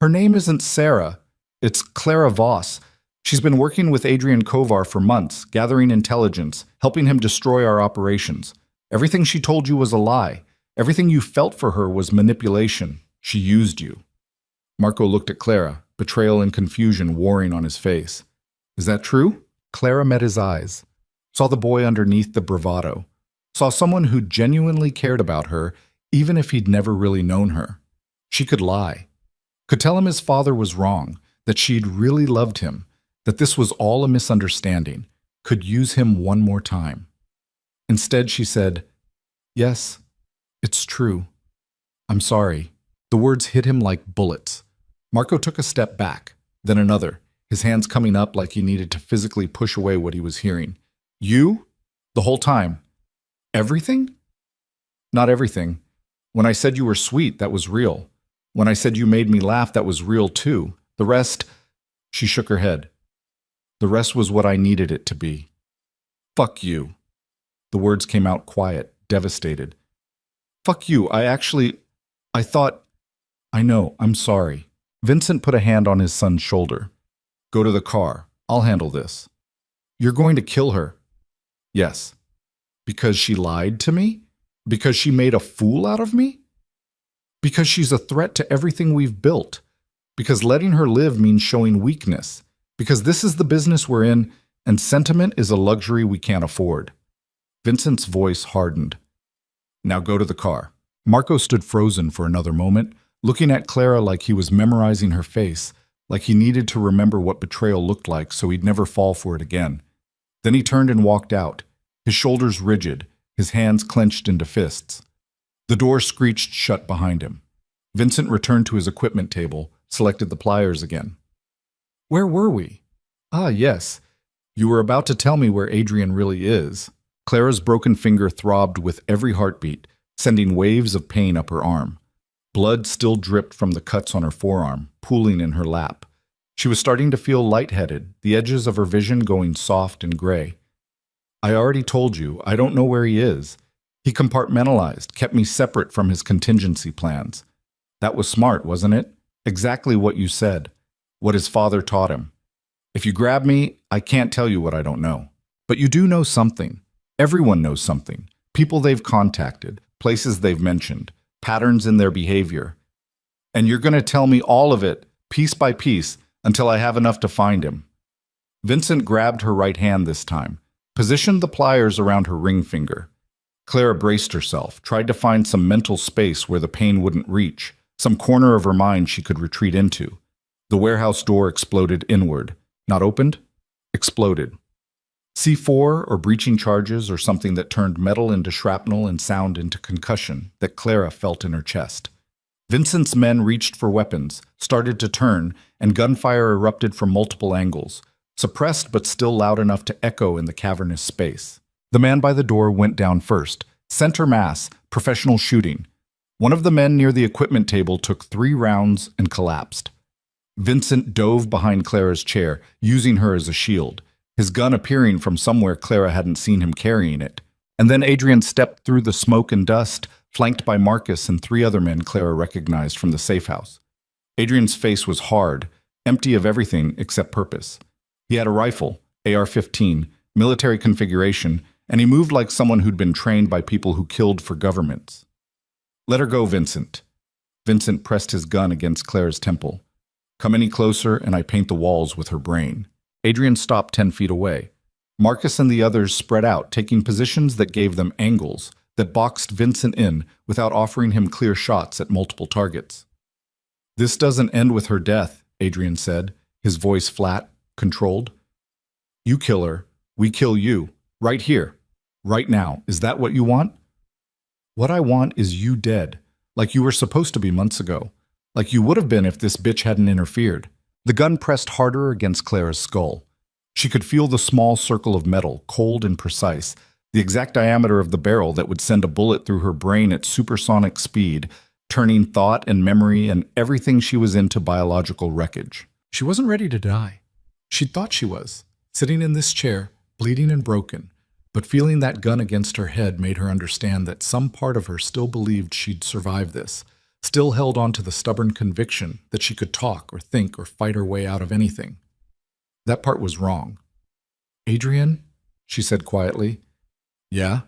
Her name isn't Sarah. It's Clara Voss. She's been working with Adrian Kovar for months, gathering intelligence, helping him destroy our operations. Everything she told you was a lie. Everything you felt for her was manipulation. She used you. Marco looked at Clara, betrayal and confusion warring on his face. Is that true? Clara met his eyes, saw the boy underneath the bravado, saw someone who genuinely cared about her, even if he'd never really known her. She could lie, could tell him his father was wrong, that she'd really loved him, that this was all a misunderstanding, could use him one more time. Instead, she said, "Yes, it's true. I'm sorry." The words hit him like bullets. Marco took a step back, then another, his hands coming up like he needed to physically push away what he was hearing. You? The whole time? Everything? Not everything. When I said you were sweet, that was real. When I said you made me laugh, that was real too. The rest... She shook her head. The rest was what I needed it to be. Fuck you. The words came out quiet, devastated. Fuck you. I thought... I know, I'm sorry. Vincent put a hand on his son's shoulder. Go to the car. I'll handle this. You're going to kill her. Yes. Because she lied to me? Because she made a fool out of me? Because she's a threat to everything we've built. Because letting her live means showing weakness. Because this is the business we're in, and sentiment is a luxury we can't afford. Vincent's voice hardened. Now go to the car. Marco stood frozen for another moment, looking at Clara like he was memorizing her face, like he needed to remember what betrayal looked like so he'd never fall for it again. Then he turned and walked out, his shoulders rigid, his hands clenched into fists. The door screeched shut behind him. Vincent returned to his equipment table, selected the pliers again. Where were we? Ah, yes. You were about to tell me where Adrian really is. Clara's broken finger throbbed with every heartbeat, sending waves of pain up her arm. Blood still dripped from the cuts on her forearm, pooling in her lap. She was starting to feel lightheaded, the edges of her vision going soft and gray. I already told you, I don't know where he is. He compartmentalized, kept me separate from his contingency plans. That was smart, wasn't it? Exactly what you said, what his father taught him. If you grab me, I can't tell you what I don't know. But you do know something. Everyone knows something. People they've contacted, places they've mentioned, patterns in their behavior. And you're going to tell me all of it, piece by piece, until I have enough to find him. Vincent grabbed her right hand this time, positioned the pliers around her ring finger. Clara braced herself, tried to find some mental space where the pain wouldn't reach, some corner of her mind she could retreat into. The warehouse door exploded inward. Not opened? Exploded. C4 or breaching charges or something that turned metal into shrapnel and sound into concussion that Clara felt in her chest. Vincent's men reached for weapons, started to turn, and gunfire erupted from multiple angles, suppressed but still loud enough to echo in the cavernous space. The man by the door went down first. Center mass, professional shooting. One of the men near the equipment table took 3 rounds and collapsed. Vincent dove behind Clara's chair, using her as a shield, his gun appearing from somewhere Clara hadn't seen him carrying it. And then Adrian stepped through the smoke and dust, flanked by Marcus and 3 other men Clara recognized from the safe house. Adrian's face was hard, empty of everything except purpose. He had a rifle, AR-15, military configuration, and he moved like someone who'd been trained by people who killed for governments. Let her go, Vincent. Vincent pressed his gun against Clara's temple. Come any closer and I paint the walls with her brain. Adrian stopped 10 feet away. Marcus and the others spread out, taking positions that gave them angles, that boxed Vincent in without offering him clear shots at multiple targets. This doesn't end with her death, Adrian said, his voice flat, controlled. You kill her, we kill you, right here, right now. Is that what you want? What I want is you dead, like you were supposed to be months ago, like you would have been if this bitch hadn't interfered. The gun pressed harder against Clara's skull. She could feel the small circle of metal, cold and precise, the exact diameter of the barrel that would send a bullet through her brain at supersonic speed, turning thought and memory and everything she was into biological wreckage. She wasn't ready to die. She thought she was, sitting in this chair, bleeding and broken, but feeling that gun against her head made her understand that some part of her still believed she'd survive this, still held on to the stubborn conviction that she could talk or think or fight her way out of anything. That part was wrong. Adrian, she said quietly. Yeah?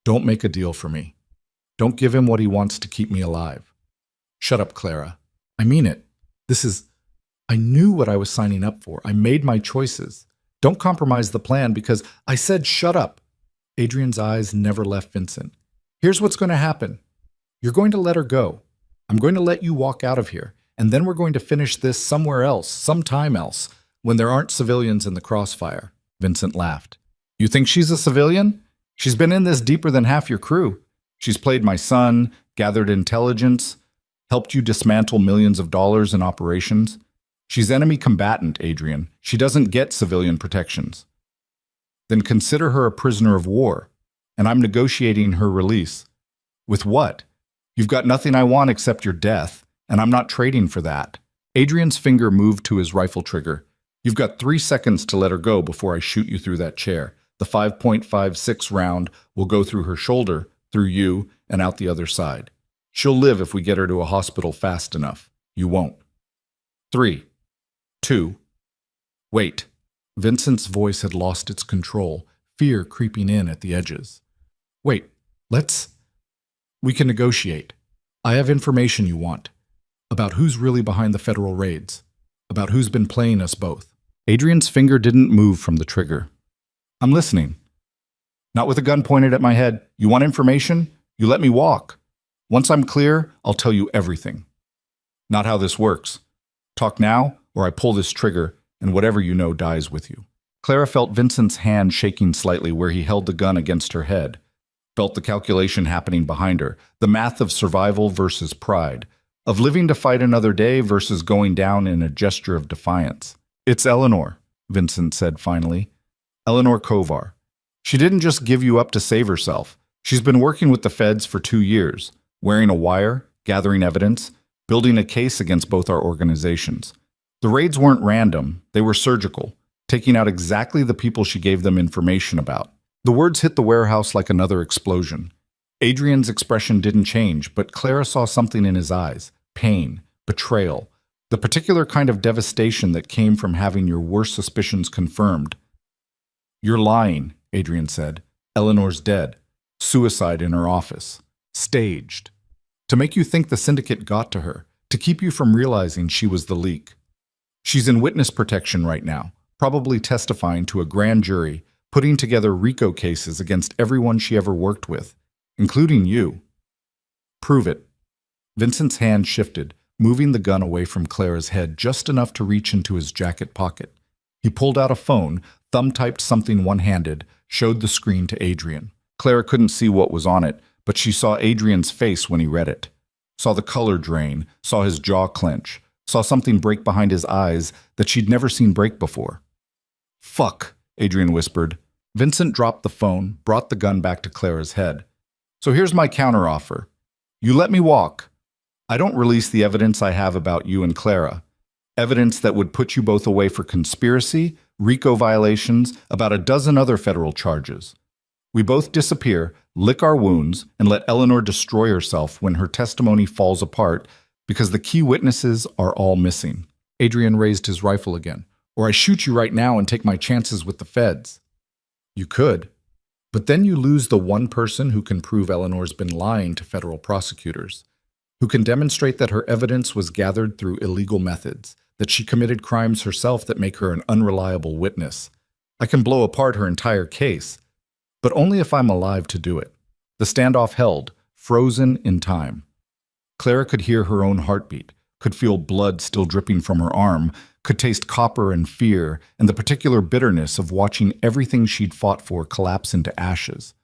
Don't make a deal for me. Don't give him what he wants to keep me alive. Shut up, Clara. I mean it. I knew what I was signing up for. I made my choices. Don't compromise the plan because I said shut up. Adrian's eyes never left Vincent. Here's what's going to happen. You're going to let her go. I'm going to let you walk out of here, and then we're going to finish this somewhere else, sometime else, when there aren't civilians in the crossfire. Vincent laughed. You think she's a civilian? She's been in this deeper than half your crew. She's played my son, gathered intelligence, helped you dismantle millions of dollars in operations. She's enemy combatant, Adrian. She doesn't get civilian protections. Then consider her a prisoner of war, and I'm negotiating her release. With what? You've got nothing I want except your death, and I'm not trading for that. Adrian's finger moved to his rifle trigger. You've got 3 seconds to let her go before I shoot you through that chair. The 5.56 round will go through her shoulder, through you, and out the other side. She'll live if we get her to a hospital fast enough. You won't. 3, 2, wait. Vincent's voice had lost its control, fear creeping in at the edges. Wait, we can negotiate. I have information you want. About who's really behind the federal raids. About who's been playing us both. Adrian's finger didn't move from the trigger. I'm listening. Not with a gun pointed at my head. You want information? You let me walk. Once I'm clear, I'll tell you everything. Not how this works. Talk now, or I pull this trigger, and whatever you know dies with you. Clara felt Vincent's hand shaking slightly where he held the gun against her head. Felt the calculation happening behind her, the math of survival versus pride, of living to fight another day versus going down in a gesture of defiance. It's Eleanor, Vincent said finally. Eleanor Kovar. She didn't just give you up to save herself. She's been working with the feds for 2 years, wearing a wire, gathering evidence, building a case against both our organizations. The raids weren't random, they were surgical, taking out exactly the people she gave them information about. The words hit the warehouse like another explosion. Adrian's expression didn't change, but Clara saw something in his eyes. Pain, betrayal, the particular kind of devastation that came from having your worst suspicions confirmed. "You're lying," Adrian said. "Eleanor's dead. Suicide in her office. Staged. To make you think the syndicate got to her, to keep you from realizing she was the leak. She's in witness protection right now, probably testifying to a grand jury, putting together RICO cases against everyone she ever worked with, including you." "Prove it." Vincent's hand shifted, moving the gun away from Clara's head just enough to reach into his jacket pocket. He pulled out a phone, thumb-typed something one-handed, showed the screen to Adrian. Clara couldn't see what was on it, but she saw Adrian's face when he read it. Saw the color drain, saw his jaw clench, saw something break behind his eyes that she'd never seen break before. "Fuck," Adrian whispered. Vincent dropped the phone, brought the gun back to Clara's head. "So here's my counteroffer. You let me walk. I don't release the evidence I have about you and Clara. Evidence that would put you both away for conspiracy, RICO violations, about a dozen other federal charges. We both disappear, lick our wounds, and let Eleanor destroy herself when her testimony falls apart because the key witnesses are all missing." Adrian raised his rifle again. "Or I shoot you right now and take my chances with the feds." "You could. But then you lose the one person who can prove Eleanor's been lying to federal prosecutors, who can demonstrate that her evidence was gathered through illegal methods, that she committed crimes herself that make her an unreliable witness. I can blow apart her entire case, but only if I'm alive to do it." The standoff held, frozen in time. Clara could hear her own heartbeat, could feel blood still dripping from her arm, could taste copper and fear and the particular bitterness of watching everything she'd fought for collapse into ashes.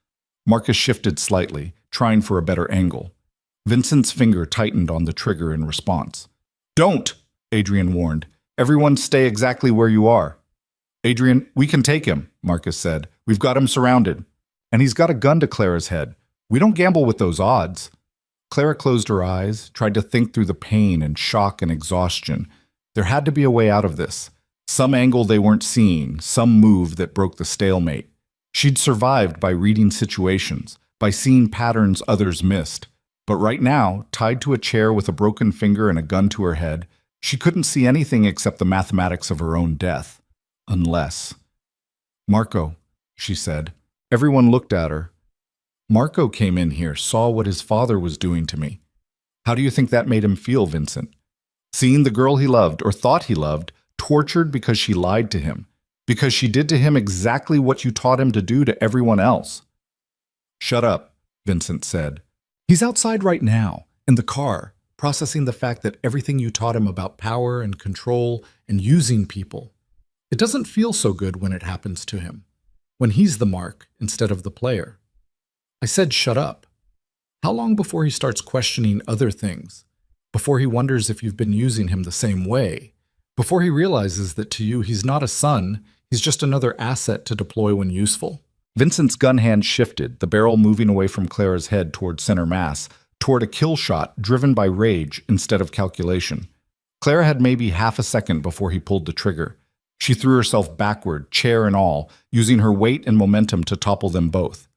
Marcus shifted slightly, trying for a better angle. Vincent's finger tightened on the trigger in response. "Don't!" Adrian warned. "Everyone stay exactly where you are." "Adrian, we can take him," Marcus said. "We've got him surrounded. And he's got a gun to Clara's head. We don't gamble with those odds." Clara closed her eyes, tried to think through the pain and shock and exhaustion. There had to be a way out of this. Some angle they weren't seeing, some move that broke the stalemate. She'd survived by reading situations, by seeing patterns others missed. But right now, tied to a chair with a broken finger and a gun to her head, she couldn't see anything except the mathematics of her own death. Unless. "Marco," she said. Everyone looked at her. "Marco came in here, saw what his father was doing to me. How do you think that made him feel, Vincent? Seeing the girl he loved, or thought he loved, tortured because she lied to him, because she did to him exactly what you taught him to do to everyone else." "Shut up," Vincent said. "He's outside right now, in the car, processing the fact that everything you taught him about power and control and using people. It doesn't feel so good when it happens to him, when he's the mark instead of the player." I said shut up. How long before he starts questioning other things? Before he wonders if you've been using him the same way? Before he realizes that to you he's not a son, he's just another asset to deploy when useful? Vincent's gun hand shifted, the barrel moving away from Clara's head toward center mass, toward a kill shot driven by rage instead of calculation. Clara had maybe half a second before he pulled the trigger. She threw herself backward, chair and all, using her weight and momentum to topple them both.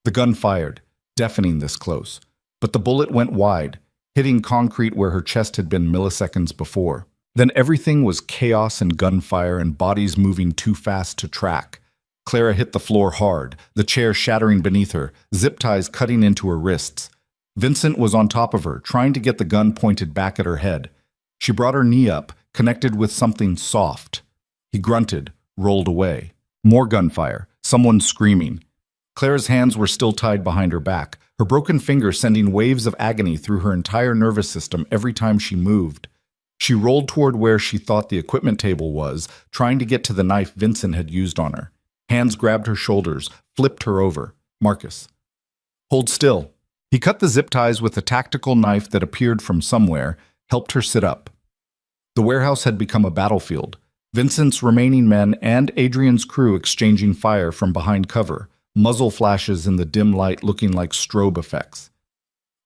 The gun fired, deafening this close, but the bullet went wide, hitting concrete where her chest had been milliseconds before. Then everything was chaos and gunfire and bodies moving too fast to track. Clara hit the floor hard, the chair shattering beneath her, zip ties cutting into her wrists. Vincent was on top of her, trying to get the gun pointed back at her head. She brought her knee up, connected with something soft. He grunted, rolled away. More gunfire, someone screaming. Clara's hands were still tied behind her back, her broken finger sending waves of agony through her entire nervous system every time she moved. She rolled toward where she thought the equipment table was, trying to get to the knife Vincent had used on her. Hands grabbed her shoulders, flipped her over. "Marcus. Hold still." He cut the zip ties with a tactical knife that appeared from somewhere, helped her sit up. The warehouse had become a battlefield. Vincent's remaining men and Adrian's crew exchanging fire from behind cover, muzzle flashes in the dim light looking like strobe effects.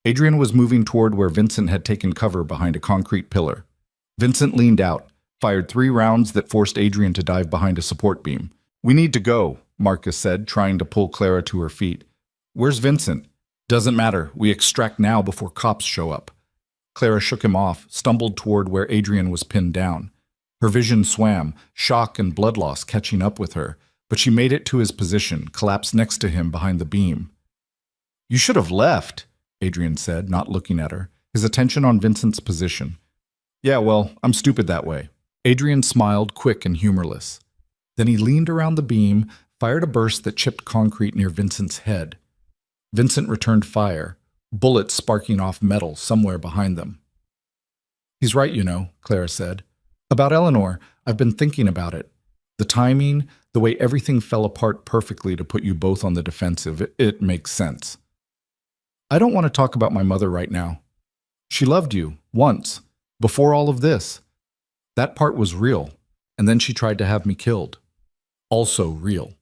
Adrian was moving toward where Vincent had taken cover behind a concrete pillar. Vincent leaned out, fired 3 rounds that forced Adrian to dive behind a support beam. "We need to go," Marcus said, trying to pull Clara to her feet. "Where's Vincent?" "Doesn't matter. We extract now before cops show up." Clara shook him off, stumbled toward where Adrian was pinned down. Her vision swam, shock and blood loss catching up with her, but she made it to his position, collapsed next to him behind the beam. "You should have left," Adrian said, not looking at her, his attention on Vincent's position. "Yeah, well, I'm stupid that way." Adrian smiled, quick and humorless. Then he leaned around the beam, fired a burst that chipped concrete near Vincent's head. Vincent returned fire, bullets sparking off metal somewhere behind them. "He's right, you know," Clara said. "About Eleanor, I've been thinking about it. The timing, the way everything fell apart perfectly to put you both on the defensive, it makes sense. I don't want to talk about my mother right now. She loved you, once, before all of this. That part was real, and then she tried to have me killed. Also real."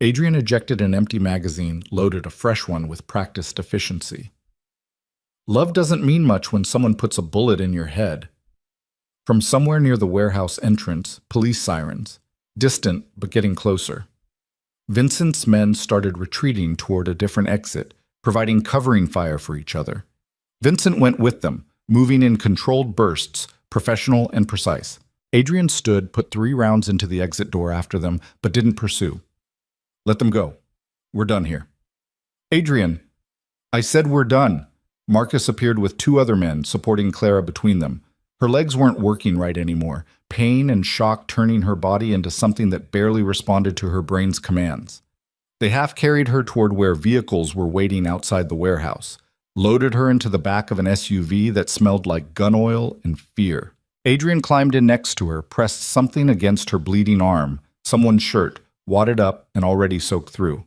Adrian ejected an empty magazine, loaded a fresh one with practiced efficiency. "Love doesn't mean much when someone puts a bullet in your head." From somewhere near the warehouse entrance, police sirens, distant but getting closer. Vincent's men started retreating toward a different exit, providing covering fire for each other. Vincent went with them, moving in controlled bursts, professional and precise. Adrian stood, put 3 rounds into the exit door after them, but didn't pursue. "Let them go. We're done here." "Adrian, I said we're done." Marcus appeared with 2 other men, supporting Clara between them. Her legs weren't working right anymore, pain and shock turning her body into something that barely responded to her brain's commands. They half carried her toward where vehicles were waiting outside the warehouse, loaded her into the back of an SUV that smelled like gun oil and fear. Adrian climbed in next to her, pressed something against her bleeding arm, someone's shirt, wadded up and already soaked through.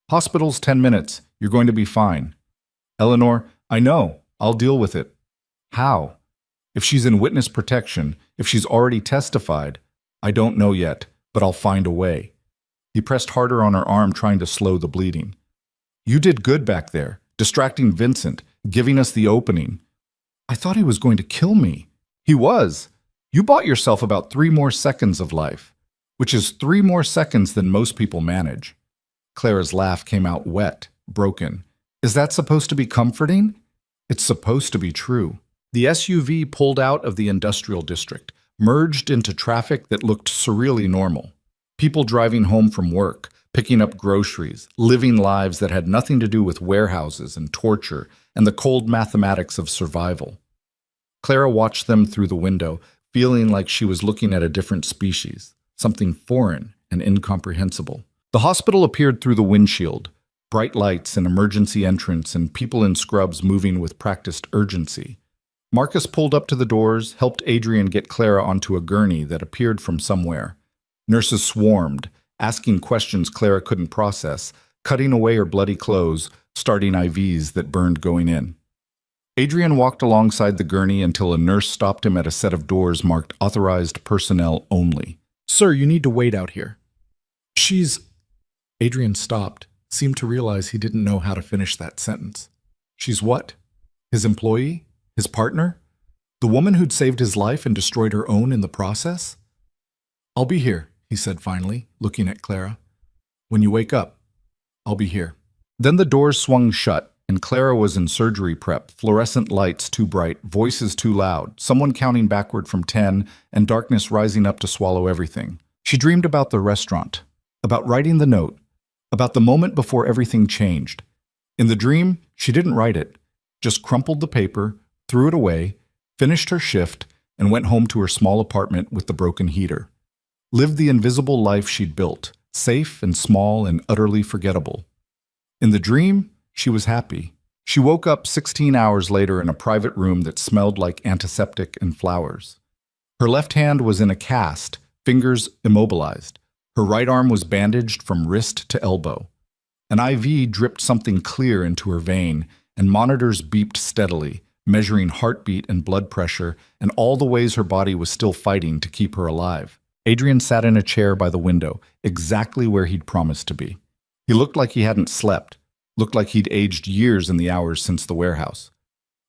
"Hospital's 10 minutes. You're going to be fine." "Eleanor, I know. I'll deal with it." "How? If she's in witness protection, if she's already testified, I don't know yet, but I'll find a way." He pressed harder on her arm, trying to slow the bleeding. "You did good back there, distracting Vincent, giving us the opening." "I thought he was going to kill me." "He was. You bought yourself about 3 more seconds of life, which is 3 more seconds than most people manage." Clara's laugh came out wet, broken. "Is that supposed to be comforting?" "It's supposed to be true." The SUV pulled out of the industrial district, merged into traffic that looked surreally normal. People driving home from work, picking up groceries, living lives that had nothing to do with warehouses and torture and the cold mathematics of survival. Clara watched them through the window, feeling like she was looking at a different species, something foreign and incomprehensible. The hospital appeared through the windshield, bright lights, an emergency entrance, and people in scrubs moving with practiced urgency. Marcus pulled up to the doors, helped Adrian get Clara onto a gurney that appeared from somewhere. Nurses swarmed, asking questions Clara couldn't process, cutting away her bloody clothes, starting IVs that burned going in. Adrian walked alongside the gurney until a nurse stopped him at a set of doors marked "Authorized Personnel Only." "Sir, you need to wait out here." "She's—" Adrian stopped, seemed to realize he didn't know how to finish that sentence. "She's what? His employee? His partner? The woman who'd saved his life and destroyed her own in the process?" "I'll be here," he said finally, looking at Clara. "When you wake up, I'll be here." Then the doors swung shut, and Clara was in surgery prep, fluorescent lights too bright, voices too loud, someone counting backward from 10, and darkness rising up to swallow everything. She dreamed about the restaurant, about writing the note, about the moment before everything changed. In the dream, she didn't write it, just crumpled the paper, threw it away, finished her shift, and went home to her small apartment with the broken heater. Lived the invisible life she'd built, safe and small and utterly forgettable. In the dream, she was happy. She woke up 16 hours later in a private room that smelled like antiseptic and flowers. Her left hand was in a cast, fingers immobilized. Her right arm was bandaged from wrist to elbow. An IV dripped something clear into her vein, and monitors beeped steadily, measuring heartbeat and blood pressure and all the ways her body was still fighting to keep her alive. Adrian sat in a chair by the window, exactly where he'd promised to be. He looked like he hadn't slept, looked like he'd aged years in the hours since the warehouse.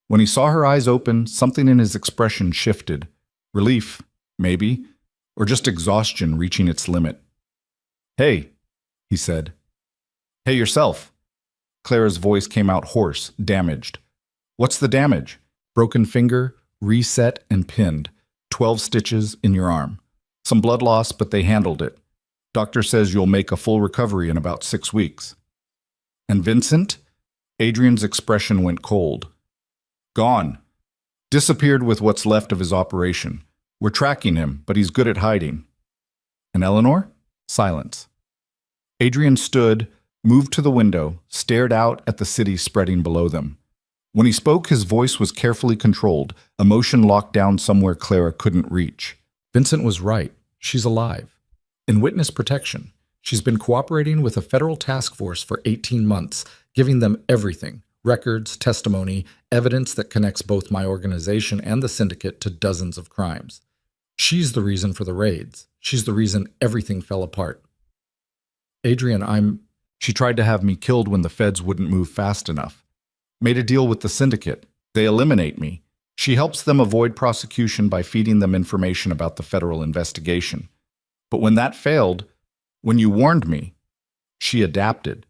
When he saw her eyes open, something in his expression shifted. Relief, maybe, or just exhaustion reaching its limit. "Hey," he said. "Hey yourself." Clara's voice came out hoarse, damaged. "What's the damage?" "Broken finger, reset and pinned. 12 stitches in your arm. Some blood loss, but they handled it. Doctor says you'll make a full recovery in about 6 weeks. "And Vincent?" Adrian's expression went cold. "Gone. Disappeared with what's left of his operation. We're tracking him, but he's good at hiding." "And Eleanor?" Silence. Adrian stood, moved to the window, stared out at the city spreading below them. When he spoke, his voice was carefully controlled, emotion locked down somewhere Clara couldn't reach. "Vincent was right. She's alive. In witness protection. She's been cooperating with a federal task force for 18 months, giving them everything: records, testimony, evidence that connects both my organization and the syndicate to dozens of crimes. She's the reason for the raids. She's the reason everything fell apart. Adrian, She tried to have me killed when the feds wouldn't move fast enough. Made a deal with the syndicate. They eliminate me. She helps them avoid prosecution by feeding them information about the federal investigation. But when that failed, when you warned me, she adapted.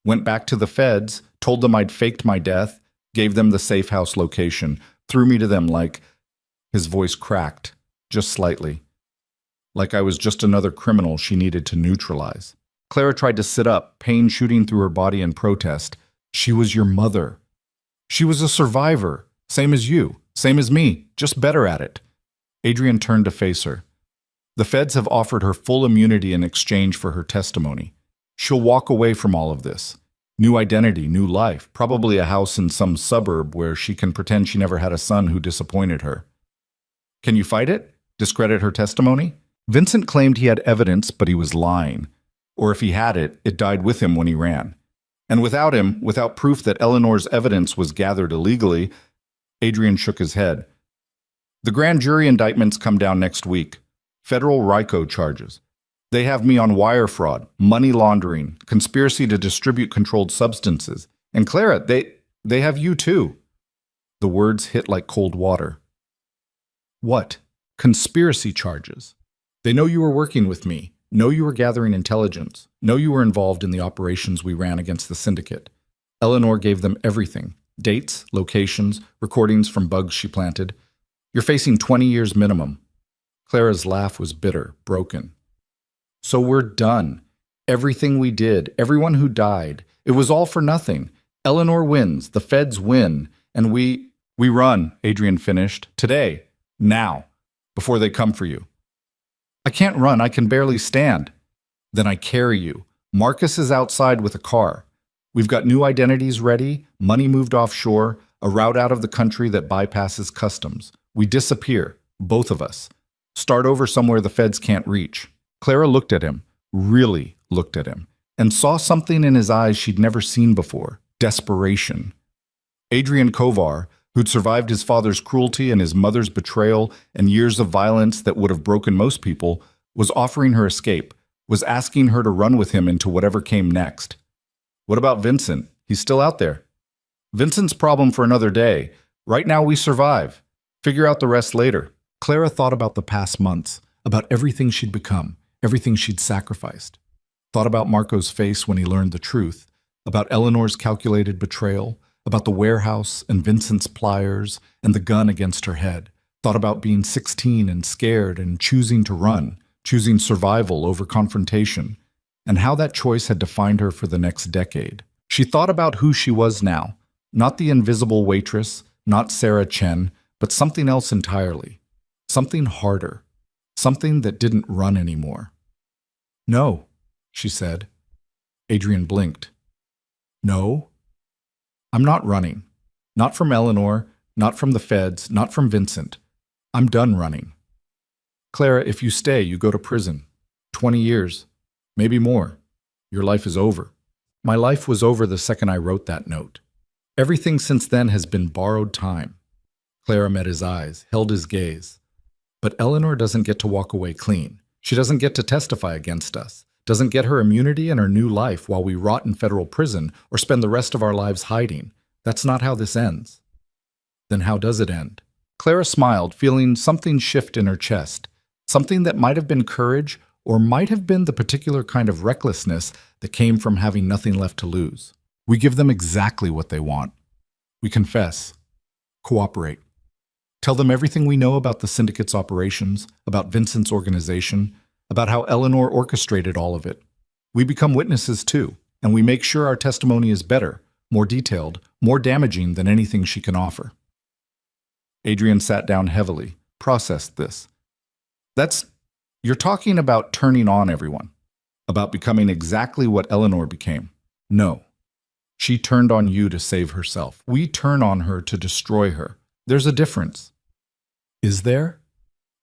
Went back to the feds, told them I'd faked my death, gave them the safe house location, threw me to them like..." His voice cracked, just slightly. "Like I was just another criminal she needed to neutralize." Clara tried to sit up, pain shooting through her body in protest. "She was your mother. She was a survivor, same as you, same as me, just better at it." Adrian turned to face her. "The feds have offered her full immunity in exchange for her testimony. She'll walk away from all of this. New identity, new life, probably a house in some suburb where she can pretend she never had a son who disappointed her. Can you fight it? Discredit her testimony?" Vincent claimed he had evidence, but he was lying. Or if he had it, it died with him when he ran. And without him, without proof that Eleanor's evidence was gathered illegally, Adrian shook his head. "The grand jury indictments come down next week. Federal RICO charges. They have me on wire fraud, money laundering, conspiracy to distribute controlled substances. And Clara, they have you too." The words hit like cold water. "What? Conspiracy charges? They know you were working with me. Know you were gathering intelligence. Know you were involved in the operations we ran against the syndicate. Eleanor gave them everything. Dates, locations, recordings from bugs she planted. You're facing 20 years minimum." Clara's laugh was bitter, broken. "So we're done. Everything we did, everyone who died, it was all for nothing. Eleanor wins, the feds win, and we run," Adrian finished. "Today. Now. Before they come for you." "I can't run. I can barely stand." "Then I carry you. Marcus is outside with a car. We've got new identities ready, money moved offshore, a route out of the country that bypasses customs. We disappear, both of us. Start over somewhere the feds can't reach." Clara looked at him, really looked at him, and saw something in his eyes she'd never seen before: desperation. Adrian Kovar, who'd survived his father's cruelty and his mother's betrayal and years of violence that would have broken most people, was offering her escape, was asking her to run with him into whatever came next. What about Vincent? He's still out there. Vincent's problem for another day. Right now we survive. Figure out the rest later. Clara thought about the past months, about everything she'd become, everything she'd sacrificed. Thought about Marco's face when he learned the truth, about Eleanor's calculated betrayal, about the warehouse and Vincent's pliers and the gun against her head. Thought about being 16 and scared and choosing to run, choosing survival over confrontation, and how that choice had defined her for the next decade. She thought about who she was now, not the invisible waitress, not Sarah Chen, but something else entirely. Something harder. Something that didn't run anymore. "No," she said. Adrian blinked. "No? I'm not running. Not from Eleanor, not from the feds, not from Vincent. I'm done running. Clara, if you stay, you go to prison. 20 years. Maybe more. Your life is over." My life was over the second I wrote that note. Everything since then has been borrowed time. Clara met his eyes, held his gaze. But Eleanor doesn't get to walk away clean. She doesn't get to testify against us. Doesn't get her immunity and her new life while we rot in federal prison or spend the rest of our lives hiding. That's not how this ends. Then how does it end? Clara smiled, feeling something shift in her chest. Something that might have been courage or might have been the particular kind of recklessness that came from having nothing left to lose. We give them exactly what they want. We confess, cooperate, tell them everything we know about the syndicate's operations, about Vincent's organization, about how Eleanor orchestrated all of it. We become witnesses too, and we make sure our testimony is better, more detailed, more damaging than anything she can offer. Adrian sat down heavily, processed this. You're talking about turning on everyone, about becoming exactly what Eleanor became. No. She turned on you to save herself. We turn on her to destroy her. There's a difference. Is there?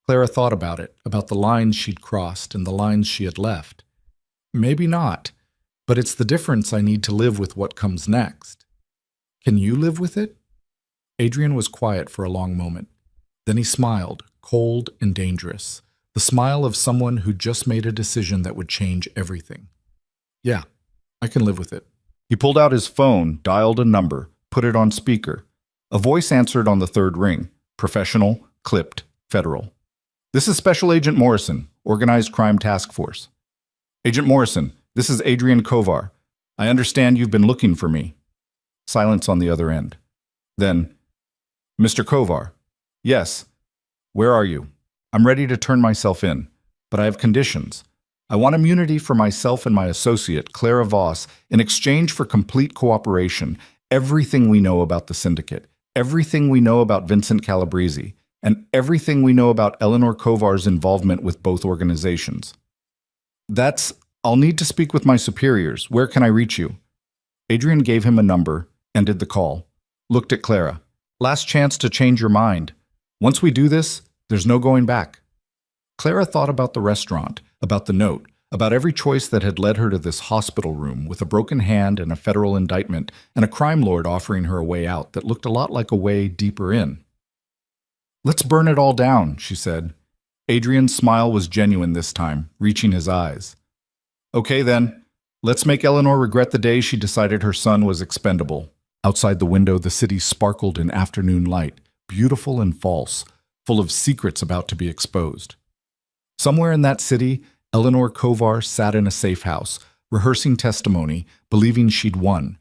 Clara thought about it, about the lines she'd crossed and the lines she had left. Maybe not, but it's the difference I need to live with what comes next. Can you live with it? Adrian was quiet for a long moment. Then he smiled, cold and dangerous, the smile of someone who just made a decision that would change everything. Yeah, I can live with it. He pulled out his phone, dialed a number, put it on speaker. A voice answered on the third ring. Professional, clipped, federal. This is Special Agent Morrison, Organized Crime Task Force. Agent Morrison, this is Adrian Kovar. I understand you've been looking for me. Silence on the other end. Then, Mr. Kovar. Yes. Where are you? I'm ready to turn myself in, but I have conditions. I want immunity for myself and my associate, Clara Voss, in exchange for complete cooperation, everything we know about the syndicate, everything we know about Vincent Calabrese, and everything we know about Eleanor Kovar's involvement with both organizations. I'll need to speak with my superiors. Where can I reach you? Adrian gave him a number, ended the call, looked at Clara. Last chance to change your mind. Once we do this, there's no going back. Clara thought about the restaurant, about the note, about every choice that had led her to this hospital room with a broken hand and a federal indictment and a crime lord offering her a way out that looked a lot like a way deeper in. Let's burn it all down, she said. Adrian's smile was genuine this time, reaching his eyes. Okay then, let's make Eleanor regret the day she decided her son was expendable. Outside the window, the city sparkled in afternoon light, beautiful and false, full of secrets about to be exposed. Somewhere in that city, Eleanor Kovar sat in a safe house, rehearsing testimony, believing she'd won.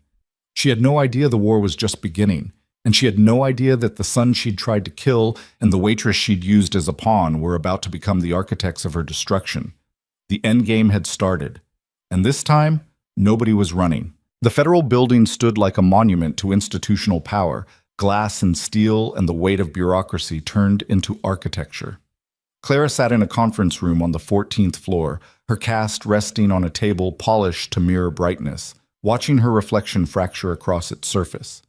She had no idea the war was just beginning, and she had no idea that the son she'd tried to kill and the waitress she'd used as a pawn were about to become the architects of her destruction. The endgame had started, and this time, nobody was running. The federal building stood like a monument to institutional power, glass and steel and the weight of bureaucracy turned into architecture. Clara sat in a conference room on the 14th floor, her cast resting on a table polished to mirror brightness, watching her reflection fracture across its surface.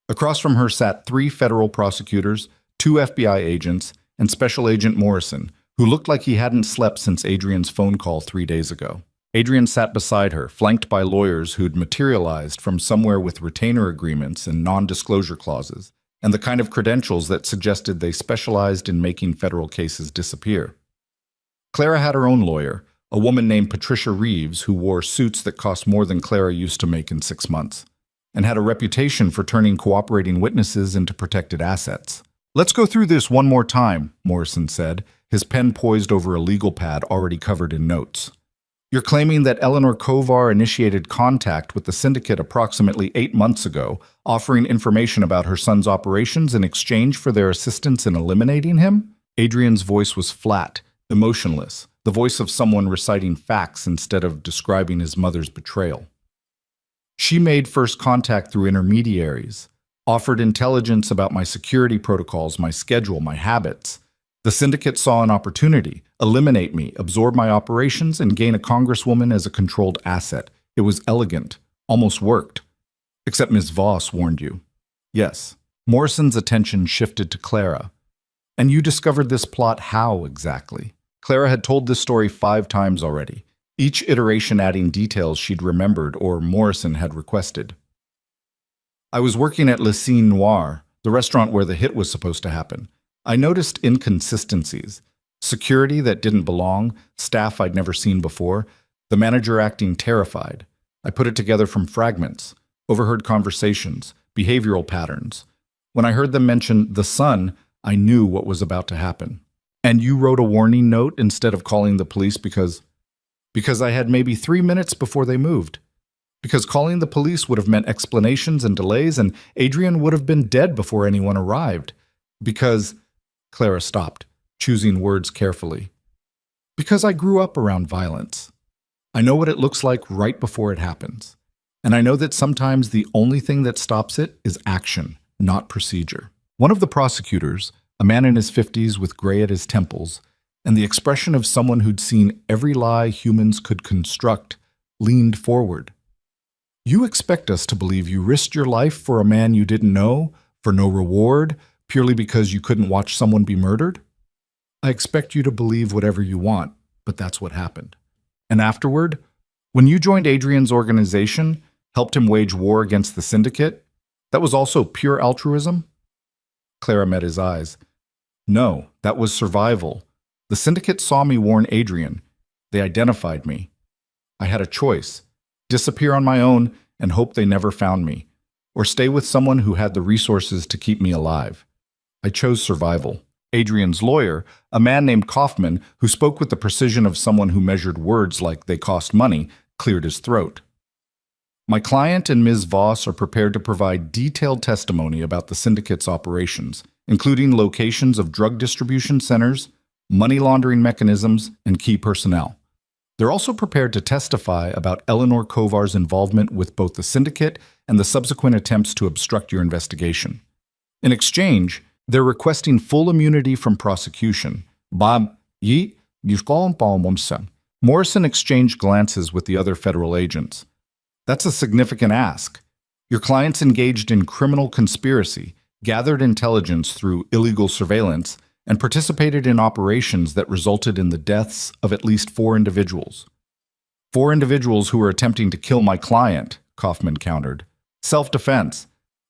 Across from her sat 3 federal prosecutors, 2 FBI agents, and Special Agent Morrison, who looked like he hadn't slept since Adrian's phone call 3 days ago. Adrian sat beside her, flanked by lawyers who'd materialized from somewhere with retainer agreements and non-disclosure clauses, and the kind of credentials that suggested they specialized in making federal cases disappear. Clara had her own lawyer, a woman named Patricia Reeves who wore suits that cost more than Clara used to make in 6 months, and had a reputation for turning cooperating witnesses into protected assets. Let's go through this one more time, Morrison said, his pen poised over a legal pad already covered in notes. You're claiming that Eleanor Kovar initiated contact with the syndicate approximately 8 months ago, offering information about her son's operations in exchange for their assistance in eliminating him? Adrian's voice was flat, emotionless, the voice of someone reciting facts instead of describing his mother's betrayal. She made first contact through intermediaries, offered intelligence about my security protocols, my schedule, my habits. The syndicate saw an opportunity, eliminate me, absorb my operations, and gain a congresswoman as a controlled asset. It was elegant, almost worked. Except Ms. Voss warned you. Yes. Morrison's attention shifted to Clara. And you discovered this plot how exactly? Clara had told this story 5 times already, each iteration adding details she'd remembered or Morrison had requested. I was working at Le Cine Noir, the restaurant where the hit was supposed to happen. I noticed inconsistencies. Security that didn't belong, staff I'd never seen before, the manager acting terrified. I put it together from fragments, overheard conversations, behavioral patterns. When I heard them mention the son, I knew what was about to happen. And you wrote a warning note instead of calling the police because I had maybe 3 minutes before they moved. Because calling the police would have meant explanations and delays, and Adrian would have been dead before anyone arrived. Because Clara stopped, choosing words carefully. Because I grew up around violence. I know what it looks like right before it happens. And I know that sometimes the only thing that stops it is action, not procedure. One of the prosecutors, a man in his 50s with gray at his temples, and the expression of someone who'd seen every lie humans could construct, leaned forward. You expect us to believe you risked your life for a man you didn't know, for no reward, purely because you couldn't watch someone be murdered? I expect you to believe whatever you want, but that's what happened. And afterward, when you joined Adrian's organization, helped him wage war against the syndicate, that was also pure altruism? Clara met his eyes. No, that was survival. The syndicate saw me warn Adrian. They identified me. I had a choice. Disappear on my own and hope they never found me, or stay with someone who had the resources to keep me alive. I chose survival. Adrian's lawyer, a man named Kaufman, who spoke with the precision of someone who measured words like they cost money, cleared his throat. My client and Ms. Voss are prepared to provide detailed testimony about the syndicate's operations, including locations of drug distribution centers, money laundering mechanisms, and key personnel. They're also prepared to testify about Eleanor Kovar's involvement with both the syndicate and the subsequent attempts to obstruct your investigation. In exchange, they're requesting full immunity from prosecution. Morrison exchanged glances with the other federal agents. That's a significant ask. Your clients engaged in criminal conspiracy, gathered intelligence through illegal surveillance, and participated in operations that resulted in the deaths of at least 4 individuals. 4 individuals who were attempting to kill my client, Kaufman countered. Self-defense.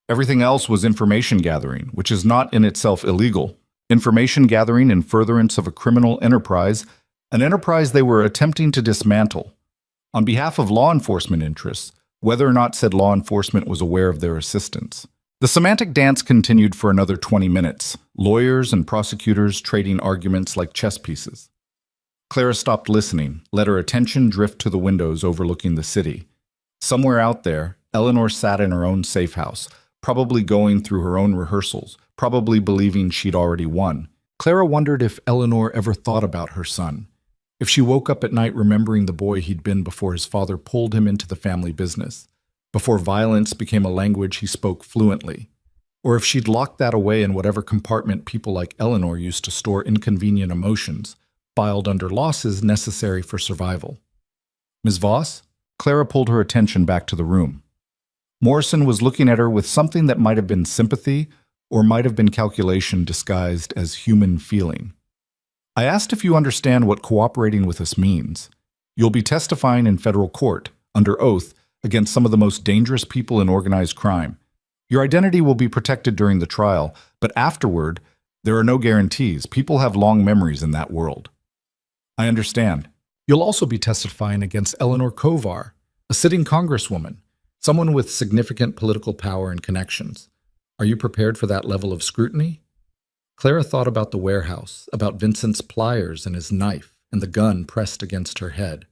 Everything else was information gathering, which is not in itself illegal. Information gathering in furtherance of a criminal enterprise, an enterprise they were attempting to dismantle. On behalf of law enforcement interests, whether or not said law enforcement was aware of their assistance. The semantic dance continued for another 20 minutes, lawyers and prosecutors trading arguments like chess pieces. Clara stopped listening, let her attention drift to the windows overlooking the city. Somewhere out there, Eleanor sat in her own safe house, probably going through her own rehearsals, probably believing she'd already won. Clara wondered if Eleanor ever thought about her son, if she woke up at night remembering the boy he'd been before his father pulled him into the family business, before violence became a language he spoke fluently, or if she'd locked that away in whatever compartment people like Eleanor used to store inconvenient emotions, filed under losses necessary for survival. Ms. Voss? Clara pulled her attention back to the room. Morrison was looking at her with something that might have been sympathy or might have been calculation disguised as human feeling. I asked if you understand what cooperating with us means. You'll be testifying in federal court, under oath, against some of the most dangerous people in organized crime. Your identity will be protected during the trial, but afterward, there are no guarantees. People have long memories in that world. I understand. You'll also be testifying against Eleanor Kovar, a sitting congresswoman, someone with significant political power and connections. Are you prepared for that level of scrutiny? Clara thought about the warehouse, about Vincent's pliers and his knife, and the gun pressed against her head.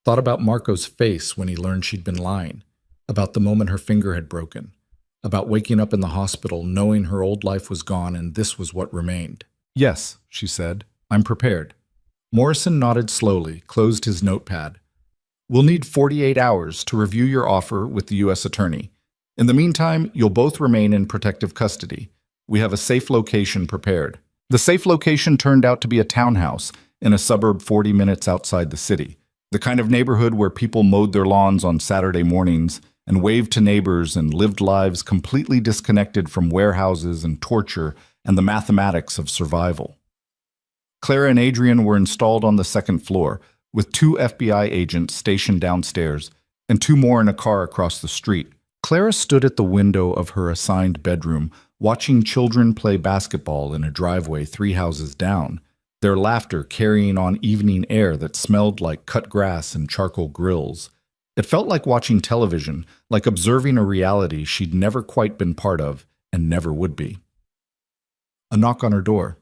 Thought about Marco's face when he learned she'd been lying, about the moment her finger had broken, about waking up in the hospital knowing her old life was gone and this was what remained. Yes, she said, I'm prepared. Morrison nodded slowly, closed his notepad. We'll need 48 hours to review your offer with the U.S. Attorney. In the meantime, you'll both remain in protective custody. We have a safe location prepared. The safe location turned out to be a townhouse in a suburb 40 minutes outside the city. The kind of neighborhood where people mowed their lawns on Saturday mornings and waved to neighbors and lived lives completely disconnected from warehouses and torture and the mathematics of survival. Clara and Adrian were installed on the second floor, with 2 FBI agents stationed downstairs and 2 more in a car across the street. Clara stood at the window of her assigned bedroom, watching children play basketball in a driveway 3 houses down, their laughter carrying on evening air that smelled like cut grass and charcoal grills. It felt like watching television, like observing a reality she'd never quite been part of and never would be. A knock on her door.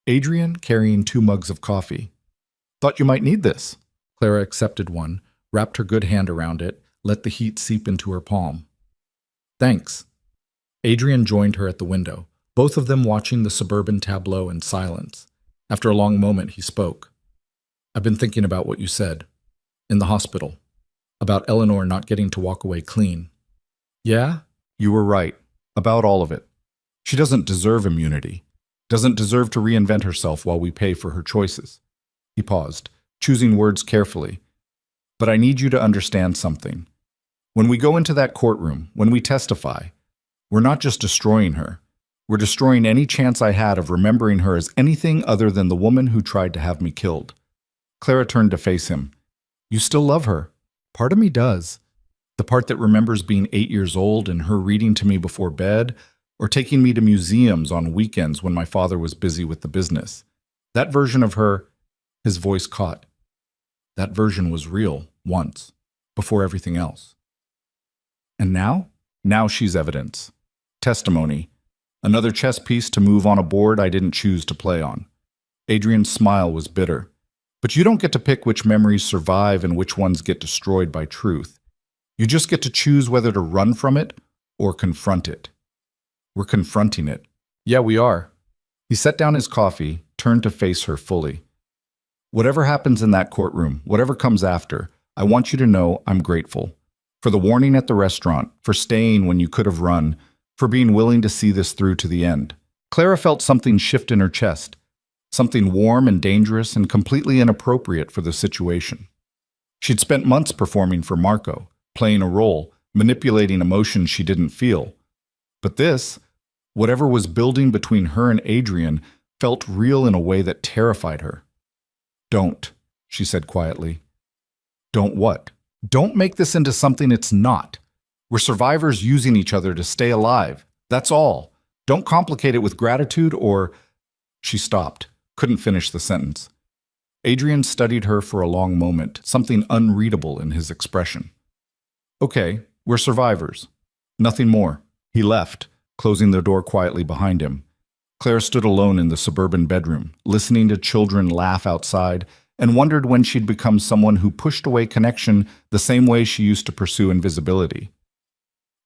Adrian carrying 2 mugs of coffee. Thought you might need this. Clara accepted one, wrapped her good hand around it, let the heat seep into her palm. Thanks. Adrian joined her at the window, both of them watching the suburban tableau in silence. After a long moment, he spoke. I've been thinking about what you said. In the hospital. About Eleanor not getting to walk away clean. Yeah? You were right. About all of it. She doesn't deserve immunity. Doesn't deserve to reinvent herself while we pay for her choices. He paused, choosing words carefully. But I need you to understand something. When we go into that courtroom, when we testify, we're not just destroying her. We're destroying any chance I had of remembering her as anything other than the woman who tried to have me killed. Clara turned to face him. You still love her. Part of me does. The part that remembers being 8 years old and her reading to me before bed, or taking me to museums on weekends when my father was busy with the business. That version of her, his voice caught. That version was real, once, before everything else. And now? Now she's evidence. Testimony. Another chess piece to move on a board I didn't choose to play on. Adrian's smile was bitter. But you don't get to pick which memories survive and which ones get destroyed by truth. You just get to choose whether to run from it or confront it. We're confronting it. Yeah, we are. He set down his coffee, turned to face her fully. Whatever happens in that courtroom, whatever comes after, I want you to know I'm grateful. For the warning at the restaurant, for staying when you could have run, for being willing to see this through to the end. Clara felt something shift in her chest. Something warm and dangerous and completely inappropriate for the situation. She'd spent months performing for Marco, playing a role, manipulating emotions she didn't feel. But this, whatever was building between her and Adrian, felt real in a way that terrified her. Don't, she said quietly. Don't what? Don't make this into something it's not. We're survivors using each other to stay alive. That's all. Don't complicate it with gratitude or... She stopped. Couldn't finish the sentence. Adrian studied her for a long moment, something unreadable in his expression. Okay, we're survivors. Nothing more. He left, closing the door quietly behind him. Claire stood alone in the suburban bedroom, listening to children laugh outside, and wondered when she'd become someone who pushed away connection the same way she used to pursue invisibility.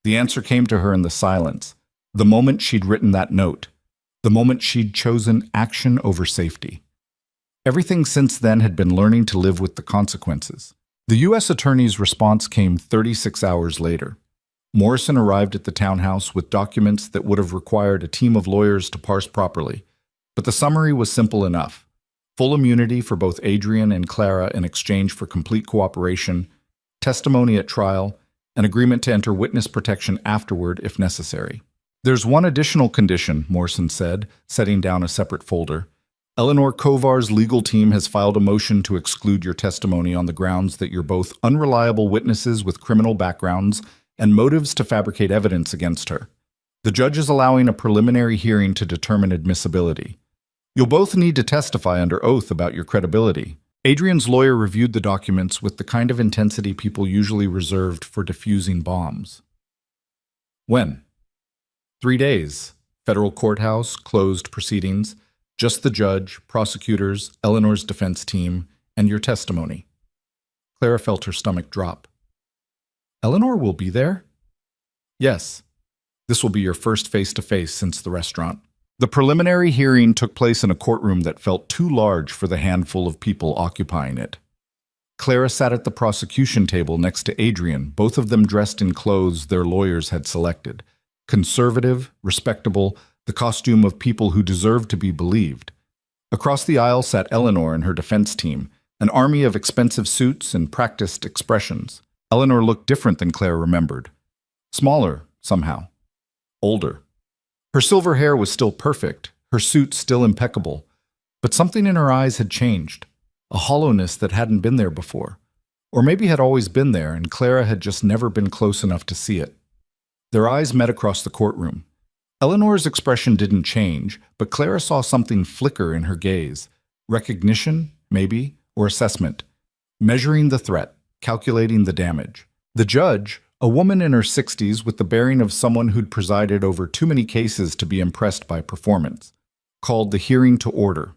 The answer came to her in the silence, the moment she'd written that note. The moment she'd chosen action over safety. Everything since then had been learning to live with the consequences. The U.S. Attorney's response came 36 hours later. Morrison arrived at the townhouse with documents that would have required a team of lawyers to parse properly, but the summary was simple enough. Full immunity for both Adrian and Clara in exchange for complete cooperation, testimony at trial, an agreement to enter witness protection afterward if necessary. There's one additional condition, Morrison said, setting down a separate folder. Eleanor Kovar's legal team has filed a motion to exclude your testimony on the grounds that you're both unreliable witnesses with criminal backgrounds and motives to fabricate evidence against her. The judge is allowing a preliminary hearing to determine admissibility. You'll both need to testify under oath about your credibility. Adrian's lawyer reviewed the documents with the kind of intensity people usually reserved for defusing bombs. When? 3 days. Federal courthouse, closed proceedings, just the judge, prosecutors, Eleanor's defense team, and your testimony. Clara felt her stomach drop. Eleanor will be there? Yes. This will be your first face-to-face since the restaurant. The preliminary hearing took place in a courtroom that felt too large for the handful of people occupying it. Clara sat at the prosecution table next to Adrian, both of them dressed in clothes their lawyers had selected. Conservative, respectable, the costume of people who deserved to be believed. Across the aisle sat Eleanor and her defense team, an army of expensive suits and practiced expressions. Eleanor looked different than Claire remembered. Smaller, somehow. Older. Her silver hair was still perfect, her suit still impeccable, but something in her eyes had changed, a hollowness that hadn't been there before. Or maybe had always been there and Clara had just never been close enough to see it. Their eyes met across the courtroom. Eleanor's expression didn't change, but Clara saw something flicker in her gaze. Recognition, maybe, or assessment. Measuring the threat, calculating the damage. The judge, a woman in her 60s with the bearing of someone who'd presided over too many cases to be impressed by performance. called the hearing to order.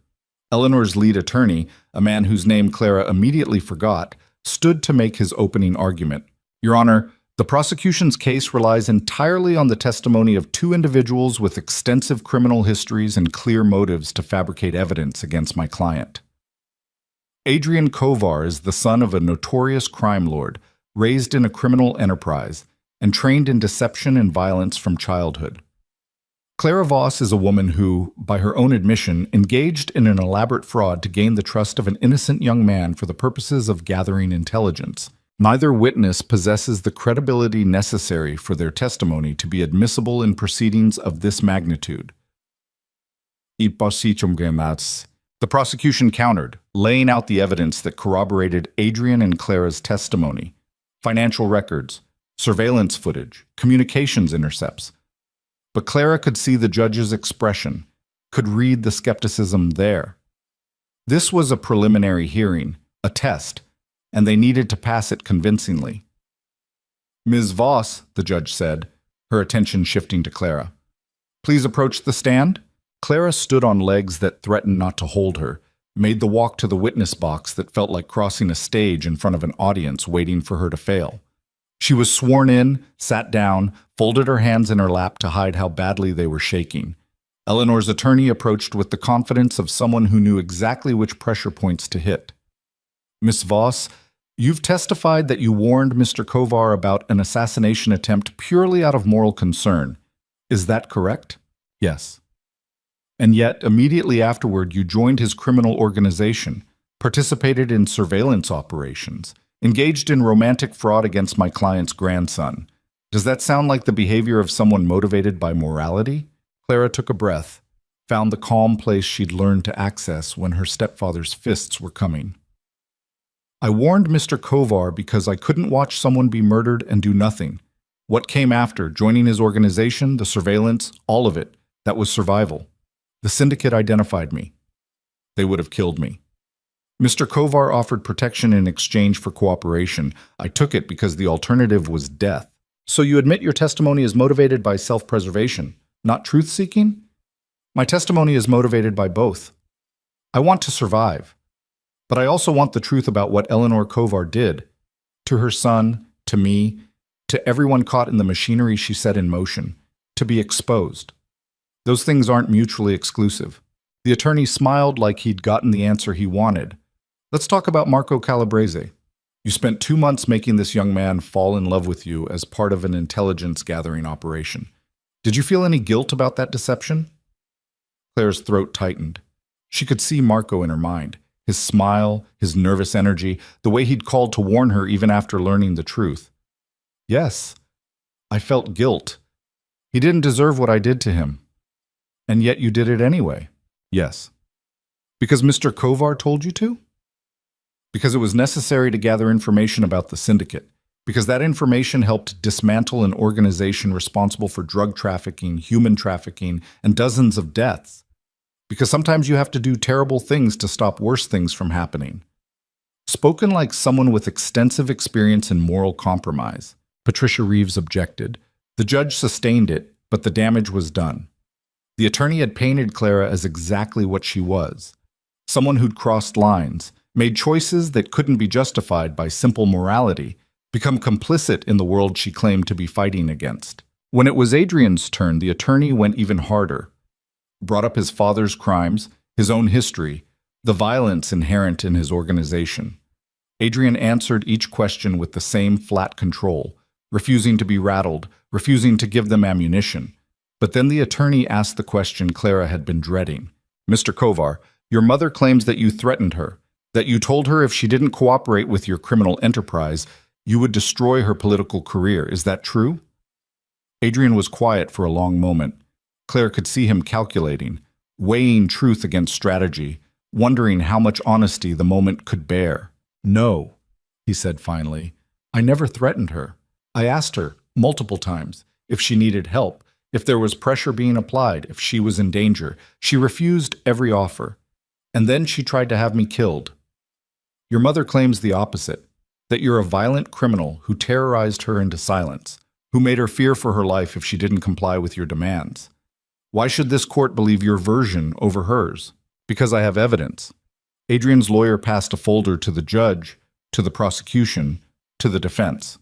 Eleanor's lead attorney, a man whose name Clara immediately forgot, stood to make his opening argument. Your Honor, the prosecution's case relies entirely on the testimony of two individuals with extensive criminal histories and clear motives to fabricate evidence against my client. Adrian Kovar is the son of a notorious crime lord, raised in a criminal enterprise, and trained in deception and violence from childhood. Clara Voss is a woman who, by her own admission, engaged in an elaborate fraud to gain the trust of an innocent young man for the purposes of gathering intelligence. Neither witness possesses the credibility necessary for their testimony to be admissible in proceedings of this magnitude. The prosecution countered, laying out the evidence that corroborated Adrian and Clara's testimony: financial records, surveillance footage, communications intercepts. But Clara could see the judge's expression, could read the skepticism there. This was a preliminary hearing, a test, and they needed to pass it convincingly. Ms. Voss, the judge said, her attention shifting to Clara. Please approach the stand. Clara stood on legs that threatened not to hold her, made the walk to the witness box that felt like crossing a stage in front of an audience waiting for her to fail. She was sworn in, sat down, folded her hands in her lap to hide how badly they were shaking. Eleanor's attorney approached with the confidence of someone who knew exactly which pressure points to hit. Miss Voss, you've testified that you warned Mr. Kovar about an assassination attempt purely out of moral concern. Is that correct? Yes. And yet, immediately afterward, you joined his criminal organization, participated in surveillance operations, engaged in romantic fraud against my client's grandson. Does that sound like the behavior of someone motivated by morality? Clara took a breath, found the calm place she'd learned to access when her stepfather's fists were coming. I warned Mr. Kovar because I couldn't watch someone be murdered and do nothing. What came after, joining his organization, the surveillance, all of it, that was survival. The syndicate identified me. They would have killed me. Mr. Kovar offered protection in exchange for cooperation. I took it because the alternative was death. So you admit your testimony is motivated by self-preservation, not truth-seeking? My testimony is motivated by both. I want to survive. But I also want the truth about what Eleanor Kovar did, to her son, to me, to everyone caught in the machinery she set in motion, to be exposed. Those things aren't mutually exclusive. The attorney smiled like he'd gotten the answer he wanted. Let's talk about Marco Calabrese. You spent 2 months making this young man fall in love with you as part of an intelligence-gathering operation. Did you feel any guilt about that deception? Claire's throat tightened. She could see Marco in her mind. His smile, his nervous energy, the way he'd called to warn her even after learning the truth. Yes, I felt guilt. He didn't deserve what I did to him. And yet you did it anyway. Yes. Because Mr. Kovar told you to? Because it was necessary to gather information about the syndicate. Because that information helped dismantle an organization responsible for drug trafficking, human trafficking, and dozens of deaths. Because sometimes you have to do terrible things to stop worse things from happening. Spoken like someone with extensive experience in moral compromise, Patricia Reeves objected. The judge sustained it, but the damage was done. The attorney had painted Clara as exactly what she was. Someone who'd crossed lines, made choices that couldn't be justified by simple morality, become complicit in the world she claimed to be fighting against. When it was Adrian's turn, the attorney went even harder. Brought up his father's crimes, his own history, the violence inherent in his organization. Adrian answered each question with the same flat control, refusing to be rattled, refusing to give them ammunition. But then the attorney asked the question Clara had been dreading. Mr. Kovar, your mother claims that you threatened her, that you told her if she didn't cooperate with your criminal enterprise, you would destroy her political career. Is that true? Adrian was quiet for a long moment. Claire could see him calculating, weighing truth against strategy, wondering how much honesty the moment could bear. No, he said finally. I never threatened her. I asked her, multiple times, if she needed help, if there was pressure being applied, if she was in danger. She refused every offer. And then she tried to have me killed. Your mother claims the opposite, that you're a violent criminal who terrorized her into silence, who made her fear for her life if she didn't comply with your demands. Why should this court believe your version over hers? Because I have evidence. Adrian's lawyer passed a folder to the judge, to the prosecution, to the defense.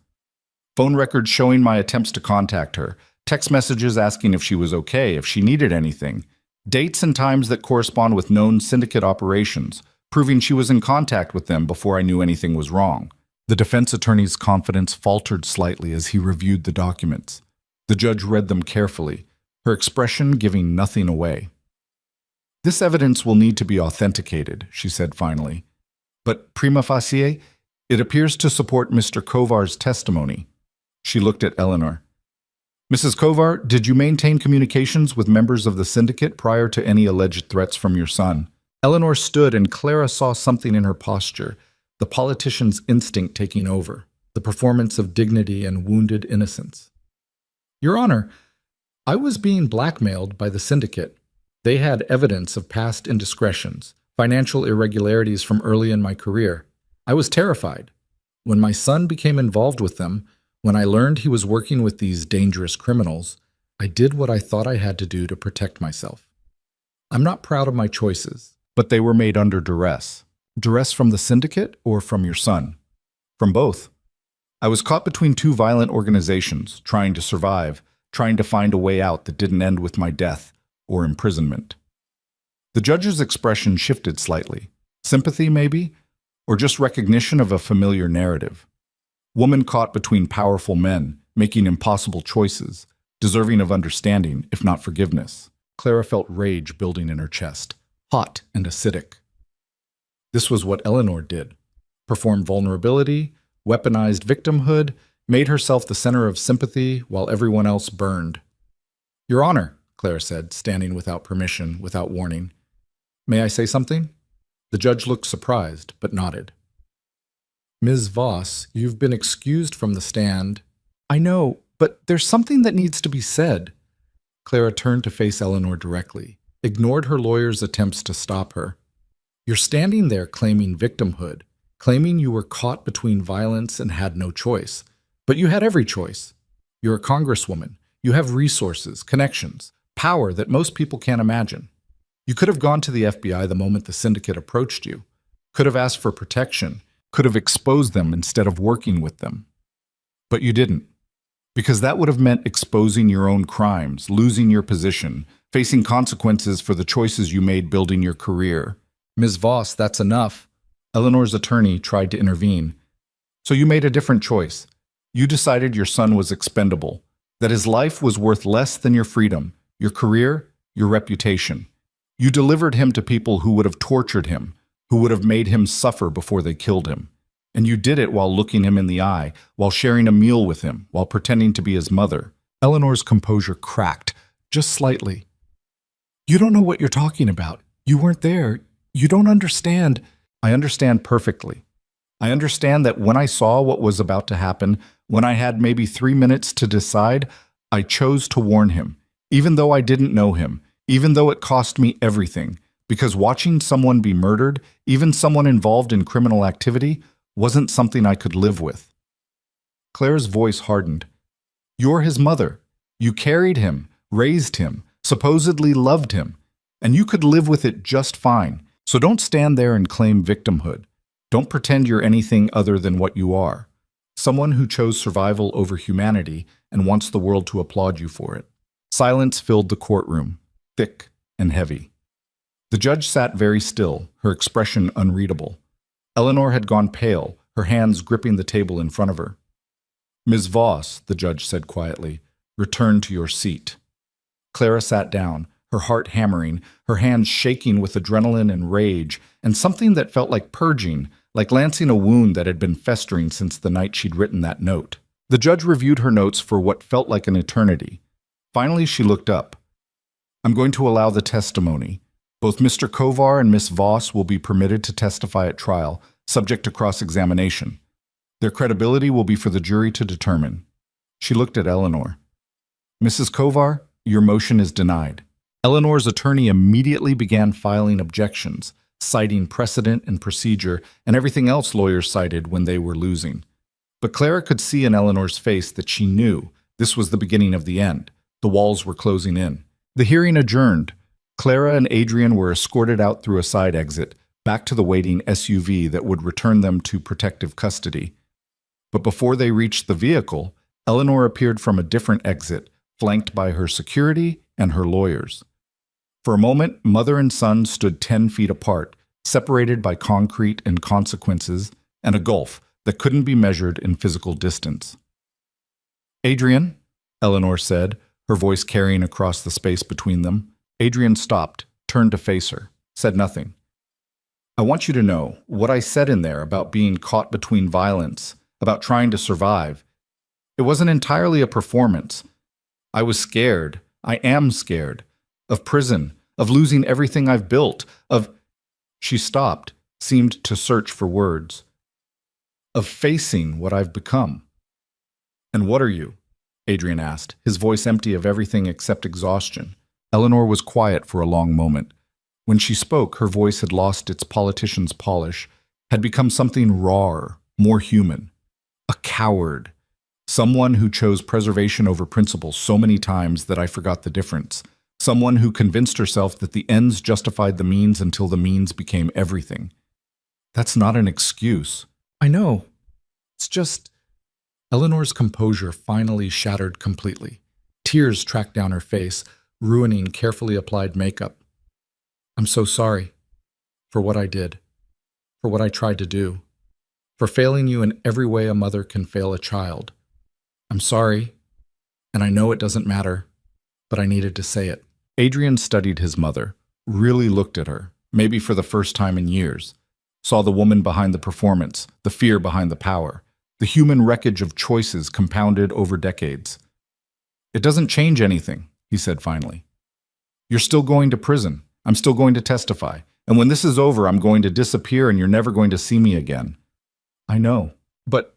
Phone records showing my attempts to contact her, text messages asking if she was okay, if she needed anything, dates and times that correspond with known syndicate operations, proving she was in contact with them before I knew anything was wrong. The defense attorney's confidence faltered slightly as he reviewed the documents. The judge read them carefully, her expression giving nothing away. This evidence will need to be authenticated, she said finally. But prima facie, it appears to support Mr. Kovar's testimony. She looked at Eleanor. Mrs. Kovar, did you maintain communications with members of the syndicate prior to any alleged threats from your son? Eleanor stood and Clara saw something in her posture, the politician's instinct taking over, the performance of dignity and wounded innocence. Your Honor, I was being blackmailed by the syndicate. They had evidence of past indiscretions, financial irregularities from early in my career. I was terrified. When my son became involved with them, when I learned he was working with these dangerous criminals, I did what I thought I had to do to protect myself. I'm not proud of my choices, but they were made under duress. Duress from the syndicate or from your son? From both. I was caught between two violent organizations, trying to survive, trying to find a way out that didn't end with my death or imprisonment. The judge's expression shifted slightly. Sympathy, maybe? Or just recognition of a familiar narrative. Woman caught between powerful men, making impossible choices, deserving of understanding, if not forgiveness. Clara felt rage building in her chest, hot and acidic. This was what Eleanor did. Performed vulnerability, weaponized victimhood, made herself the center of sympathy while everyone else burned. Your Honor, Clara said, standing without permission, without warning. May I say something? The judge looked surprised, but nodded. Ms. Voss, you've been excused from the stand. I know, but there's something that needs to be said. Clara turned to face Eleanor directly, ignored her lawyer's attempts to stop her. You're standing there claiming victimhood, claiming you were caught between violence and had no choice. But you had every choice. You're a congresswoman. You have resources, connections, power that most people can't imagine. You could have gone to the FBI the moment the syndicate approached you, could have asked for protection, could have exposed them instead of working with them. But you didn't, because that would have meant exposing your own crimes, losing your position, facing consequences for the choices you made building your career. Ms. Voss, that's enough. Eleanor's attorney tried to intervene. So you made a different choice. You decided your son was expendable, that his life was worth less than your freedom, your career, your reputation. You delivered him to people who would have tortured him, who would have made him suffer before they killed him. And you did it while looking him in the eye, while sharing a meal with him, while pretending to be his mother. Eleanor's composure cracked, just slightly. You don't know what you're talking about. You weren't there. You don't understand. I understand perfectly. I understand that when I saw what was about to happen, when I had maybe 3 minutes to decide, I chose to warn him, even though I didn't know him, even though it cost me everything, because watching someone be murdered, even someone involved in criminal activity, wasn't something I could live with. Claire's voice hardened. You're his mother. You carried him, raised him, supposedly loved him, and you could live with it just fine. So don't stand there and claim victimhood. Don't pretend you're anything other than what you are. Someone who chose survival over humanity and wants the world to applaud you for it. Silence filled the courtroom, thick and heavy. The judge sat very still, her expression unreadable. Eleanor had gone pale, her hands gripping the table in front of her. Ms. Voss, the judge said quietly, return to your seat. Clara sat down, her heart hammering, her hands shaking with adrenaline and rage, and something that felt like purging, like lancing a wound that had been festering since the night she'd written that note. The judge reviewed her notes for what felt like an eternity. Finally, she looked up. I'm going to allow the testimony. Both Mr. Kovar and Miss Voss will be permitted to testify at trial, subject to cross-examination. Their credibility will be for the jury to determine. She looked at Eleanor. Mrs. Kovar, your motion is denied. Eleanor's attorney immediately began filing objections, citing precedent and procedure and everything else lawyers cited when they were losing. But Clara could see in Eleanor's face that she knew this was the beginning of the end. The walls were closing in. The hearing adjourned. Clara and Adrian were escorted out through a side exit, back to the waiting SUV that would return them to protective custody. But before they reached the vehicle, Eleanor appeared from a different exit, flanked by her security and her lawyers. For a moment, mother and son stood 10 feet apart, separated by concrete and consequences, and a gulf that couldn't be measured in physical distance. "Adrian," Eleanor said, her voice carrying across the space between them. Adrian stopped, turned to face her, said nothing. "I want you to know, what I said in there about being caught between violence, about trying to survive, it wasn't entirely a performance. I was scared. I am scared. Of prison, of losing everything I've built, of—" She stopped, seemed to search for words. "Of facing what I've become." "And what are you?" Adrian asked, his voice empty of everything except exhaustion. Eleanor was quiet for a long moment. When she spoke, her voice had lost its politician's polish, had become something rawer, more human. A coward. Someone who chose preservation over principle so many times that I forgot the difference. Someone who convinced herself that the ends justified the means until the means became everything. That's not an excuse. I know. It's just... Eleanor's composure finally shattered completely. Tears tracked down her face, ruining carefully applied makeup. "I'm so sorry for what I did, for what I tried to do, for failing you in every way a mother can fail a child. I'm sorry, and I know it doesn't matter, but I needed to say it." Adrian studied his mother, really looked at her, maybe for the first time in years, saw the woman behind the performance, the fear behind the power, the human wreckage of choices compounded over decades. "It doesn't change anything," he said finally. "You're still going to prison. I'm still going to testify. And when this is over, I'm going to disappear and you're never going to see me again." "I know, but—"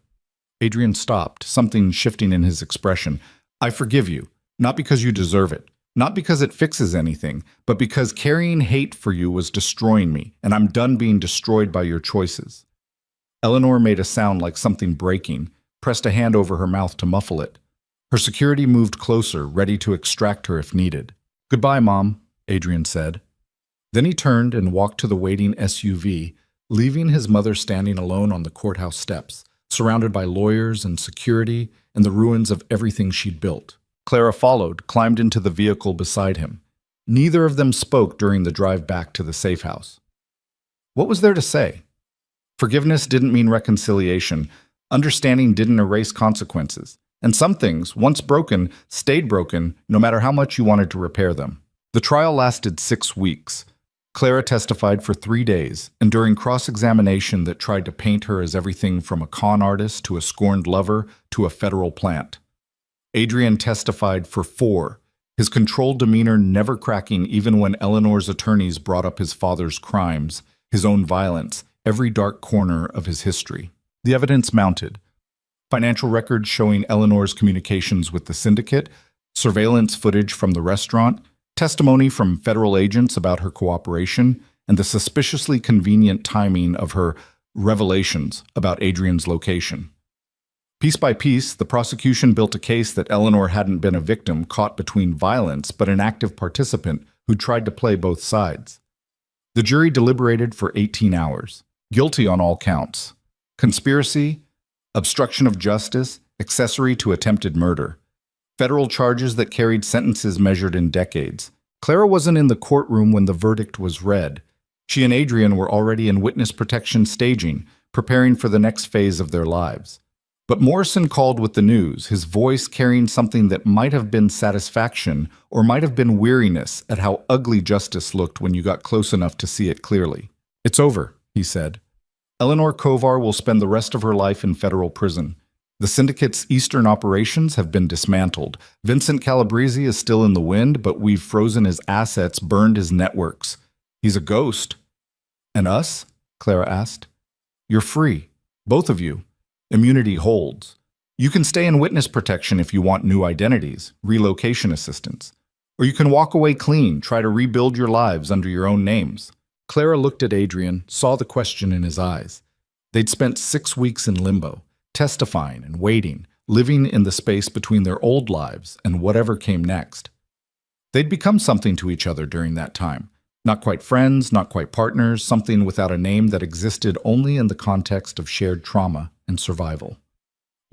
Adrian stopped, something shifting in his expression. "I forgive you, not because you deserve it, not because it fixes anything, but because carrying hate for you was destroying me, and I'm done being destroyed by your choices." Eleanor made a sound like something breaking, pressed a hand over her mouth to muffle it. Her security moved closer, ready to extract her if needed. "Goodbye, Mom," Adrian said. Then he turned and walked to the waiting SUV, leaving his mother standing alone on the courthouse steps, surrounded by lawyers and security and the ruins of everything she'd built. Clara followed, climbed into the vehicle beside him. Neither of them spoke during the drive back to the safe house. What was there to say? Forgiveness didn't mean reconciliation. Understanding didn't erase consequences. And some things, once broken, stayed broken no matter how much you wanted to repair them. The trial lasted 6 weeks. Clara testified for 3 days, and during cross-examination that tried to paint her as everything from a con artist to a scorned lover to a federal plant. Adrian testified for 4, his controlled demeanor never cracking even when Eleanor's attorneys brought up his father's crimes, his own violence, every dark corner of his history. The evidence mounted. Financial records showing Eleanor's communications with the syndicate, surveillance footage from the restaurant, testimony from federal agents about her cooperation, and the suspiciously convenient timing of her revelations about Adrian's location. Piece by piece, the prosecution built a case that Eleanor hadn't been a victim caught between violence, but an active participant who tried to play both sides. The jury deliberated for 18 hours. Guilty on all counts. Conspiracy, obstruction of justice, accessory to attempted murder. Federal charges that carried sentences measured in decades. Clara wasn't in the courtroom when the verdict was read. She and Adrian were already in witness protection staging, preparing for the next phase of their lives. But Morrison called with the news, his voice carrying something that might have been satisfaction or might have been weariness at how ugly justice looked when you got close enough to see it clearly. "It's over," he said. "Eleanor Kovar will spend the rest of her life in federal prison. The syndicate's eastern operations have been dismantled. Vincent Calabrese is still in the wind, but we've frozen his assets, burned his networks. He's a ghost." "And us?" Clara asked. "You're free. Both of you. Immunity holds. You can stay in witness protection if you want new identities, relocation assistance. Or you can walk away clean, try to rebuild your lives under your own names." Clara looked at Adrian, saw the question in his eyes. They'd spent 6 weeks in limbo, testifying and waiting, living in the space between their old lives and whatever came next. They'd become something to each other during that time. Not quite friends, not quite partners, something without a name that existed only in the context of shared trauma and survival.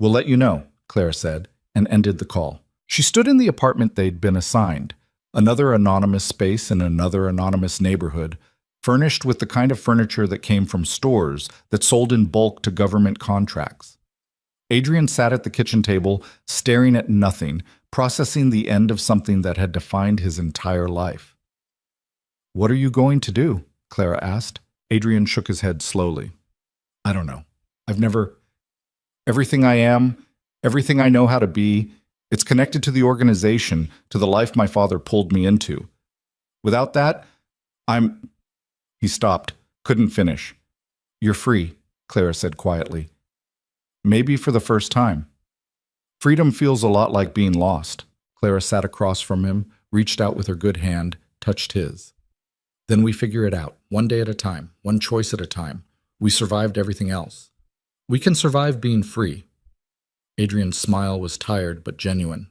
"We'll let you know," Clara said, and ended the call. She stood in the apartment they'd been assigned, another anonymous space in another anonymous neighborhood, furnished with the kind of furniture that came from stores that sold in bulk to government contracts. Adrian sat at the kitchen table, staring at nothing, processing the end of something that had defined his entire life. "What are you going to do?" Clara asked. Adrian shook his head slowly. "I don't know. Everything I am, everything I know how to be, it's connected to the organization, to the life my father pulled me into. Without that, I'm—" He stopped, couldn't finish. "You're free," Clara said quietly. "Maybe for the first time." "Freedom feels a lot like being lost." Clara sat across from him, reached out with her good hand, touched his. "Then we figure it out, one day at a time, one choice at a time. We survived everything else. We can survive being free." Adrian's smile was tired but genuine.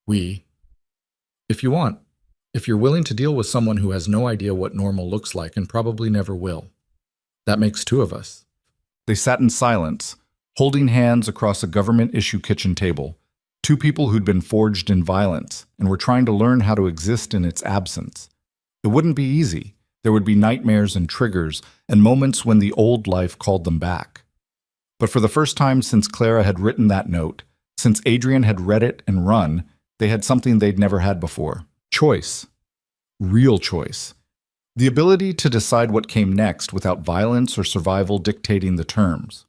If you want. If you're willing to deal with someone who has no idea what normal looks like and probably never will. That makes two of us." They sat in silence, holding hands across a government-issue kitchen table, two people who'd been forged in violence and were trying to learn how to exist in its absence. It wouldn't be easy. There would be nightmares and triggers, and moments when the old life called them back. But for the first time since Clara had written that note, since Adrian had read it and run, they had something they'd never had before. Choice. Real choice. The ability to decide what came next without violence or survival dictating the terms.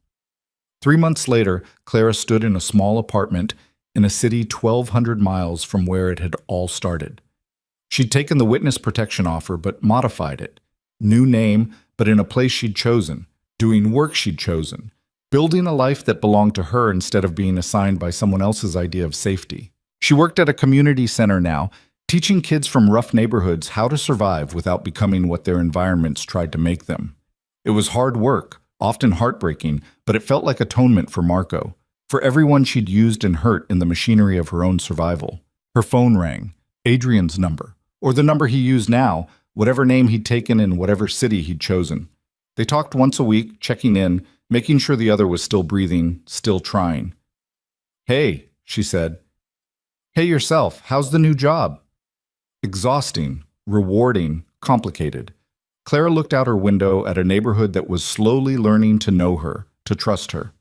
3 months later, Clara stood in a small apartment in a city 1,200 miles from where it had all started. She'd taken the witness protection offer but modified it. New name, but in a place she'd chosen, doing work she'd chosen, building a life that belonged to her instead of being assigned by someone else's idea of safety. She worked at a community center now, teaching kids from rough neighborhoods how to survive without becoming what their environments tried to make them. It was hard work, often heartbreaking, but it felt like atonement for Marco, for everyone she'd used and hurt in the machinery of her own survival. Her phone rang, Adrian's number, or the number he used now, whatever name he'd taken in whatever city he'd chosen. They talked once a week, checking in, making sure the other was still breathing, still trying. "Hey," she said. "Hey yourself, how's the new job?" Exhausting, rewarding, complicated. Clara looked out her window at a neighborhood that was slowly learning to know her, to trust her.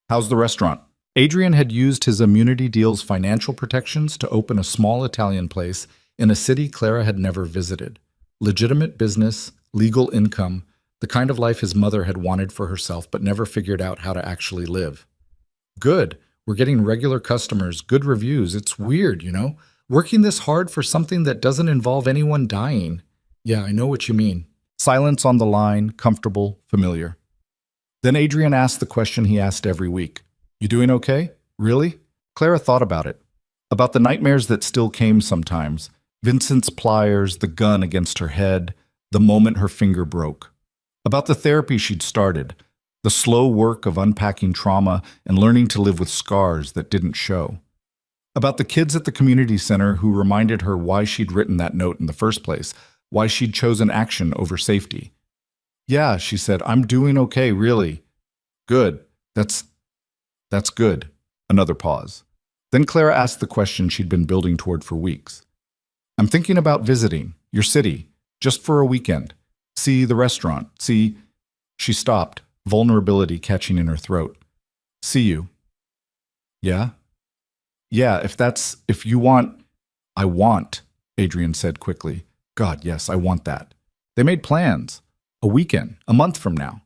"How's the restaurant?" Adrian had used his immunity deal's financial protections to open a small Italian place in a city Clara had never visited. Legitimate business, legal income, the kind of life his mother had wanted for herself but never figured out how to actually live. "Good. We're getting regular customers, good reviews. It's weird, working this hard for something that doesn't involve anyone dying." "Yeah, I know what you mean." Silence on the line, comfortable, familiar. Then Adrian asked the question he asked every week. "You doing okay? Really?" Clara thought about it. About the nightmares that still came sometimes. Vincent's pliers, the gun against her head, the moment her finger broke. About the therapy she'd started, the slow work of unpacking trauma and learning to live with scars that didn't show. About the kids at the community center who reminded her why she'd written that note in the first place, why she'd chosen action over safety. "Yeah," she said, "I'm doing okay, really." "Good. That's good." Another pause. Then Clara asked the question she'd been building toward for weeks. "I'm thinking about visiting your city, just for a weekend. See the restaurant, see—" She stopped, vulnerability catching in her throat. "See you." "Yeah?" "Yeah, if you want—" "I want," Adrian said quickly. "God, yes, I want that." They made plans. A weekend, a month from now.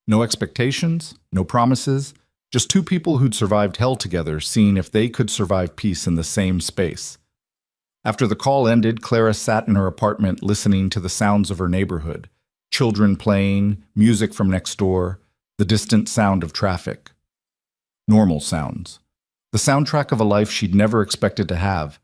No expectations, no promises, just two people who'd survived hell together, seeing if they could survive peace in the same space. After the call ended, Clara sat in her apartment listening to the sounds of her neighborhood. Children playing, music from next door, the distant sound of traffic. Normal sounds. The soundtrack of a life she'd never expected to have,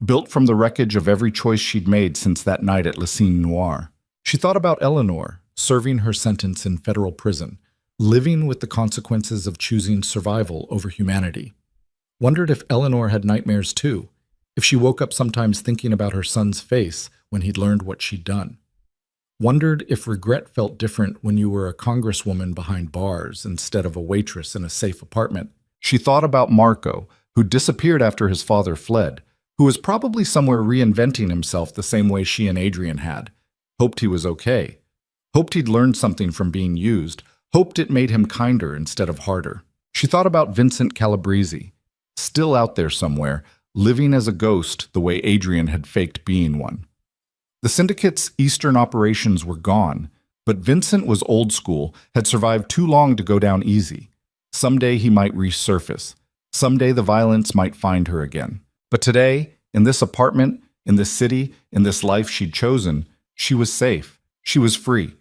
built from the wreckage of every choice she'd made since that night at Le Cine Noir. She thought about Eleanor, serving her sentence in federal prison, living with the consequences of choosing survival over humanity. Wondered if Eleanor had nightmares too, If she woke up sometimes thinking about her son's face when he'd learned what she'd done. Wondered if regret felt different when you were a congresswoman behind bars instead of a waitress in a safe apartment. She thought about Marco, who disappeared after his father fled, who was probably somewhere reinventing himself the same way she and Adrian had. Hoped he was okay. Hoped he'd learned something from being used. Hoped it made him kinder instead of harder. She thought about Vincent Calabrese, still out there somewhere, living as a ghost the way Adrian had faked being one. The syndicate's eastern operations were gone, but Vincent was old school, had survived too long to go down easy. Someday he might resurface. Someday the violence might find her again. But today, in this apartment, in this city, in this life she'd chosen, she was safe. She was free.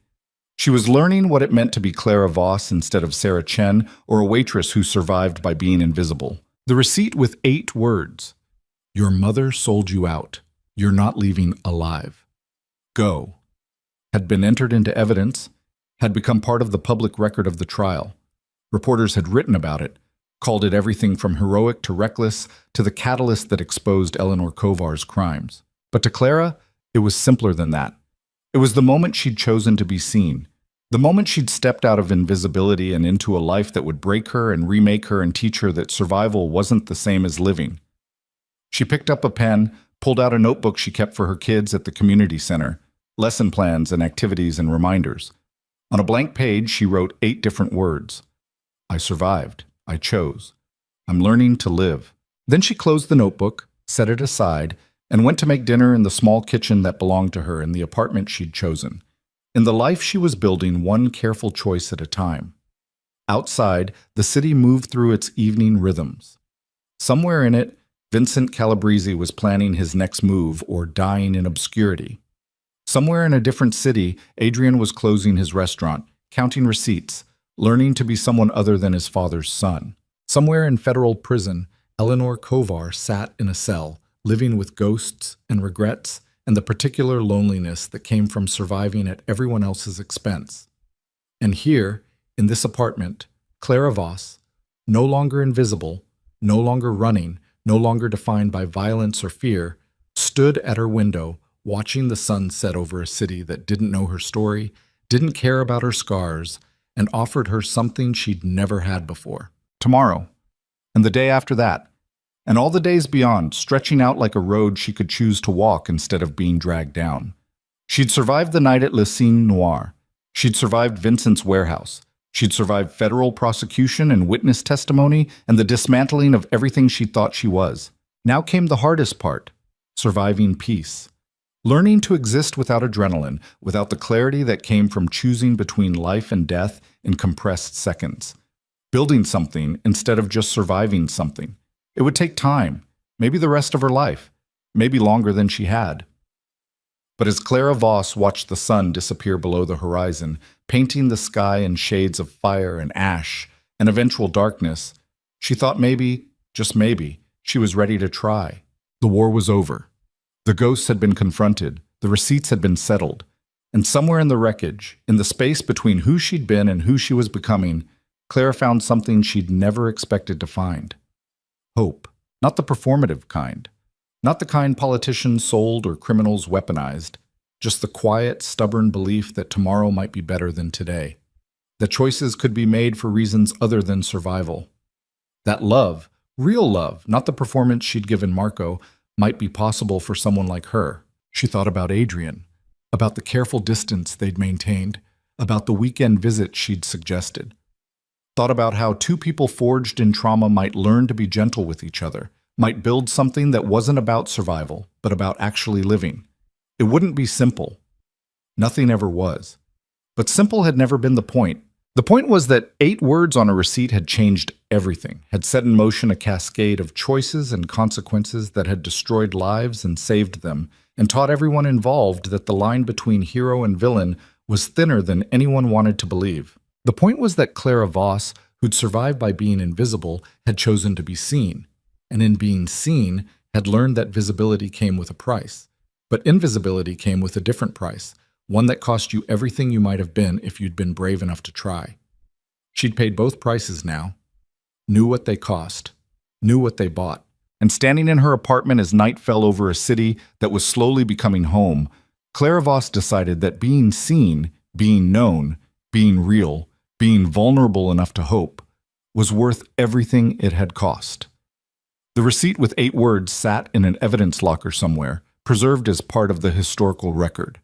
She was learning what it meant to be Clara Voss instead of Sarah Chen, or a waitress who survived by being invisible. The receipt with 8 words. Your mother sold you out. You're not leaving alive. Go. Had been entered into evidence, had become part of the public record of the trial. Reporters had written about it, called it everything from heroic to reckless to the catalyst that exposed Eleanor Kovar's crimes. But to Clara, it was simpler than that. It was the moment she'd chosen to be seen, the moment she'd stepped out of invisibility and into a life that would break her and remake her and teach her that survival wasn't the same as living. She picked up a pen, pulled out a notebook she kept for her kids at the community center, lesson plans and activities and reminders. On a blank page, she wrote 8 different words. I survived. I chose. I'm learning to live. Then she closed the notebook, set it aside, and went to make dinner in the small kitchen that belonged to her in the apartment she'd chosen. In the life she was building, one careful choice at a time. Outside, the city moved through its evening rhythms. Somewhere in it, Vincent Calabrese was planning his next move or dying in obscurity. Somewhere in a different city, Adrian was closing his restaurant, counting receipts, learning to be someone other than his father's son. Somewhere in federal prison, Eleanor Kovar sat in a cell, living with ghosts and regrets and the particular loneliness that came from surviving at everyone else's expense. And here, in this apartment, Clara Voss, no longer invisible, no longer running, no longer defined by violence or fear, stood at her window, watching the sun set over a city that didn't know her story, didn't care about her scars, and offered her something she'd never had before. Tomorrow, and the day after that, and all the days beyond, stretching out like a road she could choose to walk instead of being dragged down. She'd survived the night at Le Cine Noir. She'd survived Vincent's warehouse. She'd survived federal prosecution and witness testimony and the dismantling of everything she thought she was. Now came the hardest part, surviving peace. Learning to exist without adrenaline, without the clarity that came from choosing between life and death in compressed seconds. Building something instead of just surviving something. It would take time, maybe the rest of her life, maybe longer than she had. But as Clara Voss watched the sun disappear below the horizon, painting the sky in shades of fire and ash and eventual darkness, she thought maybe, just maybe, she was ready to try. The war was over. The ghosts had been confronted, the receipts had been settled, and somewhere in the wreckage, in the space between who she'd been and who she was becoming, Clara found something she'd never expected to find. Hope. Not the performative kind. Not the kind politicians sold or criminals weaponized. Just the quiet, stubborn belief that tomorrow might be better than today. That choices could be made for reasons other than survival. That love, real love, not the performance she'd given Marco, might be possible for someone like her. She thought about Adrian, about the careful distance they'd maintained, about the weekend visit she'd suggested. Thought about how 2 people forged in trauma might learn to be gentle with each other, might build something that wasn't about survival, but about actually living. It wouldn't be simple. Nothing ever was. But simple had never been the point. The point was that 8 words on a receipt had changed everything, had set in motion a cascade of choices and consequences that had destroyed lives and saved them, and taught everyone involved that the line between hero and villain was thinner than anyone wanted to believe. The point was that Clara Voss, who'd survived by being invisible, had chosen to be seen, and in being seen, had learned that visibility came with a price. But invisibility came with a different price, one that cost you everything you might have been if you'd been brave enough to try. She'd paid both prices now, knew what they cost, knew what they bought. And standing in her apartment as night fell over a city that was slowly becoming home, Clara Voss decided that being seen, being known, being real, being vulnerable enough to hope, was worth everything it had cost. The receipt with 8 words sat in an evidence locker somewhere, preserved as part of the historical record.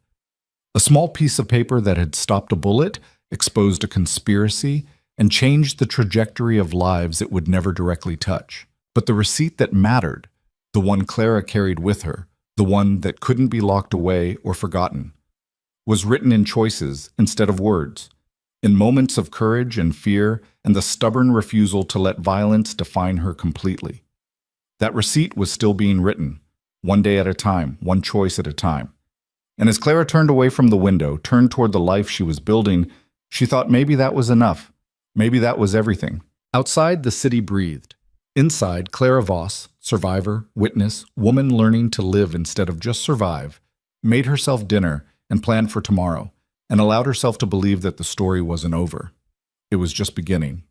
A small piece of paper that had stopped a bullet, exposed a conspiracy, and changed the trajectory of lives it would never directly touch. But the receipt that mattered, the one Clara carried with her, the one that couldn't be locked away or forgotten, was written in choices instead of words, in moments of courage and fear and the stubborn refusal to let violence define her completely. That receipt was still being written, one day at a time, one choice at a time. And as Clara turned away from the window, turned toward the life she was building, she thought maybe that was enough. Maybe that was everything. Outside, the city breathed. Inside, Clara Voss, survivor, witness, woman learning to live instead of just survive, made herself dinner and planned for tomorrow, and allowed herself to believe that the story wasn't over. It was just beginning.